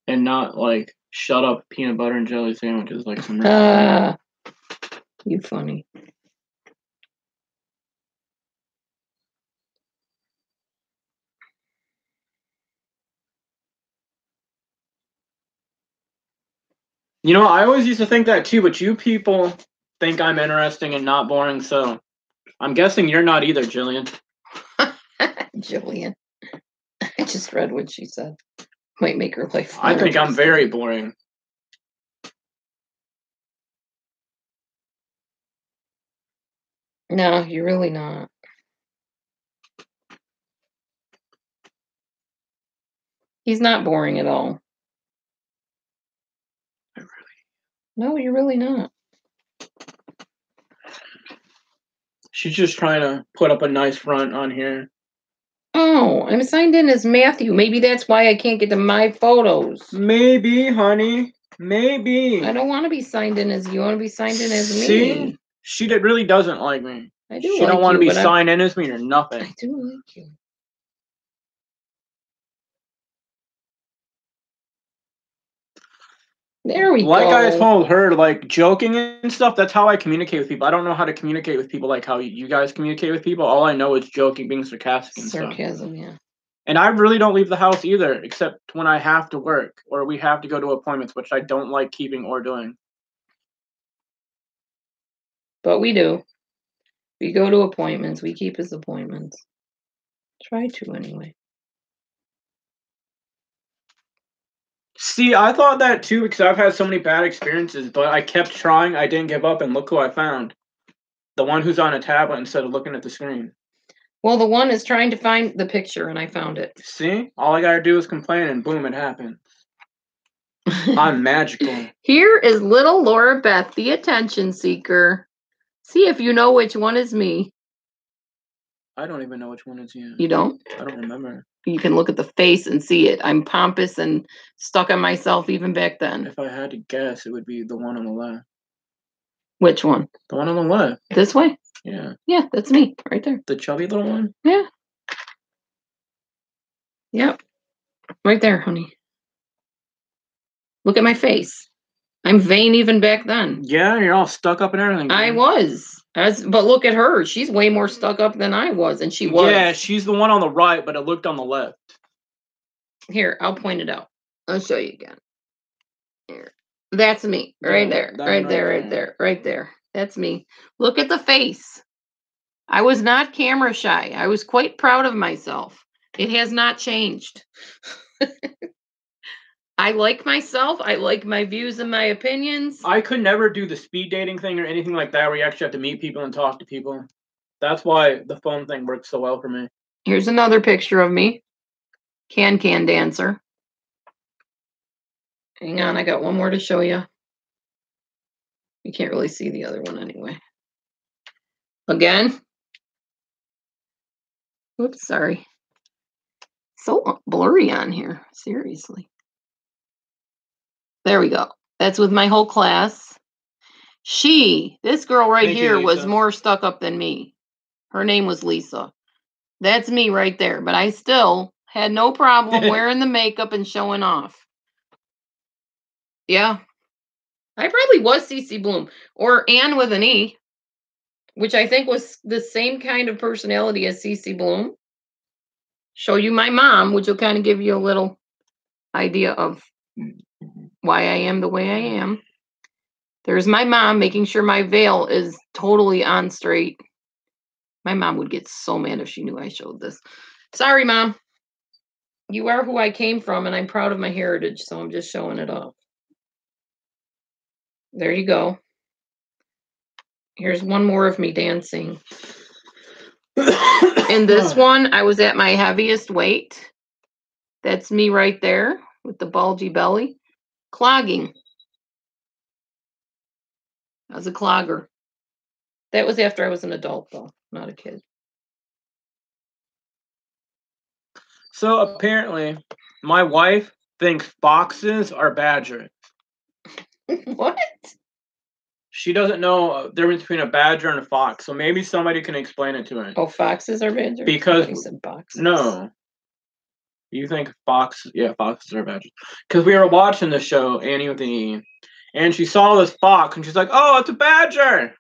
And not like shut up peanut butter and jelly sandwiches like some. You funny. You know, I always used to think that too, but you people think I'm interesting and not boring, so I'm guessing you're not either, Jillian. Jillian. I just read what she said. Might make her life. I think I'm very boring. No, you're really not. He's not boring at all. No, you're really not. She's just trying to put up a nice front on here. Oh, I'm signed in as Matthew. Maybe that's why I can't get to my photos. Maybe, honey. Maybe. I don't want to be signed in as you. I want to be signed in as me. See? She really doesn't like me. I do. She like don't want to you, be signed in as me or nothing. I do like you. There we go. Like I told her, like joking and stuff, that's how I communicate with people. I don't know how to communicate with people like how you guys communicate with people. All I know is joking, being sarcastic and stuff. Sarcasm, yeah. And I really don't leave the house either, except when I have to work or we have to go to appointments, which I don't like keeping or doing. But we do. We go to appointments. We keep his appointments. Try to, anyway. See, I thought that too because I've had so many bad experiences, but I kept trying. I didn't give up, and look who I found. The one who's on a tablet instead of looking at the screen. Well, the one is trying to find the picture, and I found it. See? All I gotta do is complain, and boom, it happens. I'm magical. Here is little Laura Beth, the attention seeker. See if you know which one is me. I don't even know which one is you. You don't? I don't remember. You can look at the face and see it. I'm pompous and stuck on myself even back then. If I had to guess, it would be the one on the left. Which one? The one on the left. This way? Yeah. Yeah, that's me right there. The chubby little one? Yeah. Yep. Right there, honey. Look at my face. I'm vain even back then. Yeah, you're all stuck up and everything. I was. But look at her. She's way more stuck up than I was, and she was. Yeah, she's the one on the right, but it looked on the left. Here, I'll point it out. I'll show you again. Here. That's me. Right there. Right there, right there, right there. That's me. Look at the face. I was not camera shy. I was quite proud of myself. It has not changed. I like myself. I like my views and my opinions. I could never do the speed dating thing or anything like that where you actually have to meet people and talk to people. That's why the phone thing works so well for me. Here's another picture of me. Can dancer. Hang on, I got one more to show you. You can't really see the other one anyway. Again. Oops, sorry. So blurry on here. Seriously. There we go. That's with my whole class. This girl right here was more stuck up than me. Her name was Lisa. That's me right there. But I still had no problem wearing the makeup and showing off. Yeah. I probably was Cece Bloom. Or Ann with an E. Which I think was the same kind of personality as Cece Bloom. Show you my mom, which will kind of give you a little idea of why I am the way I am. There's my mom making sure my veil is totally on straight. My mom would get so mad if she knew I showed this. Sorry, Mom. You are who I came from, and I'm proud of my heritage, so I'm just showing it off. There you go. Here's one more of me dancing. In this one, I was at my heaviest weight. That's me right there with the bulgy belly. Clogging. I was a clogger. That was after I was an adult, though, not a kid. So apparently, my wife thinks foxes are badgers. What? She doesn't know the difference between a badger and a fox, so maybe somebody can explain it to her. Oh, foxes are badgers? Because you said boxes. No. You think foxes are badgers. Because we were watching the show, Annie with an E, and she saw this fox, and she's like, oh, it's a badger!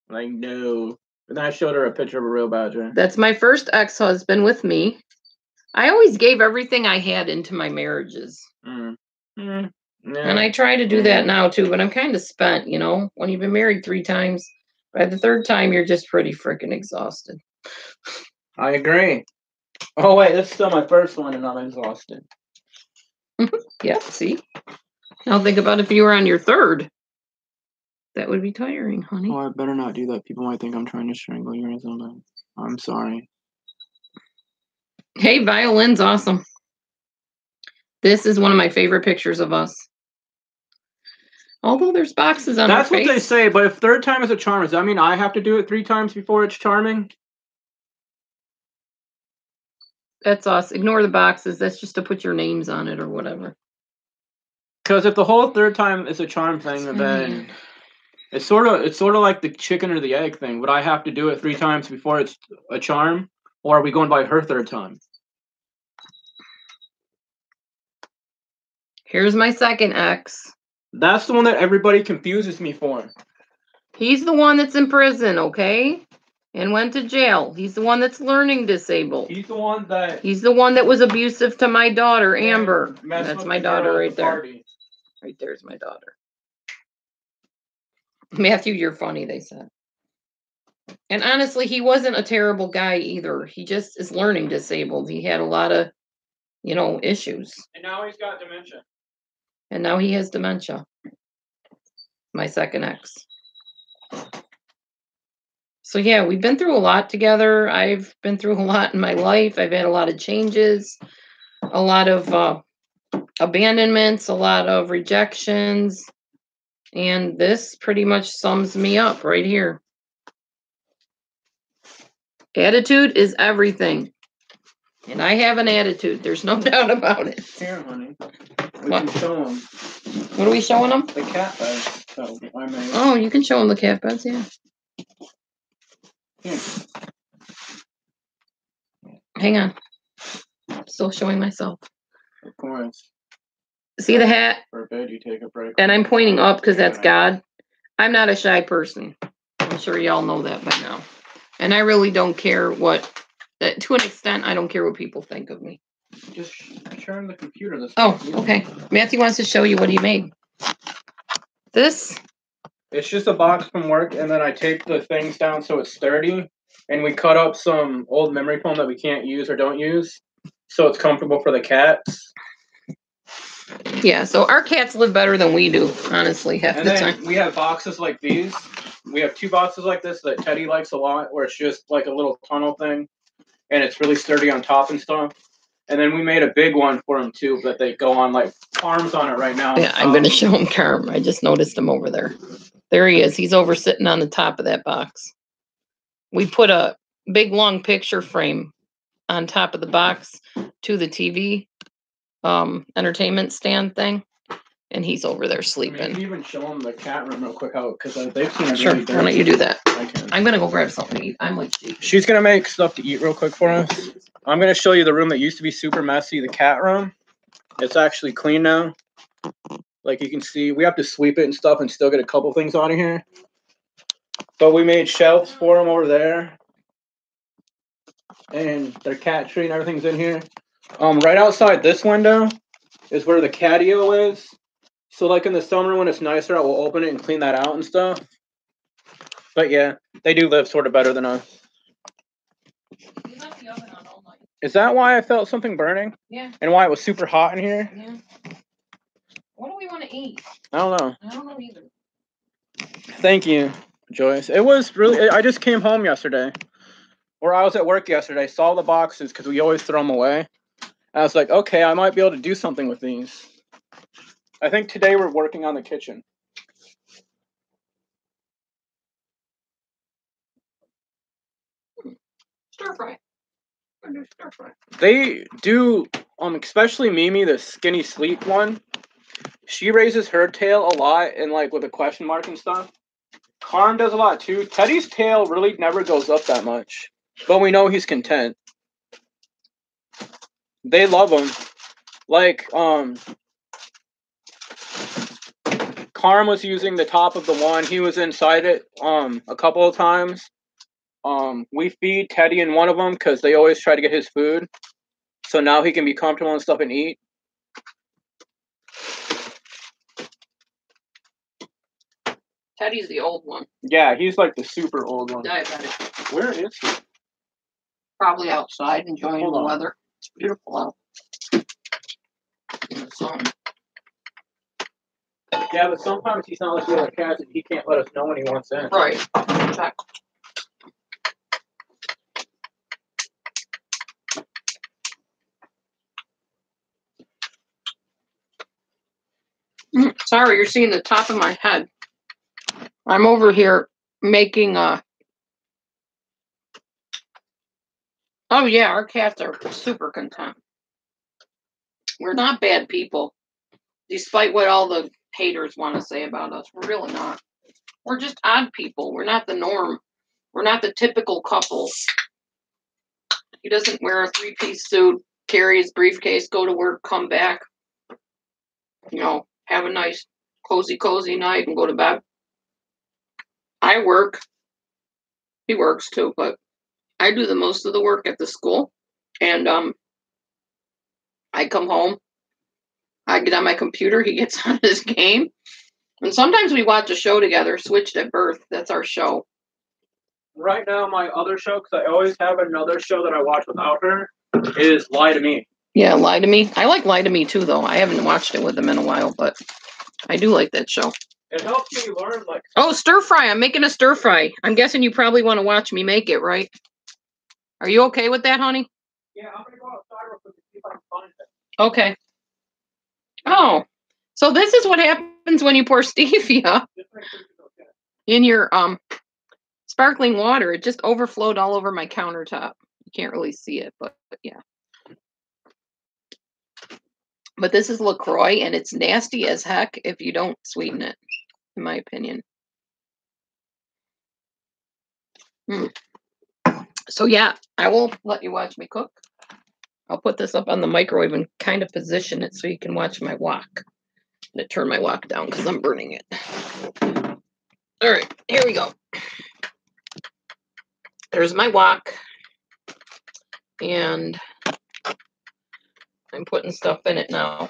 I'm like, no. And then I showed her a picture of a real badger. That's my first ex-husband with me. I always gave everything I had into my marriages. Yeah. And I try to do that now, too, but I'm kind of spent, you know? When you've been married 3 times, by the 3rd time, you're just pretty freaking exhausted. I agree. Oh, wait, that's still my first one, and I'm exhausted. Yeah, see? Now think about if you were on your 3rd. That would be tiring, honey. Oh, I better not do that. People might think I'm trying to strangle you or something. I'm sorry. Hey, violin's awesome. This is one of my favorite pictures of us. Although there's boxes on That's our what face. they say, but if 3rd time is a charm, does that mean I have to do it 3 times before it's charming? That's us. Ignore the boxes. That's just to put your names on it or whatever. Because if the whole 3rd time is a charm thing, then it's sort of like the chicken or the egg thing. Would I have to do it 3 times before it's a charm, or are we going by her 3rd time? Here's my second ex. That's the one that everybody confuses me for. He's the one that's in prison, okay? And went to jail. He's the one that's learning disabled. He's the one that was abusive to my daughter, Amber. That's my daughter right there. Party. Right there's my daughter. Matthew, you're funny, they said. And honestly, he wasn't a terrible guy either. He just is learning disabled. He had a lot of, issues. And now he's got dementia. And now he has dementia. My second ex. So yeah, we've been through a lot together. I've been through a lot in my life. I've had a lot of changes, a lot of abandonments, a lot of rejections. And this pretty much sums me up right here. Attitude is everything. And I have an attitude. There's no doubt about it. Here, honey. We can show them. What are we showing them? The cat beds. I made. Oh, you can show them the cat beds, yeah. Here. Hang on. I'm still showing myself. Of course. See the hat? Forbid you take a break. And I'm pointing up because that's God. I'm not a shy person. I'm sure y'all know that by now. And I really don't care to an extent, I don't care what people think of me. Just turn the computer this way. Oh, okay. Matthew wants to show you what he made. This? It's just a box from work, and then I take the things down so it's sturdy, and we cut up some old memory foam that we can't use or don't use, so it's comfortable for the cats. Yeah, so our cats live better than we do, honestly, half the time. And then we have boxes like these. We have 2 boxes like this that Teddy likes a lot, where it's just like a little tunnel thing, and it's really sturdy on top and stuff. And then we made a big one for him too, but they go on like arms on it right now. Yeah, I'm going to show him Carm. I just noticed him over there. There he is. He's over sitting on the top of that box. We put a big long picture frame on top of the box to the TV entertainment stand thing. And he's over there sleeping. I mean, you can even show them the cat room real quick, because they've seen it. Sure, really dirty. why don't you do that? I can. I'm going to go grab something to eat. I'm like, She's going to make stuff to eat real quick for us. I'm going to show you the room that used to be super messy, the cat room. It's actually clean now. Like you can see, we have to sweep it and stuff and still get a couple things out of here. But we made shelves for them over there. And their cat tree and everything's in here. Right outside this window is where the catio is. So like in the summer when it's nicer, I will open it and clean that out and stuff. But yeah, they do live sort of better than us. You left the oven on all night. Is that why I felt something burning? Yeah. And why it was super hot in here? Yeah. What do we want to eat? I don't know. I don't know either. Thank you, Joyce. It was really, I just came home yesterday. Or I was at work yesterday, saw the boxes because we always throw them away. I was like, okay, I might be able to do something with these. I think today we're working on the kitchen. stir fry. Do stir fry. They do, especially Mimi, the skinny, sleek one. She raises her tail a lot, and like with a question mark and stuff. Karm does a lot too. Teddy's tail really never goes up that much, but we know he's content. They love him. Like, Karm was using the top of the one. He was inside it, a couple of times. We feed Teddy in one of them because they always try to get his food. So now he can be comfortable and stuff and eat. Teddy's the old one. Yeah, he's like the super old one. Diabetic. Where is he? Probably outside enjoying the weather. It's beautiful out. In the sun. Yeah, but sometimes he's not like the other cats and he can't let us know when he wants in. Right. Check. Sorry, you're seeing the top of my head. I'm over here making a... Oh, yeah, our cats are super content. We're not bad people, despite what all the haters want to say about us. We're really not. We're just odd people. We're not the norm. We're not the typical couple. He doesn't wear a three-piece suit, carry his briefcase, go to work, come back, you know, have a nice cozy night and go to bed. I work. He works too, but I do the most of the work at the school. And I come home. I get on my computer. He gets on his game. And sometimes we watch a show together, Switched at Birth. That's our show. Right now, my other show, because I always have another show that I watch without her, is Lie to Me. Yeah, Lie to Me. I like Lie to Me too, though. I haven't watched it with him in a while, but I do like that show. It helps me learn, like... Oh, stir fry. I'm making a stir fry. I'm guessing you probably want to watch me make it, right? Are you okay with that, honey? Yeah, I'm going to go outside real quick and see if I can find it. Okay. Oh, so this is what happens when you pour stevia in your sparkling water. It just overflowed all over my countertop. You can't really see it, but yeah. But this is LaCroix, and it's nasty as heck if you don't sweeten it, in my opinion. So yeah, I will let you watch me cook. I'll put this up on the microwave and kind of position it so you can watch my wok. I'm going to turn my wok down because I'm burning it. All right, here we go. There's my wok. And I'm putting stuff in it now.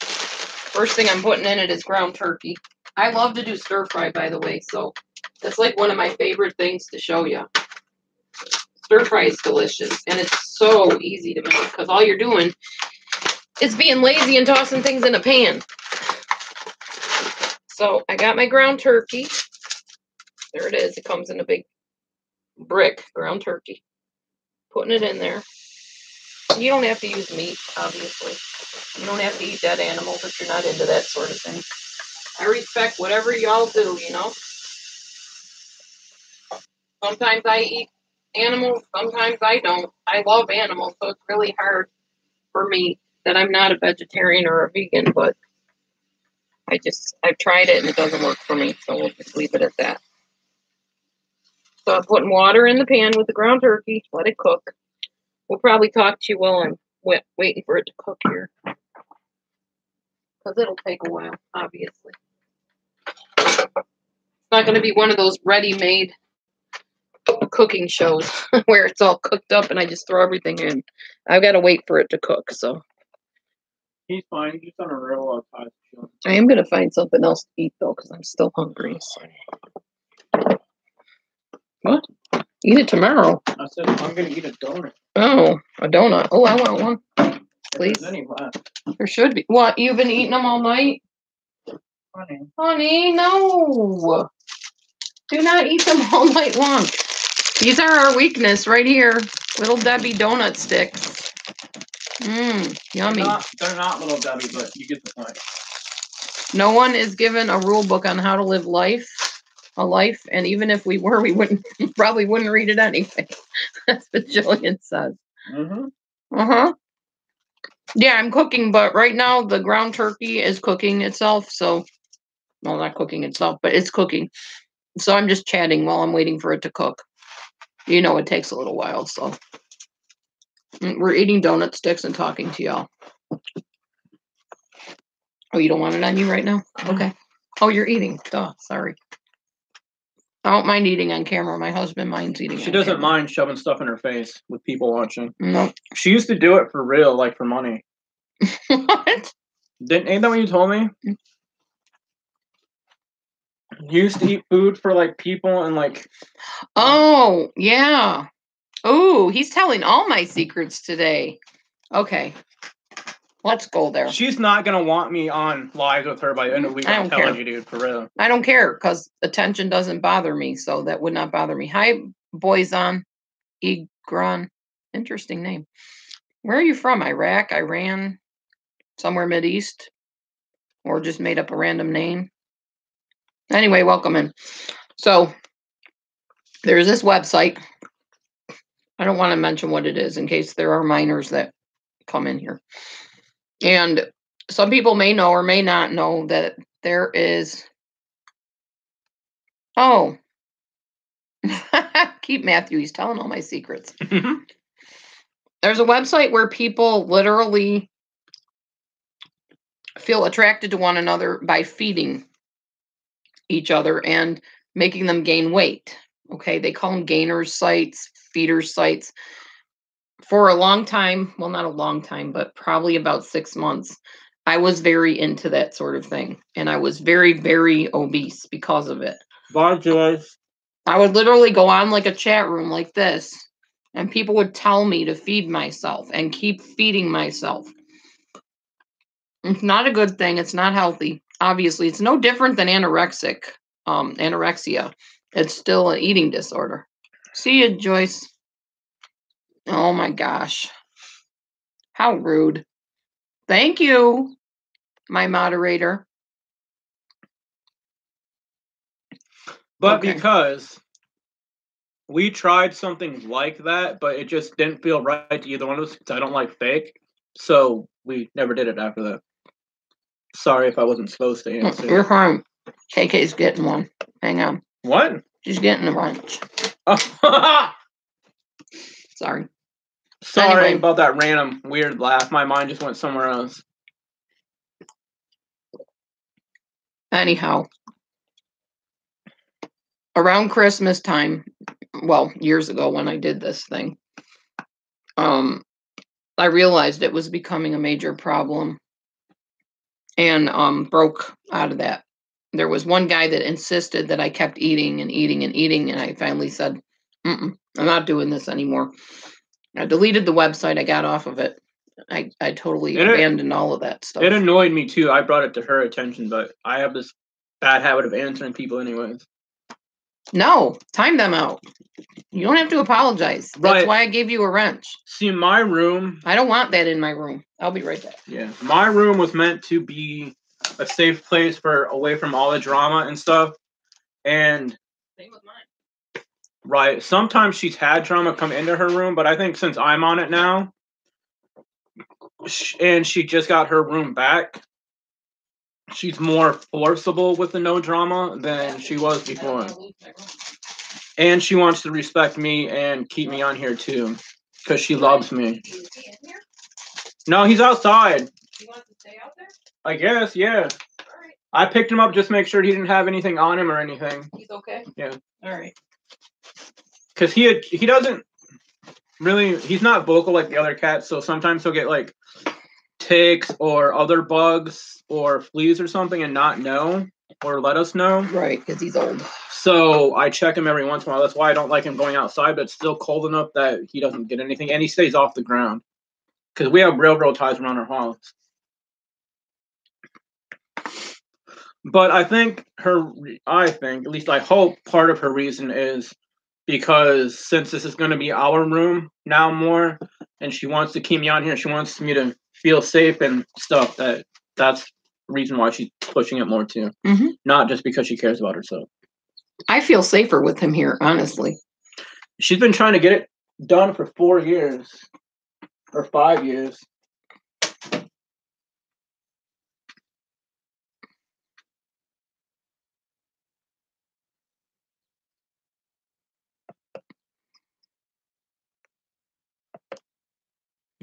First thing I'm putting in it is ground turkey. I love to do stir fry, by the way, so that's like one of my favorite things to show you. Stir fry is delicious, and it's so easy to make because all you're doing is being lazy and tossing things in a pan. So I got my ground turkey. There it is. It comes in a big brick, ground turkey. Putting it in there. You don't have to use meat, obviously. You don't have to eat dead animals if you're not into that sort of thing. I respect whatever y'all do, you know. Sometimes I eat animals, sometimes I don't. I love animals, so it's really hard for me that I'm not a vegetarian or a vegan, but I've tried it and it doesn't work for me, so we'll just leave it at that. So I'm putting water in the pan with the ground turkey, let it cook. We'll probably talk to you while I'm waiting for it to cook here. Because it'll take a while, obviously. It's not going to be one of those ready-made cooking shows where it's all cooked up and I just throw everything in. I've got to wait for it to cook, so. He's fine. He's on a real outside. I am going to find something else to eat, though, because I'm still hungry. So. What? Eat it tomorrow. I said, I'm going to eat a donut. Oh, a donut. Oh, I want one. Please. There should be. What? You've been eating them all night? Honey, no. Do not eat them all night long. These are our weakness right here. Little Debbie donut sticks. Yummy. They're not Little Debbie, but you get the point. No one is given a rule book on how to live a life, and even if we were, we probably wouldn't read it anyway. That's what Jillian says. Mm-hmm. Yeah, I'm cooking, but right now the ground turkey is cooking itself. So, well, not cooking itself, but it's cooking. So I'm just chatting while I'm waiting for it to cook. You know, it takes a little while. So we're eating donut sticks and talking to y'all. Oh, you don't want it on you right now? Okay. Oh, you're eating. Duh, sorry. I don't mind eating on camera. My husband minds eating She on doesn't camera. mind shoving stuff in her face with people watching. No. She used to do it for real, like for money. What? Ain't that what you told me? You used to eat food for like people and like. Oh, yeah. Oh, he's telling all my secrets today. Okay. Let's go there. She's not gonna want me on live with her by the end of the week. I'm telling you, dude, for real. I don't care because attention doesn't bother me, so that would not bother me. Hi, Boyzon, Igron. Interesting name. Where are you from? Iraq, Iran, somewhere Mideast, or just made up a random name? Anyway, welcome in. So there's this website. I don't want to mention what it is in case there are minors that come in here. And some people may know or may not know that there is. Oh, keep Matthew. He's telling all my secrets. There's a website where people literally feel attracted to one another by feeding each other and making them gain weight. Okay, they call them gainers sites, feeders sites. For a long time, well, not a long time, but probably about 6 months, I was very into that sort of thing. And I was very, very obese because of it. Bye, Joyce. I would literally go on like a chat room like this, and people would tell me to feed myself and keep feeding myself. It's not a good thing. It's not healthy. Obviously, it's no different than anorexia. It's still an eating disorder. See you, Joyce. Oh my gosh. How rude. Thank you, my moderator. But because we tried something like that, but it just didn't feel right to either one of us because I don't like fake. So we never did it after that. Sorry if I wasn't supposed to answer. You're fine. KK's getting one. Hang on. What? She's getting a lunch. Sorry. Sorry about that random weird laugh. My mind just went somewhere else. Anyhow, around Christmas time, well, years ago when I did this thing, I realized it was becoming a major problem and broke out of that. There was one guy that insisted that I kept eating and eating and eating, and I finally said, I'm not doing this anymore. I deleted the website. I got off of it. I totally abandoned all of that stuff. It annoyed me too. I brought it to her attention, but I have this bad habit of answering people anyways. No, time them out. You don't have to apologize. That's why I gave you a wrench. See, my room... I don't want that in my room. I'll be right back. Yeah, my room was meant to be a safe place for away from all the drama and stuff. And... Same with mine. Right. Sometimes she's had drama come into her room, but I think since I'm on it now, and she just got her room back, she's more forcible with the no drama than she was before. And she wants to respect me and keep me on here too, because she loves me. Is he in here? No, he's outside. He wants to stay out there? I guess, yeah. All right. I picked him up just to make sure he didn't have anything on him or anything. He's okay? Yeah. All right. Because he doesn't really, he's not vocal like the other cats, so sometimes he'll get like ticks or other bugs or fleas or something and not know or let us know. Right, because he's old. So I check him every once in a while. That's why I don't like him going outside, but it's still cold enough that he doesn't get anything, and he stays off the ground. Because we have railroad ties around our house. But I think at least I hope part of her reason is because since this is going to be our room now more, and she wants to keep me on here, she wants me to feel safe and stuff, that's the reason why she's pushing it more too. Mm-hmm. Not just because she cares about herself. I feel safer with him here, honestly. She's been trying to get it done for 4 years or 5 years.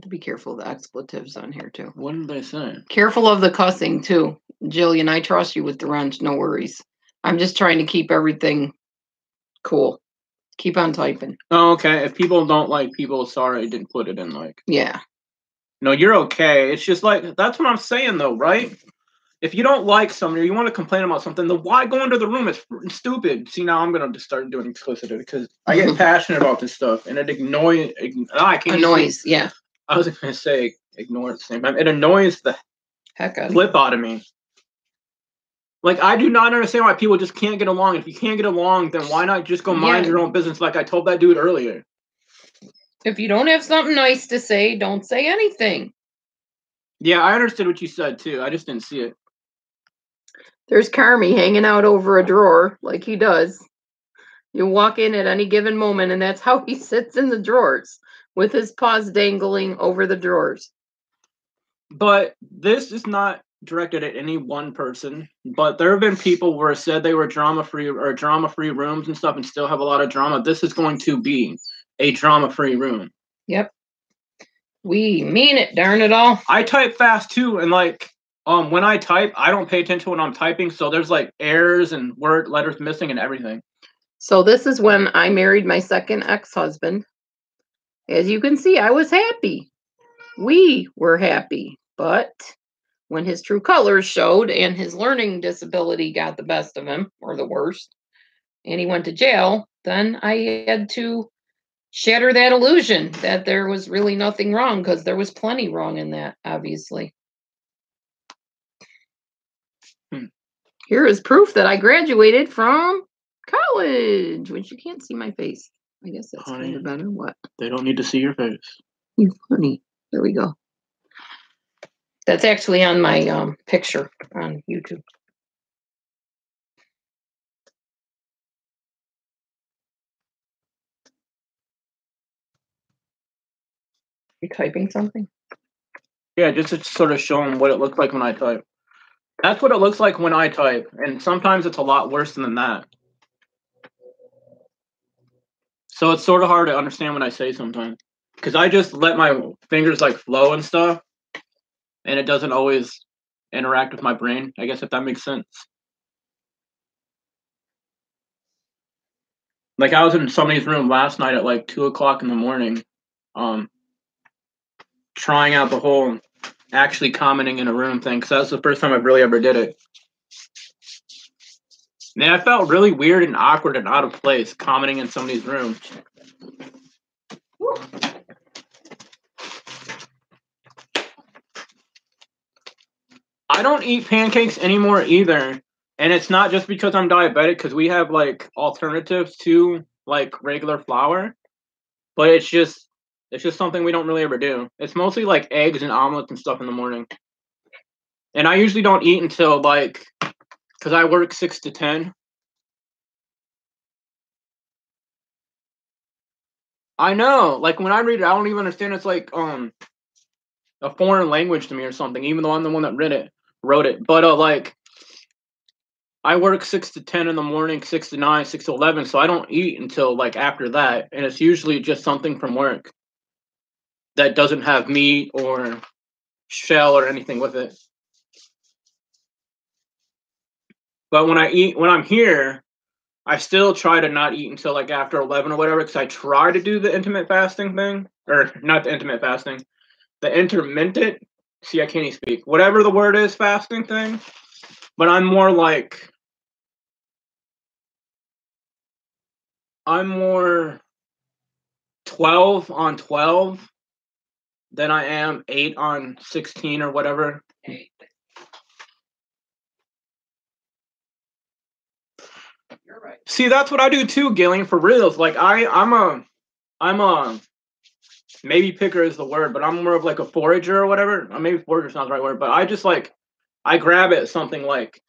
To be careful of the expletives on here too. What did they say? Careful of the cussing too. Jillian, I trust you with the wrench, no worries. I'm just trying to keep everything cool. Keep on typing. Oh, okay. If people don't like people, sorry I didn't put it in like. Yeah. No, you're okay. It's just like, that's what I'm saying though, right? If you don't like something or you want to complain about something, then why go into the room? It's stupid. See, now I'm going to start doing explicit because I get passionate about this stuff and it annoys. Yeah. I was going to say ignore at the same time. It annoys the heck flip out of me. Like, I do not understand why people just can't get along. If you can't get along, then why not just go mind your own business like I told that dude earlier? If you don't have something nice to say, don't say anything. Yeah, I understood what you said too. I just didn't see it. There's Carmi hanging out over a drawer like he does. You walk in at any given moment, and that's how he sits in the drawers with his paws dangling over the drawers. But this is not directed at any one person. But there have been people where it said they were drama-free or drama-free rooms and stuff and still have a lot of drama. This is going to be a drama-free room. Yep. We mean it, darn it all. I type fast too, and like when I type, I don't pay attention when I'm typing, so there's like errors and word letters missing and everything. So this is when I married my second ex-husband. As you can see, I was happy. We were happy. But when his true colors showed and his learning disability got the best of him, or the worst, and he went to jail, then I had to shatter that illusion that there was really nothing wrong, because there was plenty wrong in that, obviously. Here is proof that I graduated from college, which you can't see my face. I guess that's kind of better. What? They don't need to see your face. You funny. There we go. That's actually on my picture on YouTube. You typing something? Yeah, just to sort of show them what it looks like when I type. That's what it looks like when I type, and sometimes it's a lot worse than that. So it's sort of hard to understand what I say sometimes. Because I just let my fingers like flow and stuff, and it doesn't always interact with my brain, I guess, if that makes sense. Like I was in somebody's room last night at like 2 o'clock in the morning, trying out the whole actually commenting in a room thing, because that's the first time I really ever did it. Man, I felt really weird and awkward and out of place commenting in somebody's room. I don't eat pancakes anymore either. And it's not just because I'm diabetic, because we have like alternatives to like regular flour. But it's just something we don't really ever do. It's mostly like eggs and omelets and stuff in the morning. And I usually don't eat until like, because I work 6 to 10. I know. Like when I read it, I don't even understand. It's like a foreign language to me or something, even though I'm the one that wrote it. But like I work 6 to 10 in the morning, 6 to 9, 6 to 11, so I don't eat until like after that, and it's usually just something from work that doesn't have meat or shell or anything with it. But when I'm here, I still try to not eat until like after 11 or whatever, because I try to do the intermittent fasting thing, or not the intermittent fasting, the intermittent. See, I can't even speak. Whatever the word is, fasting thing. But I'm more 12 on 12 than I am 8 on 16 or whatever. You're right. See, that's what I do too, Gillian, for reals. Like I'm a maybe picker is the word, but I'm more of like a forager or whatever. Maybe forager sounds the right word, but I just like I grab at something like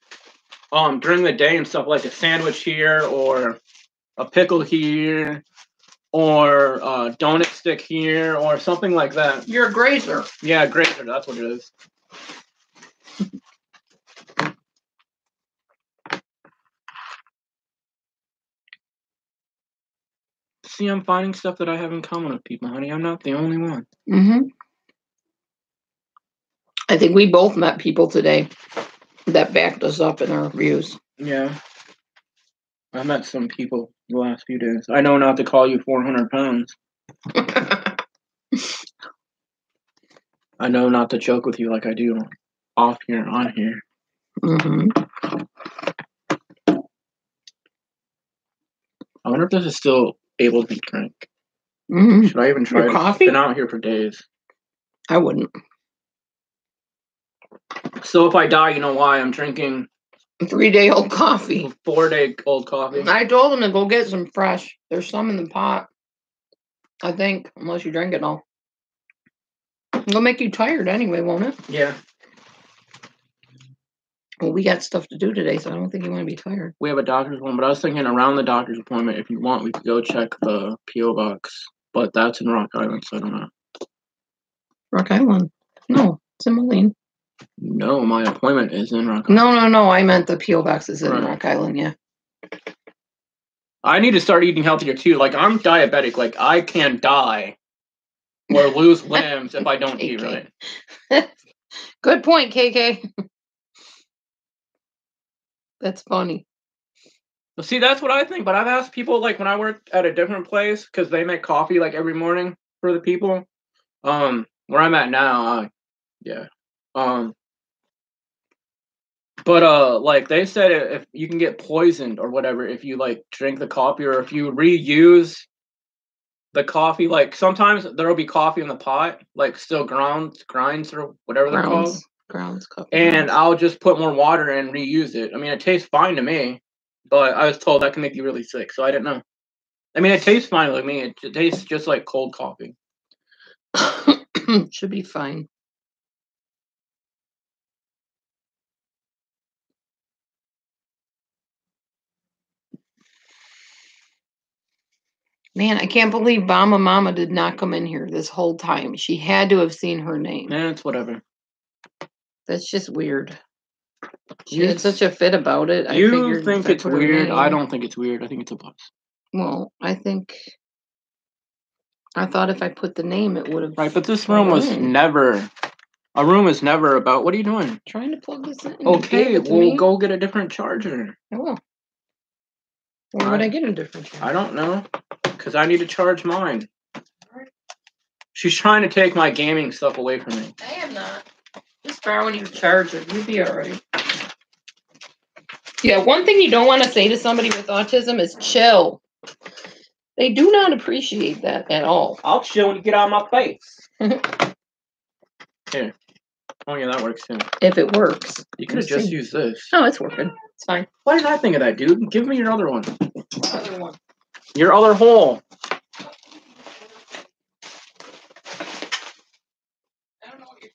during the day and stuff, like a sandwich here or a pickle here or donut stick here, or something like that. You're a grazer. Yeah, grazer. That's what it is. See, I'm finding stuff that I have in common with people, honey. I'm not the only one. Mm-hmm. I think we both met people today that backed us up in our views. Yeah. I met some people the last few days. I know not to call you 400 pounds. I know not to joke with you like I do off here, on here. Mm-hmm. I wonder if this is still able to be drank. Mm-hmm. Should I even try it? Coffee? It's been out here for days. I wouldn't. So if I die, you know why? I'm drinking 3-day-old coffee. 4-day-old coffee. I told him to go get some fresh. There's some in the pot. I think, unless you drink it all. It'll make you tired anyway, won't it? Yeah. Well, we got stuff to do today, so I don't think you want to be tired. We have a doctor's appointment, but I was thinking around the doctor's appointment, if you want, we could go check the P.O. box. But that's in Rock Island, so I don't know. Rock Island? No, it's in Moline. No, my appointment is in Rock Island. No. I meant the P.O. box is in Rock Island, yeah. I need to start eating healthier too. Like, I'm diabetic. Like, I can die or lose limbs if I don't eat right. Good point, KK. That's funny. Well, see, that's what I think. But I've asked people, like, when I worked at a different place, because they make coffee, like, every morning for the people. Where I'm at now, yeah. But like, they said if you can get poisoned or whatever if you, like, drink the coffee or if you reuse the coffee. Like, sometimes there'll be coffee in the pot, like, still grinds or whatever they're called. Grounds coffee. And I'll just put more water and reuse it. I mean, it tastes fine to me, but I was told that can make you really sick, so I didn't know. I mean, it tastes fine with me. It tastes just like cold coffee. Should be fine. Man, I can't believe Bama Mama did not come in here this whole time. She had to have seen her name. It's whatever. That's just weird. She had such a fit about it. You think it's weird? I don't think it's weird. I think it's a plus. Well, I thought if I put the name, it would have. Right, but this room was never. A room is never about. What are you doing? Trying to plug this in. Okay, we'll go get a different charger. I will. Where would I get a different charger? I don't know, because I need to charge mine. She's trying to take my gaming stuff away from me. I am not. Just borrowing your charger. You'll be all right. Yeah, one thing you don't want to say to somebody with autism is chill. They do not appreciate that at all. I'll chill when you get out of my face. Here. Oh, yeah, that works too. If it works. You could have just used this. Oh, it's working. It's fine. Why did I think of that, dude? Give me your other one. What other one? Your other hole. I don't know what you're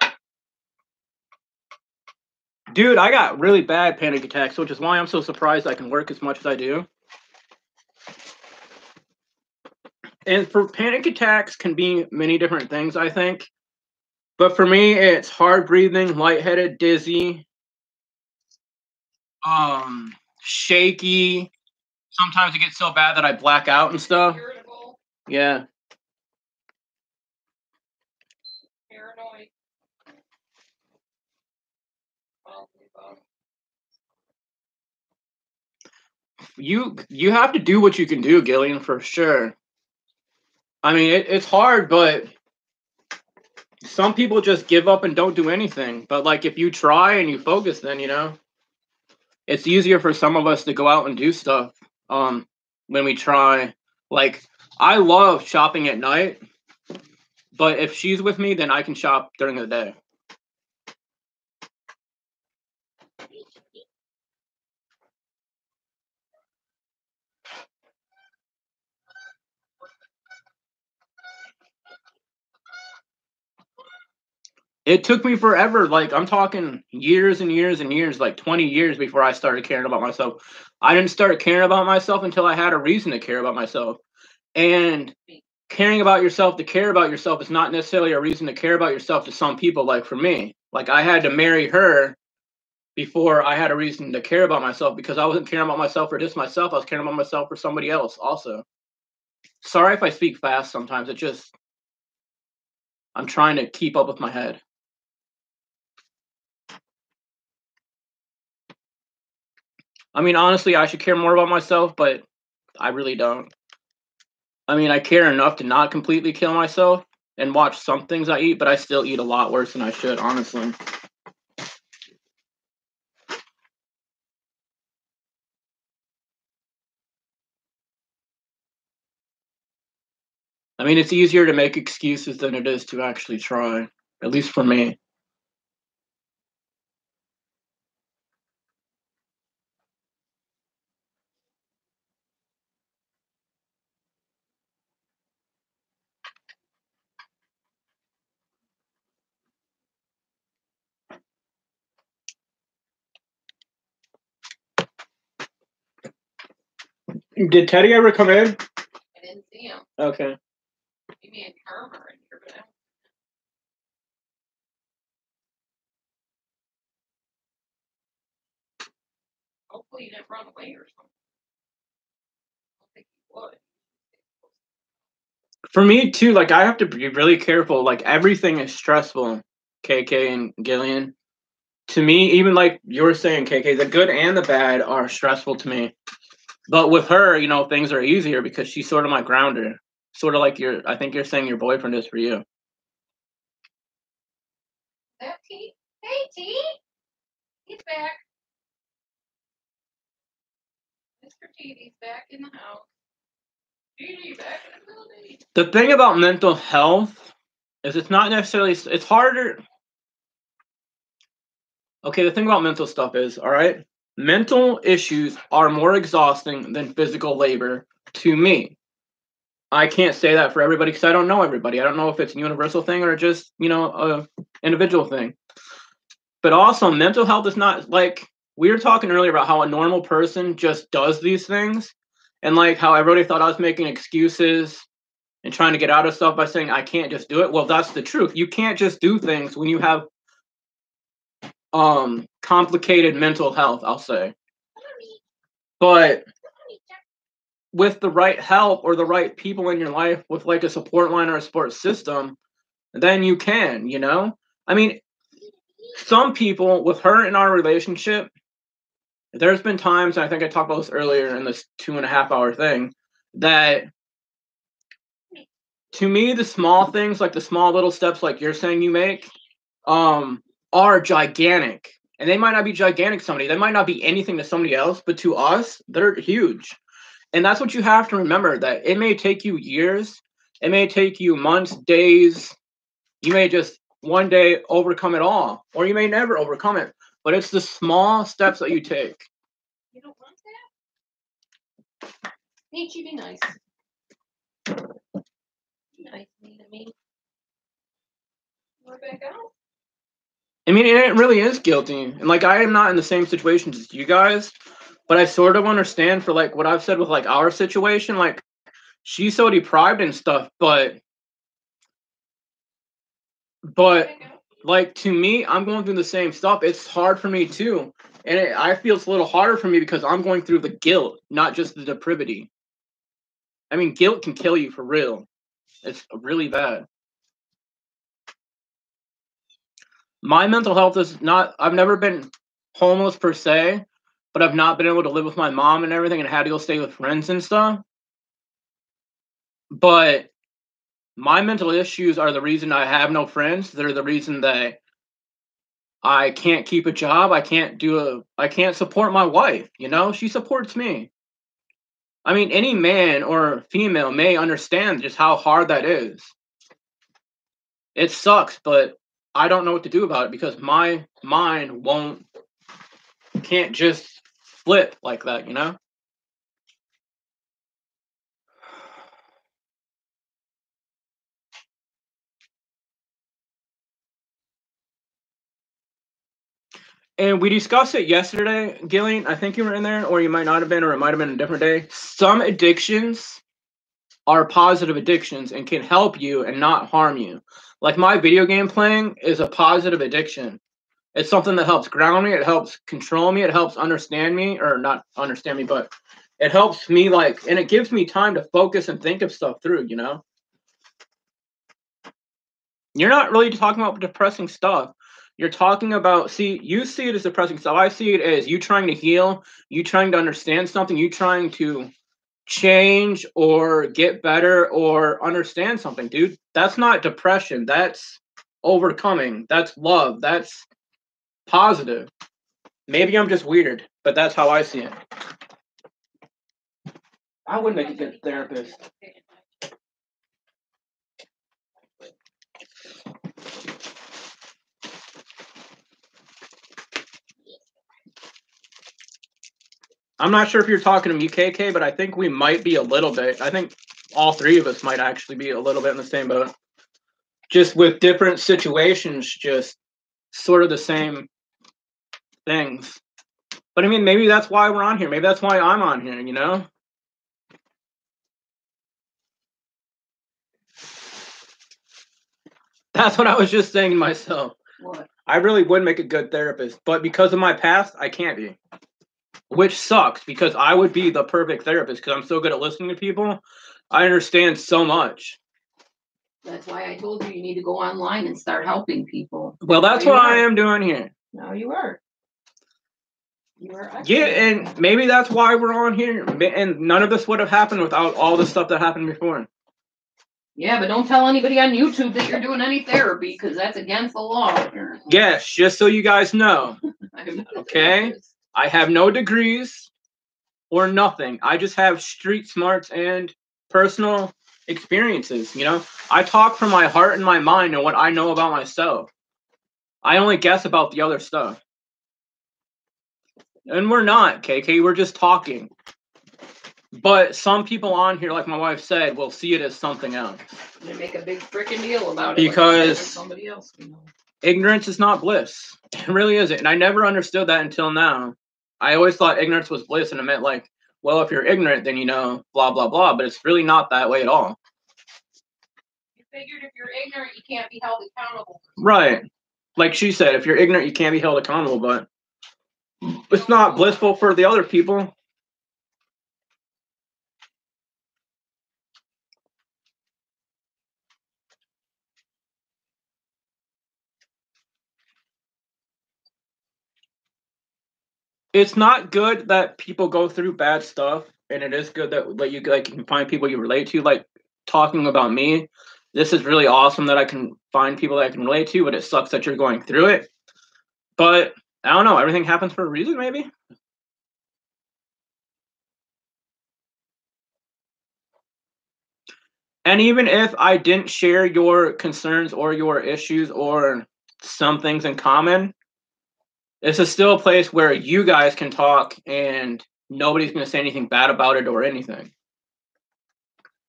talking. Dude, I got really bad panic attacks, which is why I'm so surprised I can work as much as I do. And for panic attacks can be many different things, I think. But for me, it's hard breathing, lightheaded, dizzy, shaky. Sometimes it gets so bad that I black out and stuff. Irritable. Yeah. Paranoid. You have to do what you can do, Gillian, for sure. I mean, it's hard, but some people just give up and don't do anything. But, like, if you try and you focus, then, it's easier for some of us to go out and do stuff when we try. Like, I love shopping at night, but if she's with me, then I can shop during the day. It took me forever. Like, I'm talking years and years and years, like 20 years before I started caring about myself. I didn't start caring about myself until I had a reason to care about myself. And caring about yourself to care about yourself is not necessarily a reason to care about yourself to some people. Like for me, like I had to marry her before I had a reason to care about myself, because I wasn't caring about myself for just myself. I was caring about myself for somebody else also. Sorry if I speak fast sometimes. It just, I'm trying to keep up with my head. I mean, honestly, I should care more about myself, but I really don't. I mean, I care enough to not completely kill myself and watch some things I eat, but I still eat a lot worse than I should, honestly. I mean, it's easier to make excuses than it is to actually try, at least for me. Did Teddy ever come in? I didn't see him. Okay. Maybe a Karma in here, but hopefully he didn't run away or something. I don't think he would. For me too, like I have to be really careful. Like everything is stressful, KK and Gillian. To me, even like you were saying, KK, the good and the bad are stressful to me. But with her, you know, things are easier because she's sort of my grounder. Sort of like I think you're saying your boyfriend is for you. That T? Hey, T? He's back. Mr. TV's back in the house. TV back in the building. The thing about mental health is it's not necessarily, it's harder. Okay, the thing about mental stuff is, all right, mental issues are more exhausting than physical labor to me. I can't say that for everybody because I don't know everybody. I don't know if it's a universal thing or just, you know, a individual thing. But also, mental health is not like we were talking earlier about how a normal person just does these things, and like how everybody thought I was making excuses and trying to get out of stuff by saying I can't just do it. Well, that's the truth. You can't just do things when you have complicated mental health, I'll say. But with the right help or the right people in your life, with like a support line or a support system, then you can, you know? I mean, some people with her in our relationship, there's been times, and I think I talked about this earlier in this 2.5 hour thing, that to me, the small things, like the small little steps, like you're saying you make, are gigantic. And they might not be gigantic to somebody. They might not be anything to somebody else, but to us, they're huge. And that's what you have to remember, that it may take you years, it may take you months, days, you may just one day overcome it all, or you may never overcome it. But it's the small steps that you take. You don't want that? Need you be nice. Be nice to me. We're back out. I mean, it really is guilty. And like, I am not in the same situation as you guys, but I sort of understand for like what I've said with like our situation. Like, she's so deprived and stuff, but like to me, I'm going through the same stuff. It's hard for me too, and I feel it's a little harder for me because I'm going through the guilt, not just the depravity. I mean, guilt can kill you for real. It's really bad. My mental health is not. I've never been homeless per se, but I've not been able to live with my mom and everything, and had to go stay with friends and stuff. But my mental issues are the reason I have no friends. They're the reason that I can't keep a job. I can't support my wife, you know? She supports me. I mean, any man or female may understand just how hard that is. It sucks, but I don't know what to do about it because my mind can't just flip like that, you know? And we discussed it yesterday, Gillian. I think you were in there, or you might not have been, or it might have been a different day. Some addictions are positive addictions and can help you and not harm you. Like my video game playing is a positive addiction. It's something that helps ground me. It helps control me. It helps understand me, or not understand me, but it helps me and it gives me time to focus and think of stuff through, you know? You're not really talking about depressing stuff. You're talking about, you see it as depressing stuff. I see it as you trying to heal, you trying to understand something, you trying to change or get better or understand something, dude. That's not depression. That's overcoming. That's love. That's positive. Maybe I'm just weird, but that's how I see it. I would make a good therapist. I'm not sure if you're talking to me, KK, but I think we might be a little bit. I think all three of us might actually be a little bit in the same boat. Just with different situations, just sort of the same things. But I mean, maybe that's why we're on here. Maybe that's why I'm on here, you know? That's what I was just saying to myself. What? I really would make a good therapist, but because of my past, I can't be. Which sucks, because I would be the perfect therapist because I'm so good at listening to people. I understand so much. That's why I told you need to go online and start helping people. Well, that's what I am doing here. No, you are. You are excellent. Yeah, and maybe that's why we're on here. And none of this would have happened without all the stuff that happened before. Yeah, but don't tell anybody on YouTube that you're doing any therapy, because that's against the law. Apparently. Yes, just so you guys know. Okay? I have no degrees or nothing. I just have street smarts and personal experiences, you know? I talk from my heart and my mind and what I know about myself. I only guess about the other stuff. And we're not, KK. We're just talking. But some people on here, like my wife said, will see it as something else. They make a big freaking deal about it. Because somebody else, you know. Ignorance is not bliss. It really isn't. And I never understood that until now. I always thought ignorance was bliss, and it meant like, well, if you're ignorant, then you know, blah, blah, blah. But it's really not that way at all. You figured if you're ignorant, you can't be held accountable. Right. Like she said, if you're ignorant, you can't be held accountable, but it's not blissful for the other people. It's not good that people go through bad stuff, and it is good that you can find people you relate to. Like talking about me, this is really awesome that I can find people that I can relate to, but it sucks that you're going through it. But I don't know, everything happens for a reason, maybe. And even if I didn't share your concerns or your issues or some things in common, this is still a place where you guys can talk and nobody's going to say anything bad about it or anything.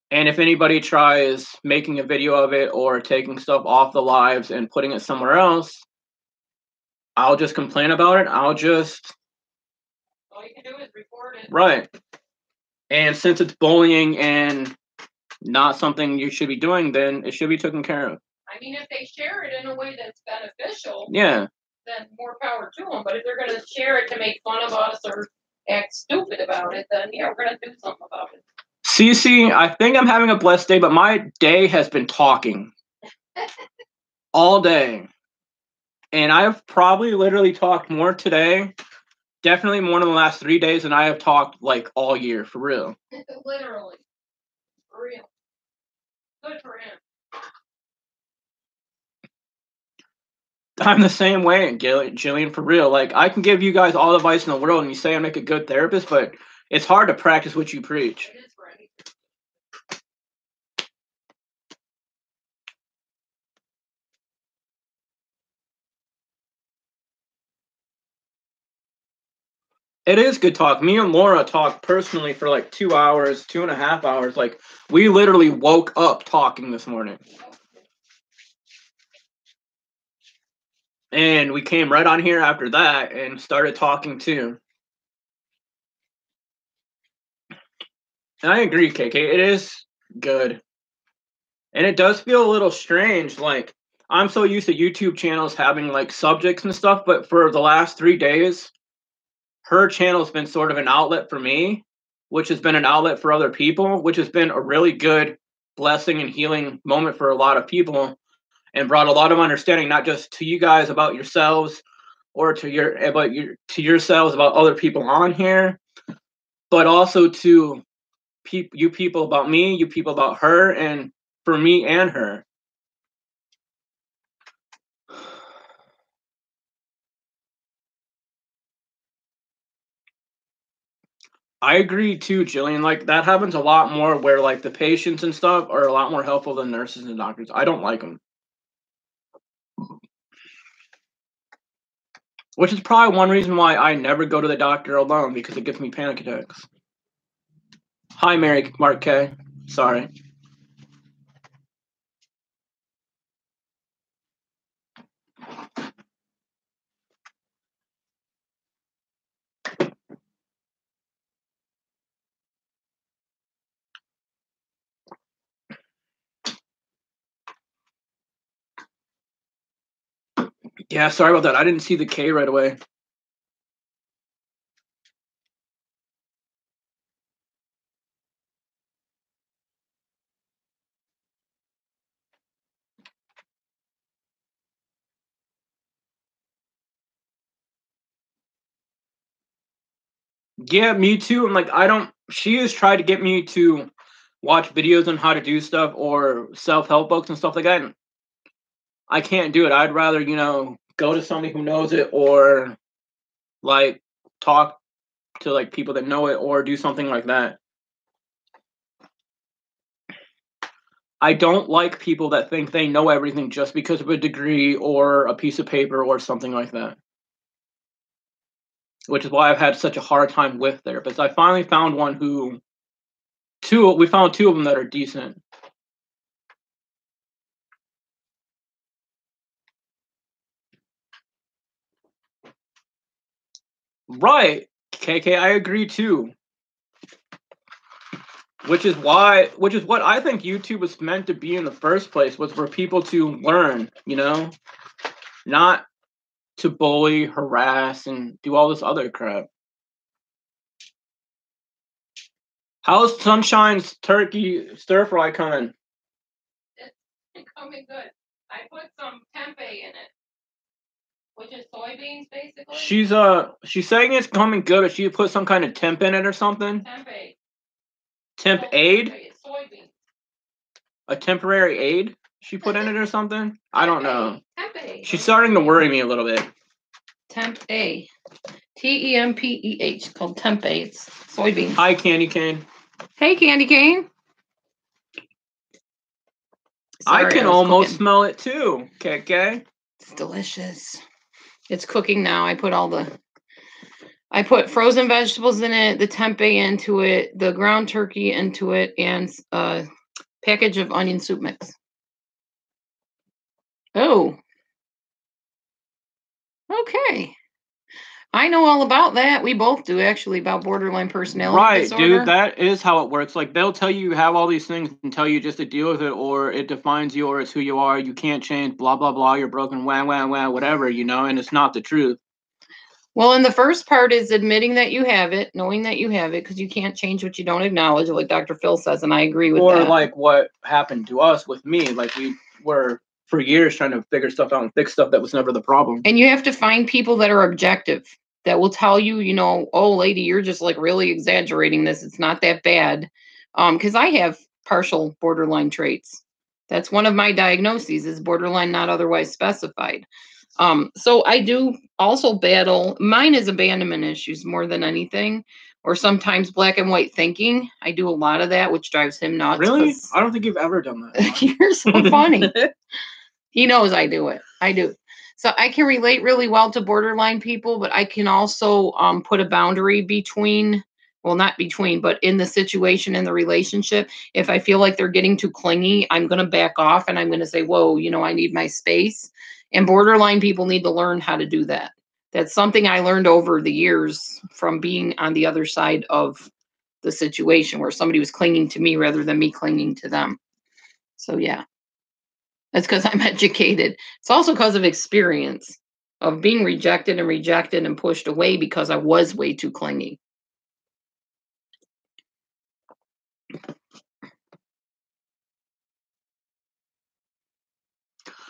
And if anybody tries making a video of it or taking stuff off the lives and putting it somewhere else, I'll just complain about it. All you can do is record it. Right. And since it's bullying and not something you should be doing, then it should be taken care of. I mean, if they share it in a way that's beneficial, yeah, then more power to them. But if they're going to share it to make fun of us or act stupid about it, then yeah, we're going to do something about it. Cece, I think I'm having a blessed day, but my day has been talking all day. And I've probably literally talked more today, definitely more in the last 3 days than I have talked like all year, for real. Literally. For real. Good for him. I'm the same way, Jillian, for real. Like, I can give you guys all the advice in the world, and you say I make a good therapist, but it's hard to practice what you preach. It is right. It is good talk. Me and Laura talked personally for like 2 hours, 2.5 hours. Like, we literally woke up talking this morning. And we came right on here after that and started talking too. And I agree, KK. It is Good. And it does feel a little strange. Like, I'm so used to YouTube channels having like subjects and stuff, but for the last 3 days, her channel's been sort of an outlet for me, which has been an outlet for other people, which has been a really good blessing and healing moment for a lot of people, and brought a lot of understanding, not just to you guys about yourselves or to yourselves about other people on here, but also to you people about me, you people about her, and for me and her. I agree too, Jillian. Like that happens a lot more where like the patients and stuff are a lot more helpful than nurses and doctors. I don't like them. Which is probably one reason why I never go to the doctor alone, because it gives me panic attacks. Hi, Mary Mark K. Sorry. Yeah, sorry about that. I didn't see the K right away. Yeah, me too. I'm like, I don't. She has tried to get me to watch videos on how to do stuff or self-help books and stuff like that. And I can't do it. I'd rather, go to somebody who knows it, or like talk to like people that know it, or do something like that. I don't like people that think they know everything just because of a degree or a piece of paper or something like that. Which is why I've had such a hard time with therapists. I finally found we found two of them that are decent. Right. KK, I agree too. Which is what I think YouTube was meant to be in the first place, was for people to learn, not to bully, harass, and do all this other crap. How's Sunshine's turkey stir fry coming? It's coming good. I put some tempeh in it, which is soybeans basically. She's saying it's coming good, but she put some kind of temp in it or something. Tempeh. Temp aid? It's soybeans. A temporary aid she put in it or something? I don't know. Tempeh. She's starting to worry me a little bit. Tempeh. TEMPEH, called tempeh. It's soybeans. Hi, Candy Cane. Hey, Candy Cane. Sorry, I can almost smell it too, KK. It's delicious. It's cooking now. I put frozen vegetables in it, the tempeh into it, the ground turkey into it, and a package of onion soup mix. Oh. Okay. I know all about that. We both do, actually, about borderline personality disorder. Right, dude, that is how it works. Like, they'll tell you have all these things and tell you just to deal with it, or it defines you, or it's who you are. You can't change, blah, blah, blah. You're broken, wah, wah, wah, whatever, and it's not the truth. Well, and the first part is admitting that you have it, knowing that you have it, because you can't change what you don't acknowledge, like Dr. Phil says, and I agree with that. Or like what happened to us with me. Like, we were for years trying to figure stuff out and fix stuff that was never the problem. And you have to find people that are objective, that will tell you, oh, lady, you're just like really exaggerating this. It's not that bad. Because I have partial borderline traits. That's one of my diagnoses, is borderline not otherwise specified. So I do also battle, mine is abandonment issues more than anything, or sometimes black and white thinking. I do a lot of that, which drives him nuts. Really? I don't think you've ever done that. You're so funny. He knows I do it. I do. So I can relate really well to borderline people, but I can also put a boundary between, well, not between, but in the situation, in the relationship. If I feel like they're getting too clingy, I'm going to back off and I'm going to say, whoa, I need my space. And borderline people need to learn how to do that. That's something I learned over the years from being on the other side of the situation where somebody was clinging to me rather than me clinging to them. So yeah, that's because I'm educated. It's also because of experience of being rejected and pushed away because I was way too clingy.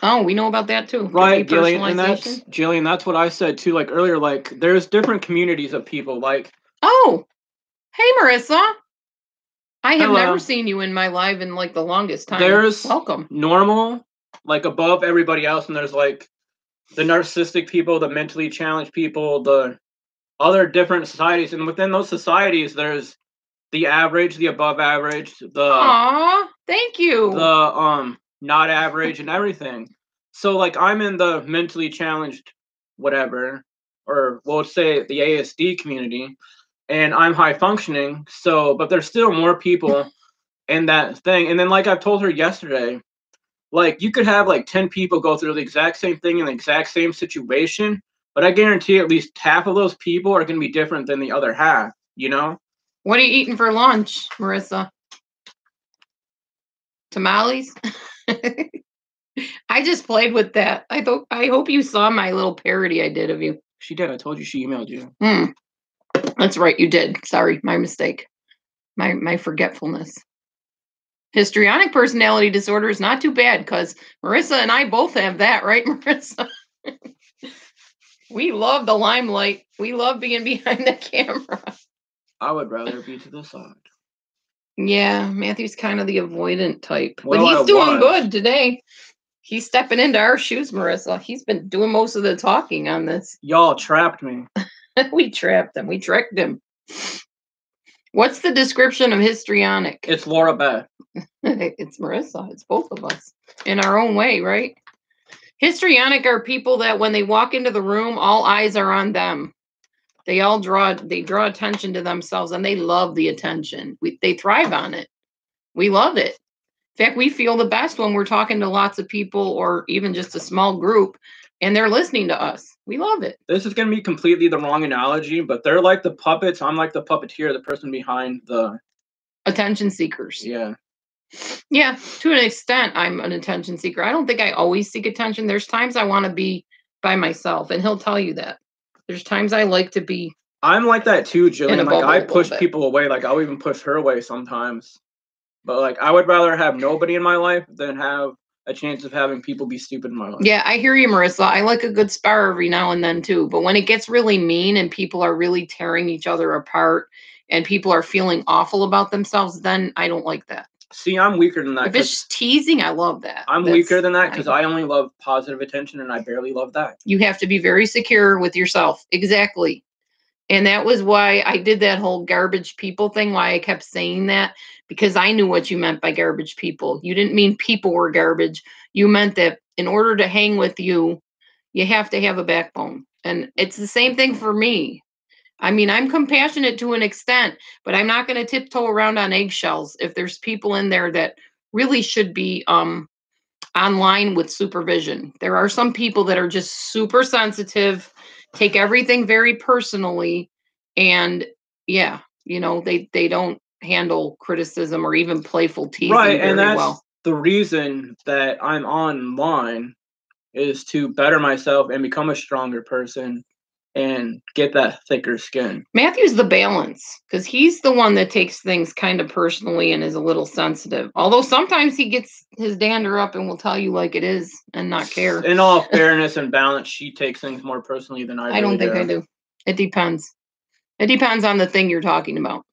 Oh, we know about that too. Right, Jillian, that's what I said too, like earlier, like there's different communities of people, like oh, hey Marissa. I have hello. never seen you in my life in like the longest time. There's welcome. Normal, like above everybody else, and there's like the narcissistic people, the mentally challenged people, the other different societies, and within those societies there's the average, the above average, Aw, thank you. The not average and everything. So like I'm in the mentally challenged whatever, or we'll say the ASD community, and I'm high functioning, so but there's still more people in that thing. And then like I've told her yesterday, like you could have like 10 people go through the exact same thing in the exact same situation, but I guarantee at least half of those people are going to be different than the other half, you know? What are you eating for lunch, Marissa? Tamales? I just played with that. I hope you saw my little parody I did of you. She did. I told you she emailed you. That's right, you did. Sorry, my mistake. My forgetfulness. Histrionic personality disorder is not too bad because Marissa and I both have that, right, Marissa? We love the limelight. We love being behind the camera. I would rather be to the side. Yeah, Matthew's kind of the avoidant type. Well, but he's doing good today. He's stepping into our shoes, Marissa. He's been doing most of the talking on this. Y'all trapped me. We trapped him. We tricked him. What's the description of histrionic? It's Laura Beth. It's Marissa. It's both of us in our own way, right? Histrionic are people that when they walk into the room, all eyes are on them. They draw attention to themselves, and they love the attention. They thrive on it. We love it. In fact, we feel the best when we're talking to lots of people or even just a small group and they're listening to us. We love it. This is going to be completely the wrong analogy, but they're like the puppets. I'm like the puppeteer, the person behind the attention seekers. Yeah. Yeah, to an extent, I'm an attention seeker. I don't think I always seek attention. There's times I want to be by myself, and he'll tell you that. There's times I like to be. I'm like that too, Jillian. Like I push people away. Like I'll even push her away sometimes. But like I would rather have nobody in my life than have a chance of having people be stupid in my life. Yeah, I hear you, Marissa. I like a good spar every now and then too. But when it gets really mean and people are really tearing each other apart and people are feeling awful about themselves, then I don't like that. See, I'm weaker than that. If it's teasing, I love that. I'm weaker than that because I only love positive attention and I barely love that. You have to be very secure with yourself. Exactly. And that was why I did that whole garbage people thing, why I kept saying that, because I knew what you meant by garbage people. You didn't mean people were garbage. You meant that in order to hang with you, you have to have a backbone. And it's the same thing for me. I mean, I'm compassionate to an extent, but I'm not going to tiptoe around on eggshells if there's people in there that really should be online with supervision. There are some people that are just super sensitive, take everything very personally, and yeah, they don't handle criticism or even playful teasing very well. The reason that I'm online is to better myself and become a stronger person and get that thicker skin. Matthew's the balance because he's the one that takes things kind of personally and is a little sensitive. Although sometimes he gets his dander up and will tell you like it is and not care. In all fairness and balance, she takes things more personally than I do. I don't think I do. It depends. It depends on the thing you're talking about.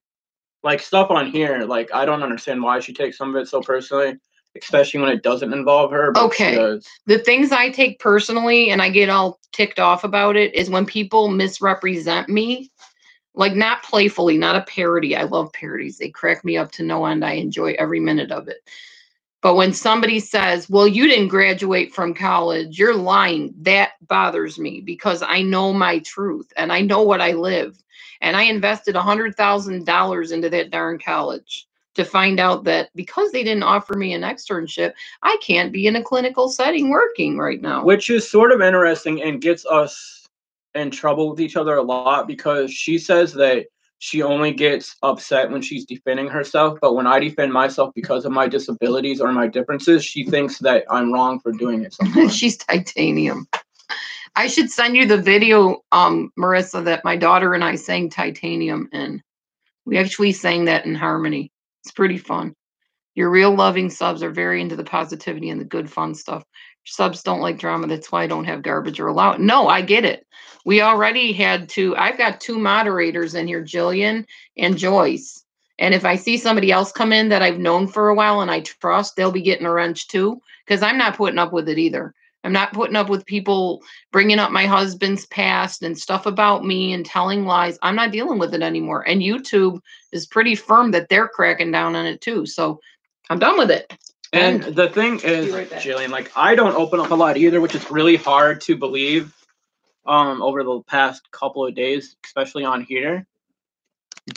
Like stuff on here, like I don't understand why she takes some of it so personally, especially when it doesn't involve her. But okay. The things I take personally and I get all ticked off about it is when people misrepresent me, like not playfully, not a parody. I love parodies. They crack me up to no end. I enjoy every minute of it. But when somebody says, well, you didn't graduate from college, you're lying, that bothers me because I know my truth and I know what I live. And I invested $100,000 into that darn college to find out that because they didn't offer me an externship, I can't be in a clinical setting working right now. Which is sort of interesting and gets us in trouble with each other a lot because she says that she only gets upset when she's defending herself. But when I defend myself because of my disabilities or my differences, she thinks that I'm wrong for doing it sometimes. She's titanium. I should send you the video, Marissa, that my daughter and I sang Titanium in. We actually sang that in harmony. It's pretty fun. Your real loving subs are very into the positivity and the good fun stuff. Subs don't like drama. That's why I don't have garbage or allow it. No, I get it. We already had I've got 2 moderators in here, Jillian and Joyce. And if I see somebody else come in that I've known for a while and I trust, they'll be getting a wrench too, because I'm not putting up with it either. I'm not putting up with people bringing up my husband's past and stuff about me and telling lies. I'm not dealing with it anymore. And YouTube is pretty firm that they're cracking down on it too. So I'm done with it. And the thing is, right, Jillian, like, I don't open up a lot either, which is really hard to believe over the past couple of days, especially on here.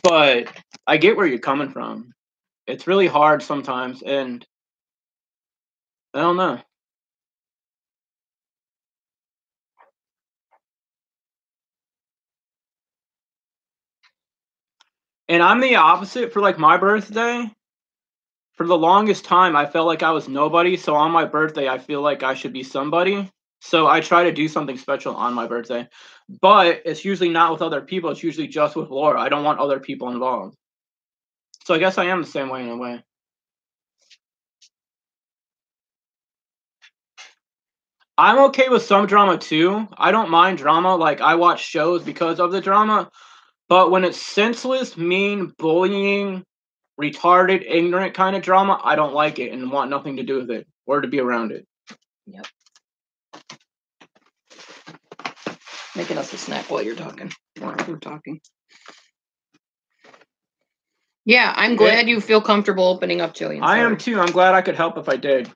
But I get where you're coming from. It's really hard sometimes, and I don't know. And I'm the opposite for, like, my birthday. For the longest time, I felt like I was nobody, so on my birthday, I feel like I should be somebody. So I try to do something special on my birthday. But it's usually not with other people. It's usually just with Laura. I don't want other people involved. So I guess I am the same way in a way. I'm okay with some drama too. I don't mind drama. Like, I watch shows because of the drama. But when it's senseless, mean, bullying, retarded, ignorant kind of drama, I don't like it and want nothing to do with it or to be around it. Yep. Making us a snack while you're talking. While we're talking. Yeah, I'm glad you feel comfortable opening up, Jillian. I am too. I'm glad I could help if I did.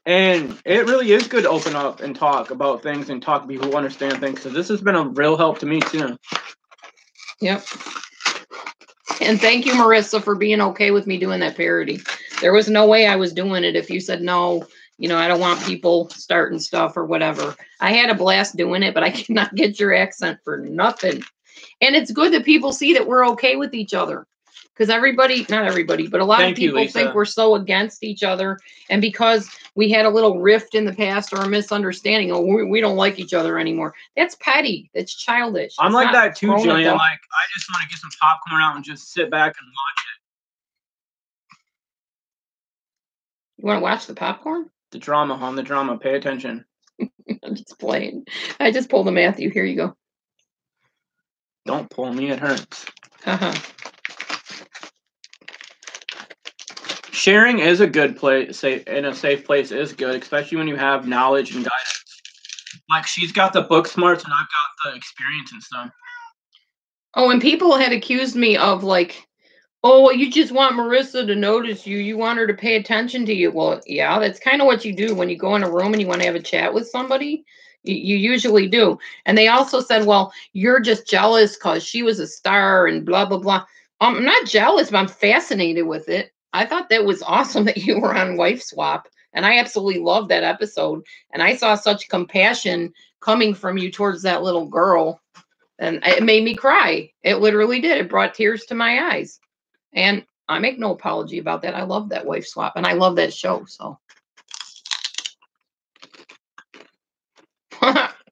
And it really is good to open up and talk about things and talk to people who understand things, because this has been a real help to me too. Yep. And thank you, Marissa, for being okay with me doing that parody. There was no way I was doing it if you said no. You know, I don't want people starting stuff or whatever. I had a blast doing it, but I cannot get your accent for nothing. And it's good that people see that we're okay with each other. Because not everybody, but a lot of people think we're so against each other. And because we had a little rift in the past or a misunderstanding, we don't like each other anymore. That's petty. That's childish. I'm like that too, Jillian. Like, I just want to get some popcorn out and just sit back and watch it. You want to watch the popcorn? The drama, hon. The drama. Pay attention. I'm just playing. I just pulled a Matthew. Here you go. Don't pull me. It hurts. Sharing is a good place. In a safe place is good, especially when you have knowledge and guidance. Like, she's got the book smarts and I've got the experience and stuff. Oh, and people had accused me of, like, oh, well, you just want Marissa to notice you. You want her to pay attention to you. Well, yeah, that's kind of what you do when you go in a room and you want to have a chat with somebody. You usually do. And they also said, well, you're just jealous because she was a star and blah, blah, blah. I'm not jealous, but I'm fascinated with it. I thought that was awesome that you were on Wife Swap. And I absolutely loved that episode. And I saw such compassion coming from you towards that little girl. And it made me cry. It literally did. It brought tears to my eyes. And I make no apology about that. I love that Wife Swap. And I love that show. So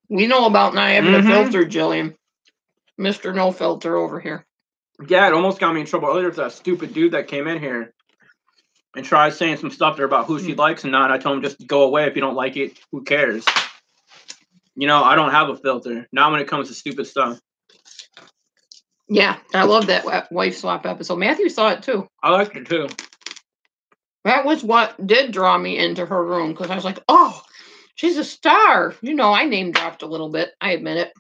we know about not having a filter, Jillian. Mr. No Filter over here. Yeah, it almost got me in trouble earlier with that stupid dude that came in here and tried saying some stuff there about who she likes and not. I told him just go away. If you don't like it, who cares? You know, I don't have a filter. Not when it comes to stupid stuff. Yeah, I love that Wife Swap episode. Matthew saw it too. I liked it too. That was what did draw me into her room, because I was like, oh, she's a star. You know, I name dropped a little bit. I admit it.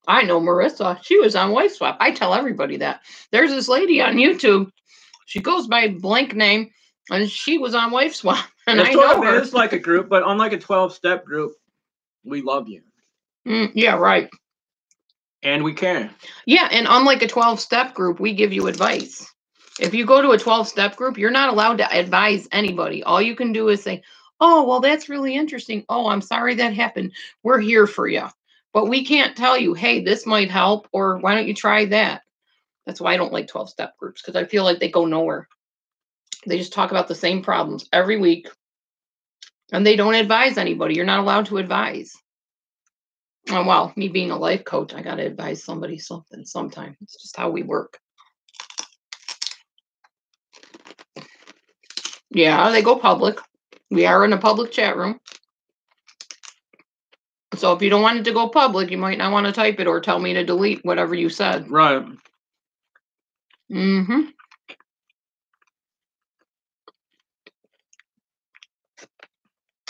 I know Marissa. She was on Wife Swap. I tell everybody that. There's this lady on YouTube. She goes by blank name, and she was on Wife Swap. And I know her. It's like a group, but unlike a 12-step group, we love you. Yeah, right. And we care. Yeah, and unlike a 12-step group, we give you advice. If you go to a 12-step group, you're not allowed to advise anybody. All you can do is say, oh, well, that's really interesting. Oh, I'm sorry that happened. We're here for you. But we can't tell you, hey, this might help, or why don't you try that? That's why I don't like 12-step groups, because I feel like they go nowhere. They just talk about the same problems every week, and they don't advise anybody. You're not allowed to advise. Oh, well, me being a life coach, I got to advise somebody something sometime. It's just how we work. Yeah, they go public. We are in a public chat room. So if you don't want it to go public, you might not want to type it or tell me to delete whatever you said. Right. Mm-hmm.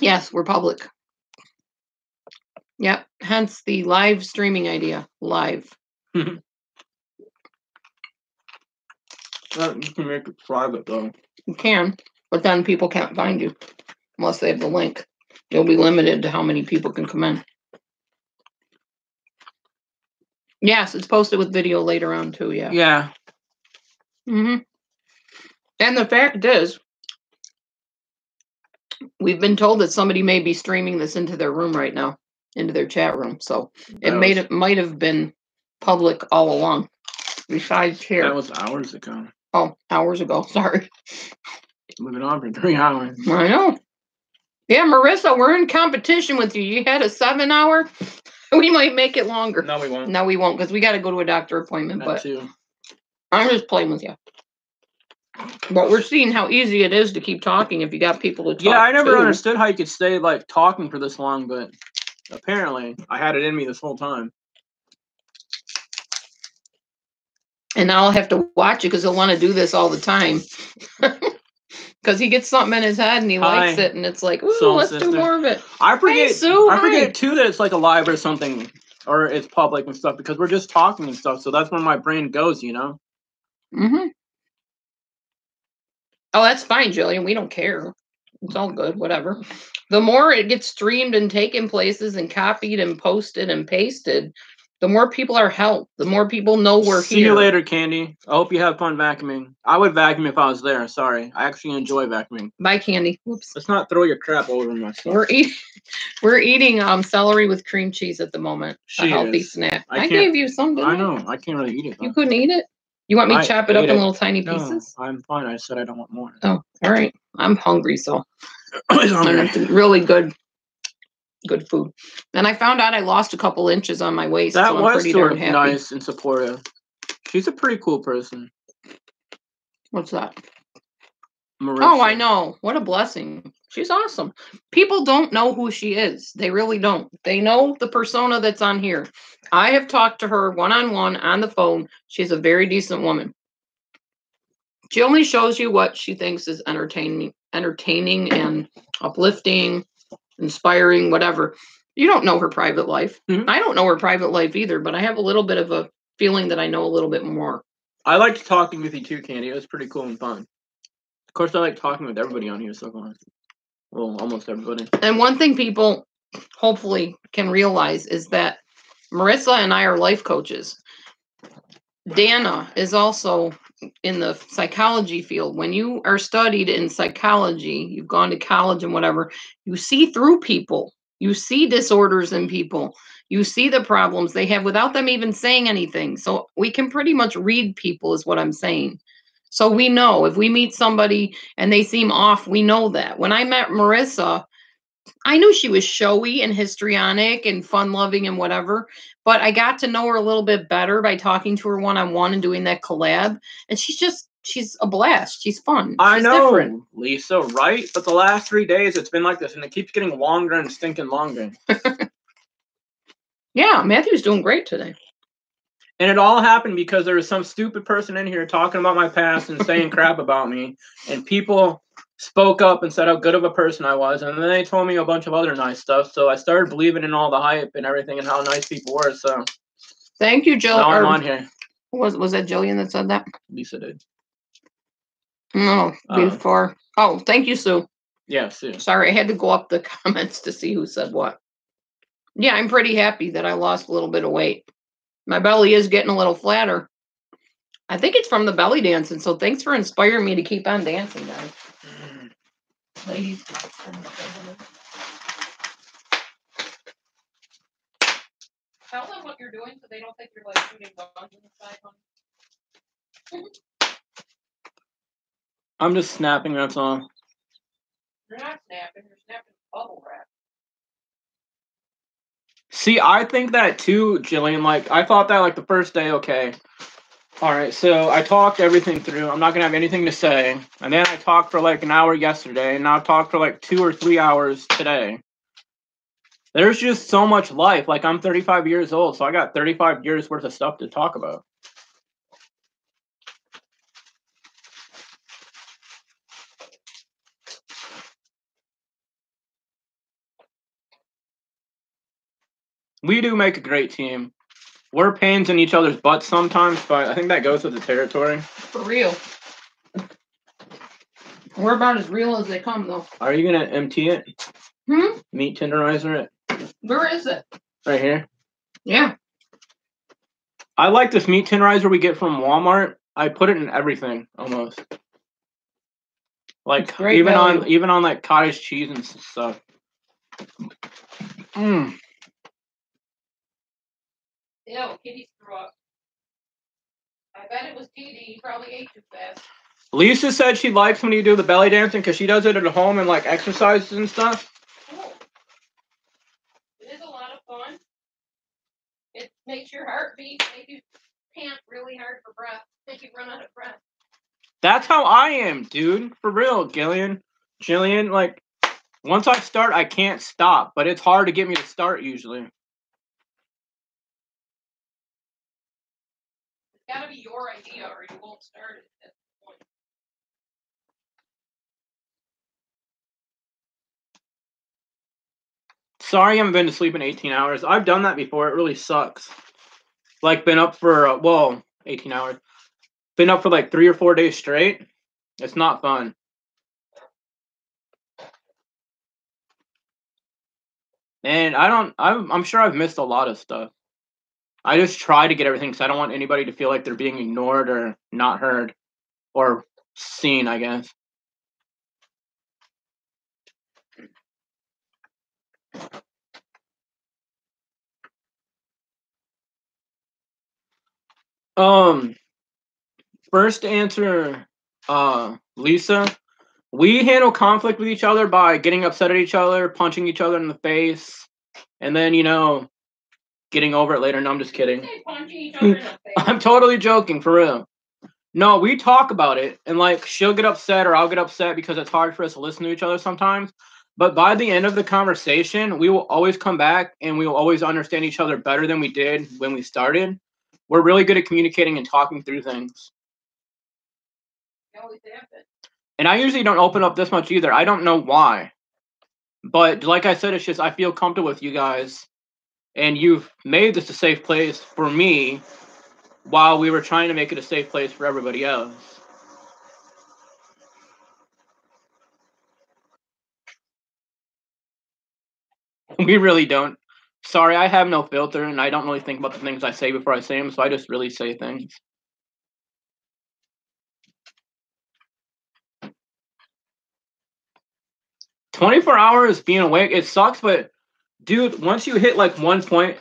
Yes, we're public. Yep. Hence the live streaming idea. Live. You can make it private though. You can, but then people can't find you unless they have the link. You'll be limited to how many people can come in. Yes, it's posted with video later on too. Yeah. Yeah. Mm-hmm. And the fact is, we've been told that somebody may be streaming this into their room right now, into their chat room. So it might have been public all along. Besides here. That was hours ago. Oh, hours ago. Sorry. We've been on for 3 hours. I know. Yeah, Marissa, we're in competition with you. You had a 7-hour. We might make it longer. No, we won't. No, we won't, because we got to go to a doctor appointment. That but too. I'm just playing with you. But we're seeing how easy it is to keep talking if you got people to talk to. Yeah, I never understood how you could stay like talking for this long, but apparently I had it in me this whole time. And now I'll have to watch it because he'll want to do this all the time. Because he gets something in his head and he likes it, and it's like, ooh, let's do more of it. I forget, hey, Sue, I forget too that it's like a live or something, or it's public and stuff, because we're just talking and stuff. So that's where my brain goes, you know. Mm-hmm. Oh, that's fine, Jillian. We don't care. It's all good, whatever. The more it gets streamed and taken places and copied and posted and pasted, the more people are helped. The more people know we're here. See you later, Candy. I hope you have fun vacuuming. I would vacuum if I was there. Sorry. I actually enjoy vacuuming. Bye, Candy. Whoops. Let's not throw your crap over my stuff. We're eating celery with cream cheese at the moment. A healthy snack. I gave you some, didn't I? I know. I can't really eat it, though. You couldn't eat it? You want me to chop it up in little tiny pieces? No, I'm fine. I said I don't want more. Oh, all right. I'm hungry, so it's really good food. And I found out I lost a couple inches on my waist. That so I'm was pretty sort darn of happy. nice and supportive. She's a pretty cool person. What's that? Marissa. Oh, I know. What a blessing. She's awesome. People don't know who she is. They really don't. They know the persona that's on here. I have talked to her one-on-one on the phone. She's a very decent woman. She only shows you what she thinks is entertaining and uplifting, inspiring, whatever. You don't know her private life. Mm-hmm. I don't know her private life either, but I have a little bit of a feeling that I know a little bit more. I liked talking with you too, Candy. It was pretty cool and fun. Of course, I like talking with everybody on here so far. Well, almost everybody. And one thing people hopefully can realize is that Marissa and I are life coaches. Dana is also in the psychology field. When you are studied in psychology, you've gone to college and whatever, you see through people. You see disorders in people. You see the problems they have without them even saying anything. So we can pretty much read people is what I'm saying. So we know if we meet somebody and they seem off, we know that. When I met Marissa, I knew she was showy and histrionic and fun-loving and whatever, but I got to know her a little bit better by talking to her one-on-one and doing that collab. And she's a blast. She's fun. I know, different. Lisa, right? But the last 3 days, it's been like this, and it keeps getting longer and stinking longer. Yeah, Matthew's doing great today. And it all happened because there was some stupid person in here talking about my past and saying crap about me. And people spoke up and said how good of a person I was. And then they told me a bunch of other nice stuff. So I started believing in all the hype and everything and how nice people were. So thank you, Jill. Now I'm on here. Was that Jillian that said that? Lisa did. No, before. Oh, thank you, Sue. Yeah, Sue. Sorry, I had to go up the comments to see who said what. Yeah, I'm pretty happy that I lost a little bit of weight. My belly is getting a little flatter. I think it's from the belly dancing. So thanks for inspiring me to keep on dancing, guys. Ladies. Tell them what you're doing so they don't think you're like shooting guns on the side, honey. I'm just snapping, that's all. You're not snapping, you're snapping bubble wrap. See, I think that too, Jillian. Like, I thought that like the first day, okay. All right, so I talked everything through. I'm not going to have anything to say. And then I talked for like an hour yesterday, and now I've talked for like 2 or 3 hours today. There's just so much life. Like, I'm 35 years old, so I got 35 years worth of stuff to talk about. We do make a great team. We're pains in each other's butts sometimes, but I think that goes with the territory. For real. We're about as real as they come, though. Are you going to empty it? Meat tenderizer it? Where is it? Right here. Yeah. I like this meat tenderizer we get from Walmart. I put it in everything almost. Like even on like cottage cheese and stuff. Ew, Kitty threw up. I bet it was TD. He probably ate too fast. Lisa said she likes when you do the belly dancing because she does it at home and like exercises and stuff. Cool. It is a lot of fun. It makes your heart beat, makes you pant really hard for breath, make you run out of breath. That's how I am, dude. For real, Jillian, like, once I start, I can't stop, but it's hard to get me to start usually. It's gotta be your idea or you won't start it at the point. Sorry I haven't been to sleep in 18 hours. I've done that before. It really sucks. Like, been up for, 18 hours. Been up for like 3 or 4 days straight. It's not fun. And I'm sure I've missed a lot of stuff. I just try to get everything because I don't want anybody to feel like they're being ignored or not heard or seen, I guess. First answer, Lisa. We handle conflict with each other by getting upset at each other, punching each other in the face, and then, getting over it later. No, I'm just kidding. Punching each other in the face. I'm totally joking, for real. No, we talk about it, and like she'll get upset or I'll get upset because it's hard for us to listen to each other sometimes. But by the end of the conversation, we will always come back and we will always understand each other better than we did when we started. We're really good at communicating and talking through things. You always have been. And I usually don't open up this much either. I don't know why. But like I said, it's just I feel comfortable with you guys. And you've made this a safe place for me while we were trying to make it a safe place for everybody else. We really don't. Sorry, I have no filter, and I don't really think about the things I say before I say them, so I just really say things. "24 hours being awake, it sucks, but dude, once you hit like one point,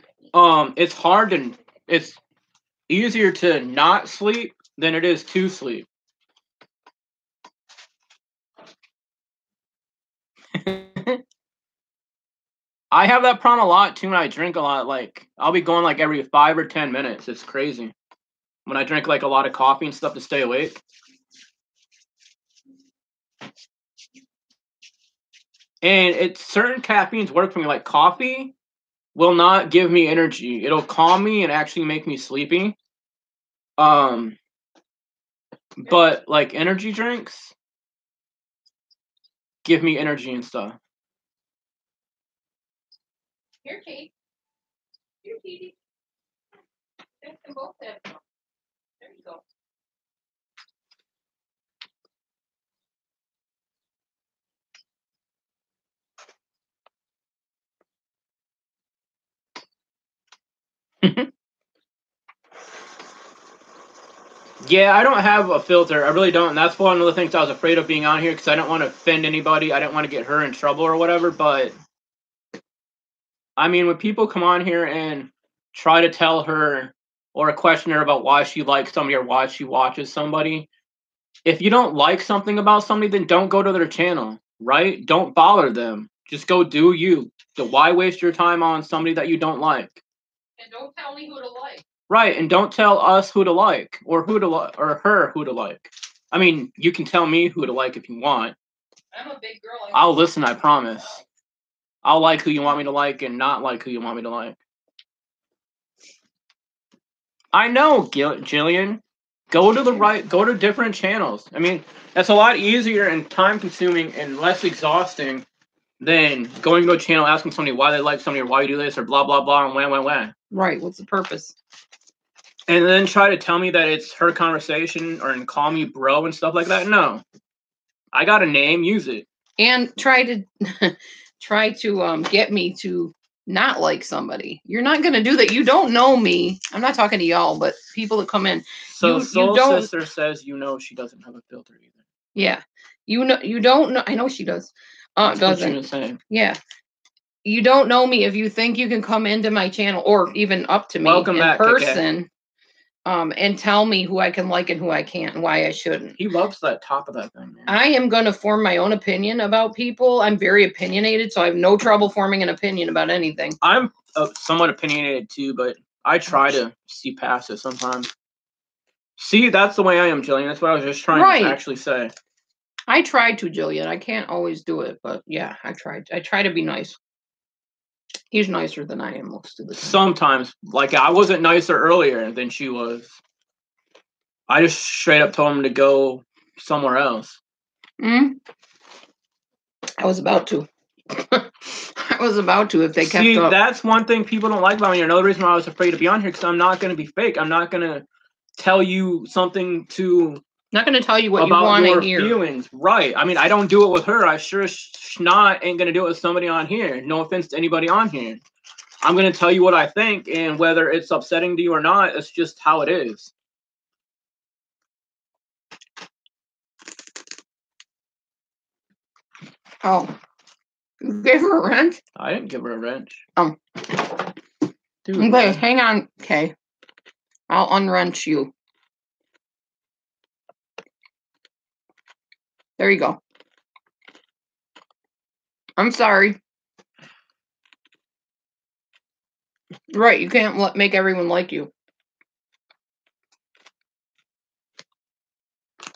it's easier to not sleep than it is to sleep." I have that problem a lot too when I drink a lot. Like, I'll be going like every 5 or 10 minutes. It's crazy. When I drink like a lot of coffee and stuff to stay awake. And certain caffeines work for me. Like coffee will not give me energy. It'll calm me and actually make me sleepy. But like energy drinks give me energy and stuff. Here, Kate. Here, Katie. They can both have some. There you go. Yeah, I don't have a filter. I really don't. And that's one of the things I was afraid of being on here because I don't want to offend anybody. I didn't want to get her in trouble or whatever. But I mean, when people come on here and try to tell her or question her about why she likes somebody or why she watches somebody. If you don't like something about somebody, then don't go to their channel, right? Don't bother them. Just go do you. So why waste your time on somebody that you don't like? And don't tell me who to like. Right, and don't tell us who to like or or her who to like. I mean, you can tell me who to like if you want. I'm a big girl. I'll listen, I promise. I'll like who you want me to like and not like who you want me to like. I know, Jillian. Go to different channels. I mean, that's a lot easier and time consuming and less exhausting than going to a channel asking somebody why they like somebody or why you do this or blah blah blah and wah. Right, what's the purpose? And then try to tell me that it's her conversation or and call me bro and stuff like that. No. I got a name, use it. And try to get me to not like somebody. You're not going to do that. You don't know me. I'm not talking to y'all, but people that come in. So Soul Sister says she doesn't have a filter either. Yeah. You don't know. I know she does. That's doesn't. What she was saying. Yeah. You don't know me if you think you can come into my channel or even up to me in person. And tell me who I can like and who I can't and why I shouldn't. He loves that top of that thing, man. I am going to form my own opinion about people. I'm very opinionated, so I have no trouble forming an opinion about anything. I'm somewhat opinionated too, but I try to see past it sometimes. See, that's the way I am, Jillian. That's what I was just trying to actually say. I try to, Jillian. I can't always do it, but yeah, I tried. I try to be nice. He's nicer than I am most of the time. Sometimes. Like, I wasn't nicer earlier than she was. I just straight up told him to go somewhere else. I was about to. I was about to if they kept up. That's one thing people don't like about me. Another reason why I was afraid to be on here, because I'm not going to be fake. I'm not going to tell you something to... Not going to tell you what you want to hear. Feelings. Right. I mean, I don't do it with her. I sure not ain't going to do it with somebody on here. No offense to anybody on here. I'm going to tell you what I think, and whether it's upsetting to you or not, it's just how it is. Oh. You gave her a wrench? I didn't give her a wrench. Dude, okay, hang on. Okay. I'll unwrench you. There you go. I'm sorry. Right, you can't make everyone like you.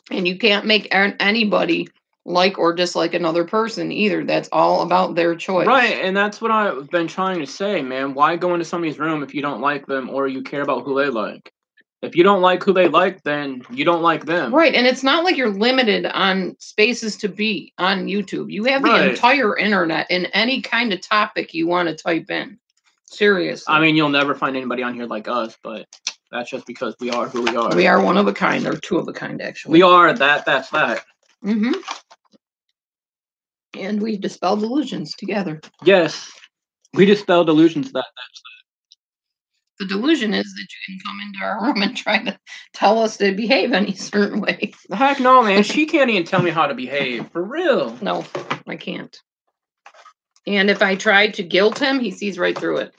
And you can't make anybody like or dislike another person either. That's all about their choice. Right, and that's what I've been trying to say, man. Why go into somebody's room if you don't like them or you care about who they like? If you don't like who they like, then you don't like them. Right, and it's not like you're limited on spaces to be on YouTube. You have the entire internet in any kind of topic you want to type in. Seriously. I mean, you'll never find anybody on here like us, but that's just because we are who we are. We are one of a kind, or two of a kind, actually. We are that. That's that. Mm-hmm. And we dispel delusions together. Yes, we dispel delusions. That's that. The delusion is that you can come into our room and try to tell us to behave any certain way. Heck no, man. She can't even tell me how to behave. For real. No, I can't. And if I tried to guilt him, he sees right through it.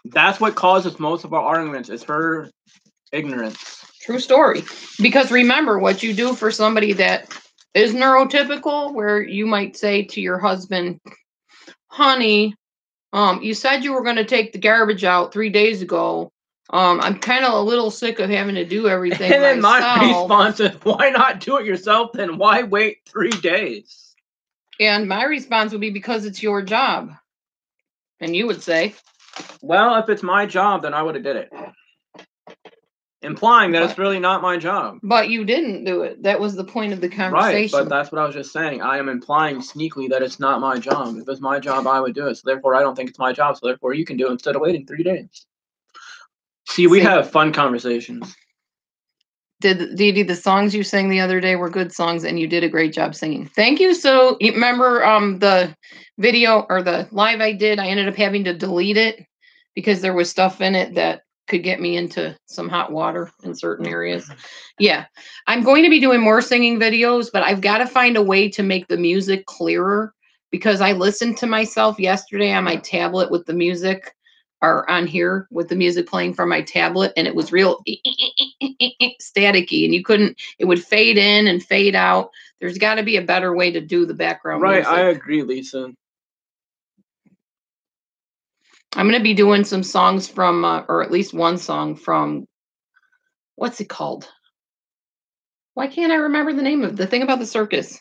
That's what causes most of our arguments, is her ignorance. True story. Because remember, what you do for somebody that is neurotypical, where you might say to your husband, honey, you said you were going to take the garbage out 3 days ago. I'm kind of a little sick of having to do everything and then myself. My response is, why not do it yourself then? Why wait 3 days? And my response would be, because it's your job. And you would say, well, if it's my job, then I would have did it. Implying that it's really not my job. But you didn't do it. That was the point of the conversation. Right, but that's what I was just saying. I am implying sneakily that it's not my job. If it's my job, I would do it. So therefore, I don't think it's my job. So therefore, you can do it instead of waiting 3 days. See, we have fun conversations. Dee, the songs you sang the other day were good songs, and you did a great job singing. Thank you. So, you remember the video or the live I did? I ended up having to delete it because there was stuff in it that could get me into some hot water in certain areas. Yeah. I'm going to be doing more singing videos, but I've got to find a way to make the music clearer, because I listened to myself yesterday on my tablet with the music are on here with the music playing from my tablet, and it was real staticky, and you couldn't. It would fade in and fade out. There's got to be a better way to do the background Right, music. I agree, Lisa. I'm going to be doing some songs from, or at least one song from, what's it called? Why can't I remember the name of the thing about the circus?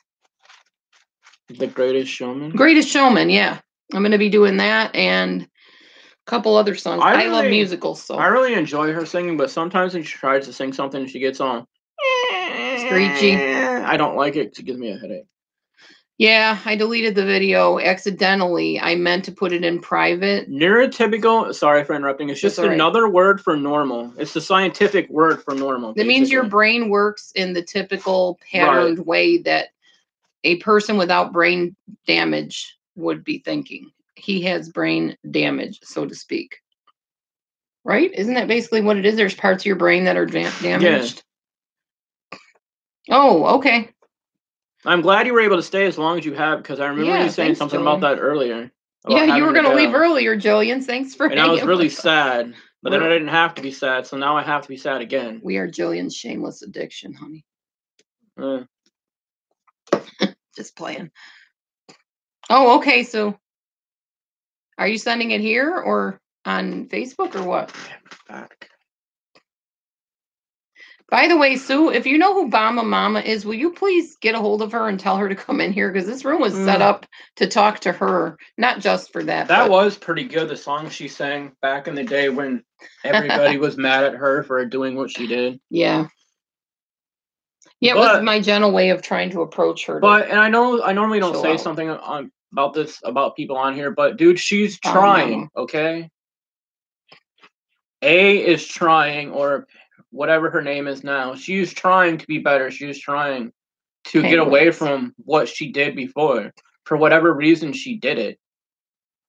The Greatest Showman? Greatest Showman, yeah. I'm going to be doing that and a couple other songs. I love musicals, so. I really enjoy her singing, but sometimes when she tries to sing something, she gets on screechy. I don't like it. It gives me a headache. Yeah, I deleted the video accidentally. I meant to put it in private. Neurotypical, sorry for interrupting, it's just another word for normal. It's the scientific word for normal. That means your brain works in the typical patterned way that a person without brain damage would be thinking. He has brain damage, so to speak. Right? Isn't that basically what it is? There's parts of your brain that are damaged? Yeah. Oh, okay. I'm glad you were able to stay as long as you have, because I remember you saying something about that earlier. Yeah, you were going to leave earlier, Jillian. Thanks for hanging. And I was really sad, but then I didn't have to be sad, so now I have to be sad again. We are Jillian's shameless addiction, honey. Just playing. Oh, okay. So, are you sending it here or on Facebook or what? Back. By the way, Sue, if you know who Bama Mama is, will you please get a hold of her and tell her to come in here? Because this room was set up to talk to her, not just for that. That was pretty good, the song she sang back in the day when everybody was mad at her for doing what she did. Yeah. Yeah, it was my gentle way of trying to approach her. And I know I normally don't say something about people on here, but dude, she's trying, okay? A is trying, or whatever her name is now. She's trying to be better. She's trying to get away from what she did before. For whatever reason, she did it.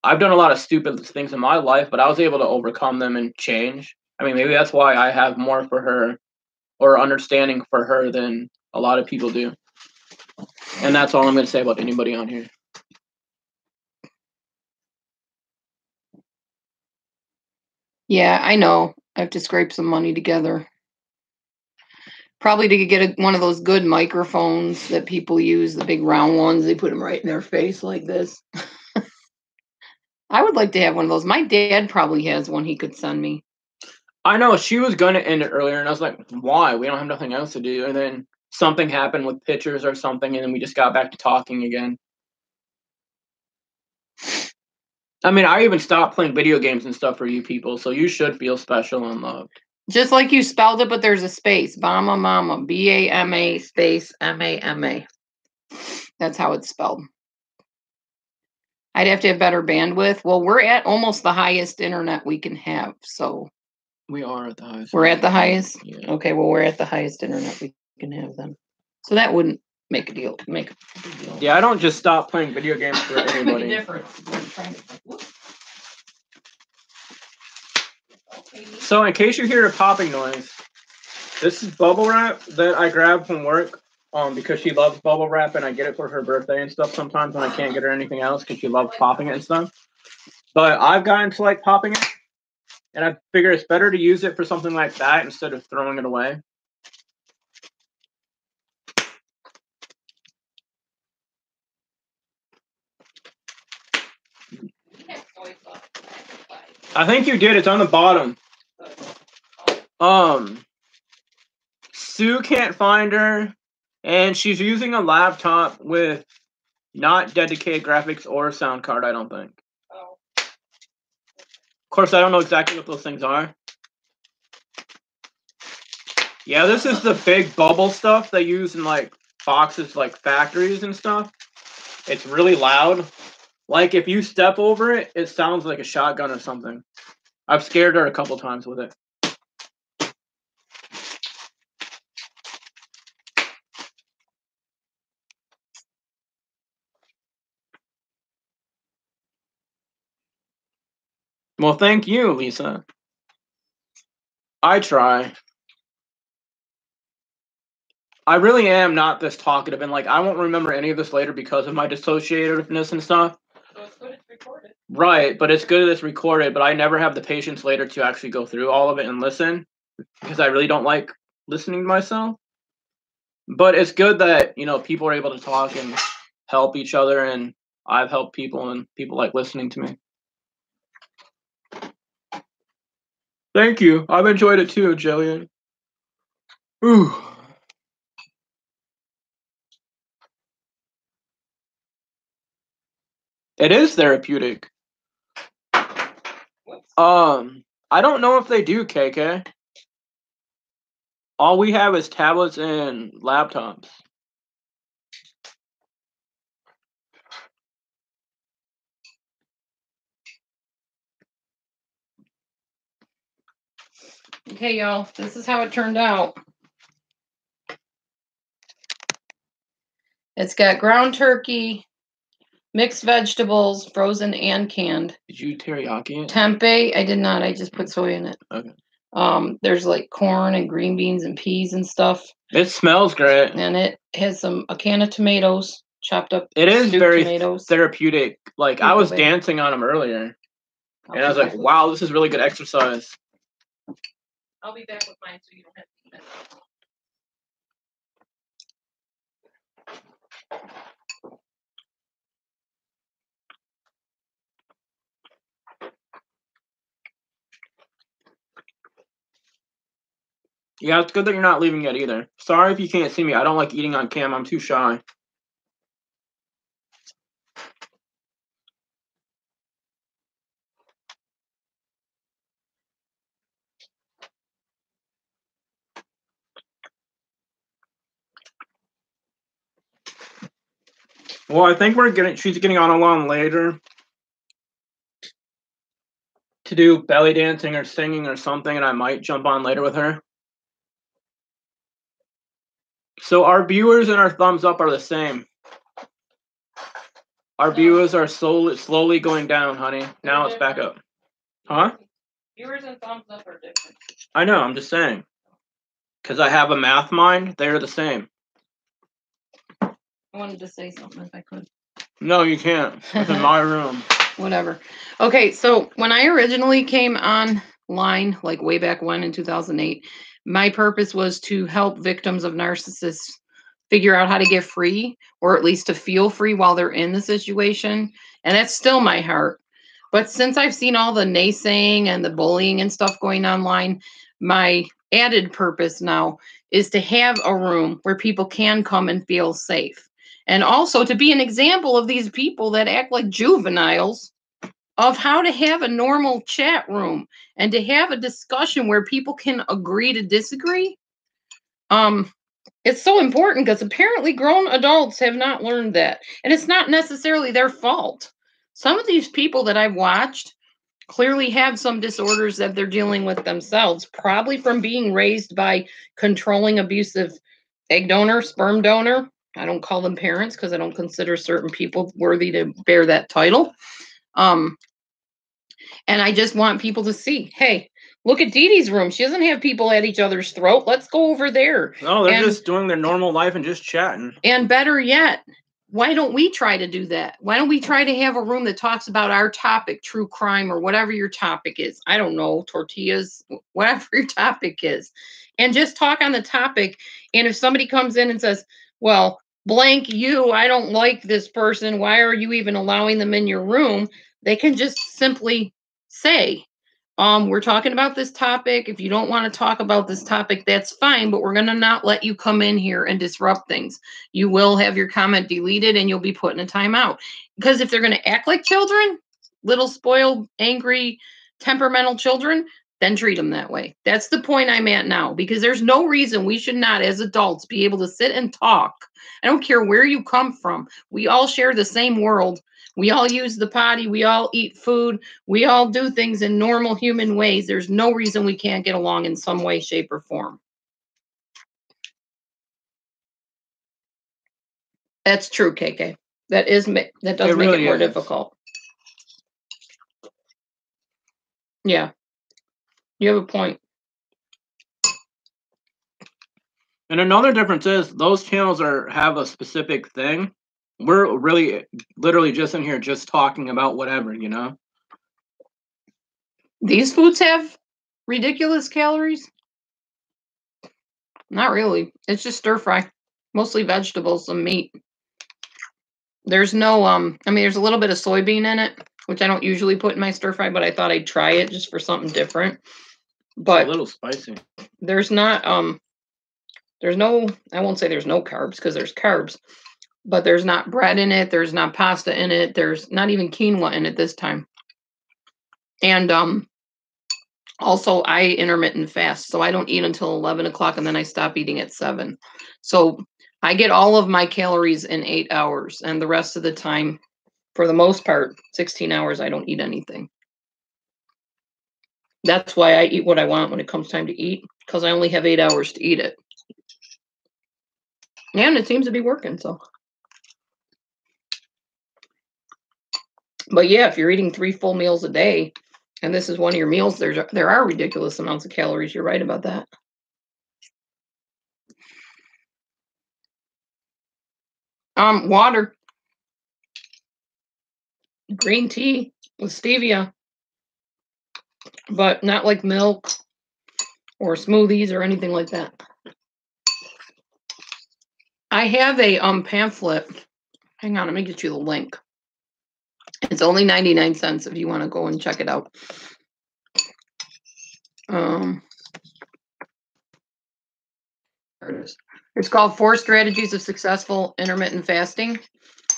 I've done a lot of stupid things in my life, but I was able to overcome them and change. I mean, maybe that's why I have more for her or understanding for her than a lot of people do. And that's all I'm going to say about anybody on here. Yeah, I know. I have to scrape some money together. Probably to get one of those good microphones that people use, the big round ones. They put them right in their face like this. I would like to have one of those. My dad probably has one he could send me. I know. She was going to end it earlier, and I was like, why? We don't have nothing else to do. And then something happened with pictures or something, and then we just got back to talking again. I mean, I even stopped playing video games and stuff for you people, so you should feel special and loved. Just like you spelled it, but there's a space. Bama Mama. B-A-M-A space M-A-M-A. That's how it's spelled. I'd have to have better bandwidth. Well, we're at almost the highest internet we can have, so. We are at the highest. We're at the highest? Yeah. Okay, well, we're at the highest internet we can have then. So that wouldn't make a deal. Yeah, I don't just stop playing video games for anybody. Make a difference. So in case you hear a popping noise, this is bubble wrap that I grabbed from work because she loves bubble wrap, and I get it for her birthday and stuff sometimes when I can't get her anything else because she loves popping it and stuff. But I've gotten to like popping it, and I figure it's better to use it for something like that instead of throwing it away. I think you did. It's on the bottom. Sue can't find her, and she's using a laptop with not dedicated graphics or sound card, I don't think. Oh. Of course, I don't know exactly what those things are. Yeah, this is the big bubble stuff they use in like boxes, like factories and stuff. It's really loud. Like if you step over it, it sounds like a shotgun or something. I've scared her a couple times with it. Well, thank you, Lisa. I try. I really am not this talkative, and like I won't remember any of this later because of my dissociativeness and stuff. good it's recorded. Right, but it's good that it's recorded, but I never have the patience later to actually go through all of it and listen because I really don't like listening to myself. But it's good that, people are able to talk and help each other, and I've helped people and people like listening to me. Thank you. I've enjoyed it too, Jillian. Ooh. It is therapeutic. I don't know if they do, KK. All we have is tablets and laptops. Okay, y'all, this is how it turned out. It's got ground turkey, mixed vegetables, frozen and canned. Did you teriyaki it? Tempeh, I did not. I just put soy in it. Okay. There's like corn and green beans and peas and stuff. It smells great. And it has a can of tomatoes, chopped up. It is very tomatoes. therapeutic. Like, I was dancing on them earlier. And I was like, wow, this is really good exercise. I'll be back with mine so you don't have to eat it. Yeah, it's good that you're not leaving yet either. Sorry if you can't see me. I don't like eating on cam. I'm too shy. Well, I think she's getting on along later to do belly dancing or singing or something, and I might jump on later with her. So our viewers and our thumbs up are the same. Our viewers are slowly going down, honey. Now it's back up. Huh? Viewers and thumbs up are different. I know, I'm just saying. Because I have a math mind, they're the same. I wanted to say something if I could. No, you can't. It's in my room. Whatever. Okay, so when I originally came online, like way back when in 2008, my purpose was to help victims of narcissists figure out how to get free, or at least to feel free while they're in the situation. And that's still my heart. But since I've seen all the naysaying and the bullying and stuff going online, my added purpose now is to have a room where people can come and feel safe. And also to be an example of these people that act like juveniles, of how to have a normal chat room and to have a discussion where people can agree to disagree. It's so important because apparently grown adults have not learned that. And it's not necessarily their fault. Some of these people that I've watched clearly have some disorders that they're dealing with themselves, probably from being raised by controlling, abusive egg donor, sperm donor. I don't call them parents because I don't consider certain people worthy to bear that title. And I just want people to see, hey, look at Dee Dee's room. She doesn't have people at each other's throat. Let's go over there. No, they're just doing their normal life and just chatting. And better yet, why don't we try to do that? Why don't we try to have a room that talks about our topic, true crime, or whatever your topic is? I don't know, tortillas, whatever your topic is. And just talk on the topic. And if somebody comes in and says, well, blank you, I don't like this person. Why are you even allowing them in your room? They can just simply say, we're talking about this topic. If you don't want to talk about this topic, that's fine, but we're going to not let you come in here and disrupt things. You will have your comment deleted and you'll be put in a timeout. Because if they're going to act like children, little spoiled, angry, temperamental children, then treat them that way. That's the point I'm at now, because there's no reason we should not, as adults, be able to sit and talk. I don't care where you come from. We all share the same world. We all use the potty. We all eat food. We all do things in normal human ways. There's no reason we can't get along in some way, shape, or form. That's true, KK. That does make it more difficult. Yeah, you have a point. And another difference is those channels have a specific thing. we're really literally just in here just talking about whatever, you know? These foods have ridiculous calories? Not really. It's just stir fry. Mostly vegetables and meat. There's no I mean there's a little bit of soybean in it, which I don't usually put in my stir fry, but I thought I'd try it just for something different. But it's a little spicy. There's not there's no, I won't say there's no carbs because there's carbs, but there's not bread in it, there's not pasta in it, there's not even quinoa in it this time. And also I intermittent fast, so I don't eat until 11 o'clock and then I stop eating at 7. So I get all of my calories in 8 hours, and the rest of the time, for the most part, 16 hours, I don't eat anything. That's why I eat what I want when it comes time to eat, because I only have 8 hours to eat it. And it seems to be working, so. But yeah, if you're eating 3 full meals a day, and this is one of your meals, there are ridiculous amounts of calories. You're right about that. Water. Green tea with stevia, but not like milk or smoothies or anything like that. I have a pamphlet. Hang on, let me get you the link. It's only 99 cents if you want to go and check it out. There it is. It's called 4 Strategies of Successful Intermittent Fasting.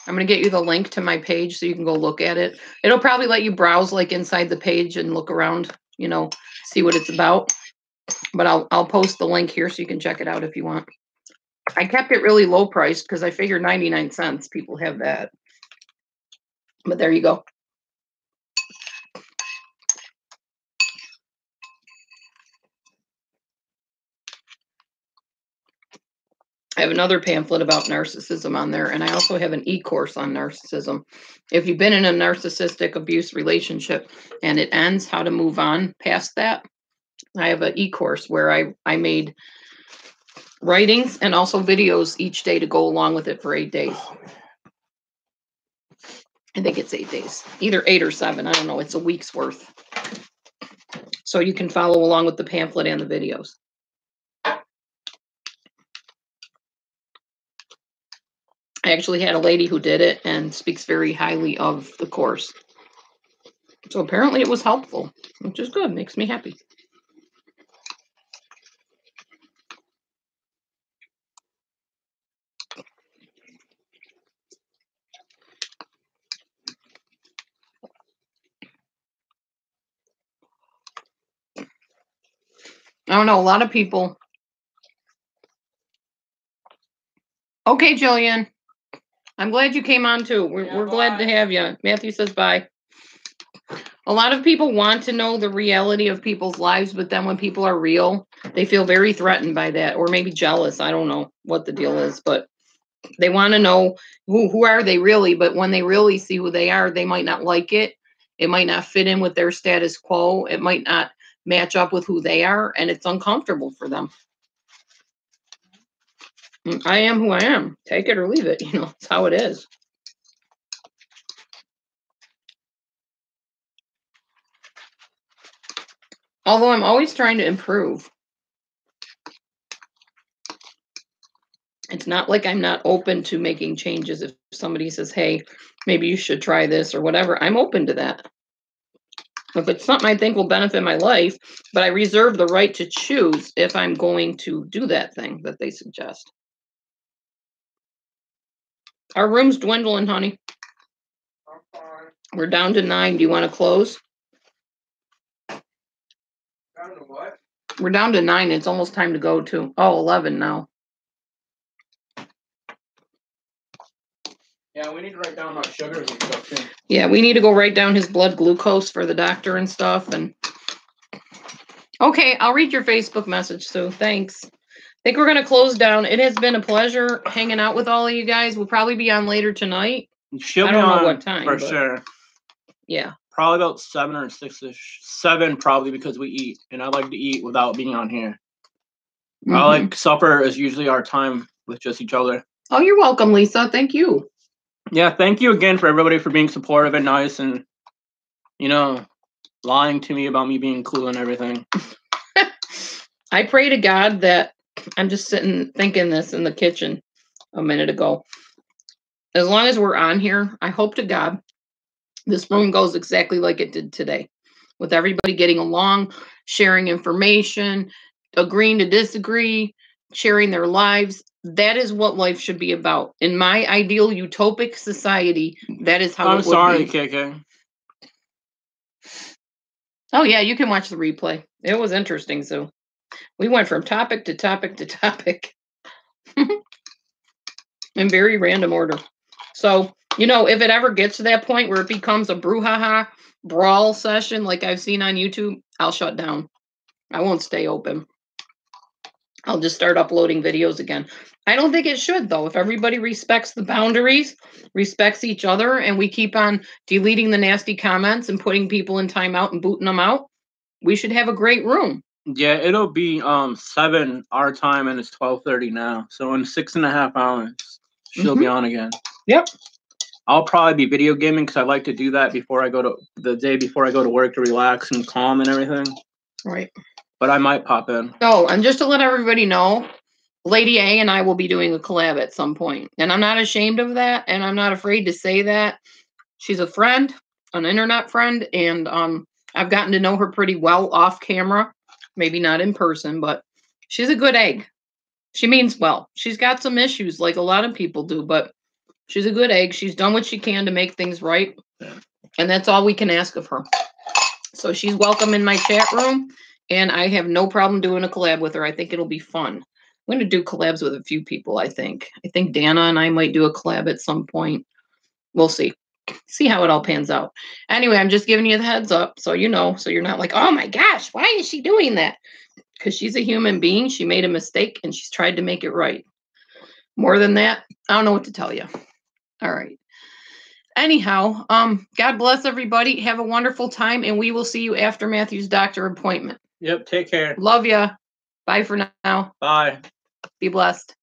I'm going to get you the link to my page so you can go look at it. It'll probably let you browse like inside the page and look around, you know, see what it's about. But I'll post the link here so you can check it out if you want. I kept it really low priced because I figured 99 cents. People have that. But there you go. I have another pamphlet about narcissism on there, and I also have an e-course on narcissism. If you've been in a narcissistic abuse relationship and it ends, how to move on past that. I have an e-course where I made writings and also videos each day to go along with it for 8 days. I think it's 8 days, either 8 or 7. I don't know. It's a week's worth. So you can follow along with the pamphlet and the videos. I actually had a lady who did it and speaks very highly of the course. So apparently it was helpful, which is good. Makes me happy. I don't know. A lot of people. Okay, Jillian. I'm glad you came on too. We're glad to have you. Matthew says bye. A lot of people want to know the reality of people's lives, but then when people are real, they feel very threatened by that, or maybe jealous. I don't know what the deal is, but they want to know who are they really. But when they really see who they are, they might not like it. It might not fit in with their status quo. It might not match up with who they are, and it's uncomfortable for them. I am who I am. Take it or leave it. You know, it's how it is. Although I'm always trying to improve. It's not like I'm not open to making changes. If somebody says, hey, maybe you should try this or whatever, I'm open to that. If it's something I think will benefit my life, but I reserve the right to choose if I'm going to do that thing that they suggest. Our room's dwindling, honey. We're down to 9. Do you want to close? Down to what? We're down to 9. It's almost time to go to 11 now. Yeah, we need to write down my sugars and stuff too. Yeah, we need to go write down his blood glucose for the doctor and stuff. And okay, I'll read your Facebook message, Sue. Thanks. I think we're going to close down. It has been a pleasure hanging out with all of you guys. We'll probably be on later tonight. She'll I be don't on know what time. for but sure. Yeah. Probably about 7 or 6-ish. 7 probably because we eat, and I like to eat without being on here. I like supper is usually our time with just each other. Oh, you're welcome, Lisa. Thank you. Yeah, thank you again for everybody for being supportive and nice and, you know, lying to me about me being cool and everything. I pray to God that I'm just sitting thinking this in the kitchen a minute ago. As long as we're on here, I hope to God this room goes exactly like it did today, with everybody getting along, sharing information, agreeing to disagree, sharing their lives. That is what life should be about. In my ideal utopic society, that is how I'm it would sorry, be. KK. Oh, yeah, you can watch the replay. It was interesting, Sue. We went from topic to topic to topic in very random order. So, you know, if it ever gets to that point where it becomes a brouhaha brawl session like I've seen on YouTube, I'll shut down. I won't stay open. I'll just start uploading videos again. I don't think it should, though. If everybody respects the boundaries, respects each other, and we keep on deleting the nasty comments and putting people in timeout and booting them out, we should have a great room. Yeah, it'll be 7 our time and it's 12:30 now. So in 6.5 hours, she'll be on again. Yep. I'll probably be video gaming because I like to do that before I go to the day before I go to work to relax and calm and everything. Right. But I might pop in. Oh, and just to let everybody know, Lady A and I will be doing a collab at some point. And I'm not ashamed of that, and I'm not afraid to say that. She's a friend, an internet friend, and I've gotten to know her pretty well off camera. Maybe not in person, but she's a good egg. She means well. She's got some issues like a lot of people do, but she's a good egg. She's done what she can to make things right. And that's all we can ask of her. So she's welcome in my chat room, and I have no problem doing a collab with her. I think it'll be fun. I'm going to do collabs with a few people, I think. I think Dana and I might do a collab at some point. We'll see. See how it all pans out. Anyway, I'm just giving you the heads up so you know, so you're not like, oh my gosh, why is she doing that? Because she's a human being. She made a mistake and she's tried to make it right. More than that, I don't know what to tell you. All right. Anyhow, God bless everybody. Have a wonderful time, and we will see you after Matthew's doctor appointment. Yep, take care. Love ya. Bye for now. Bye. Be blessed.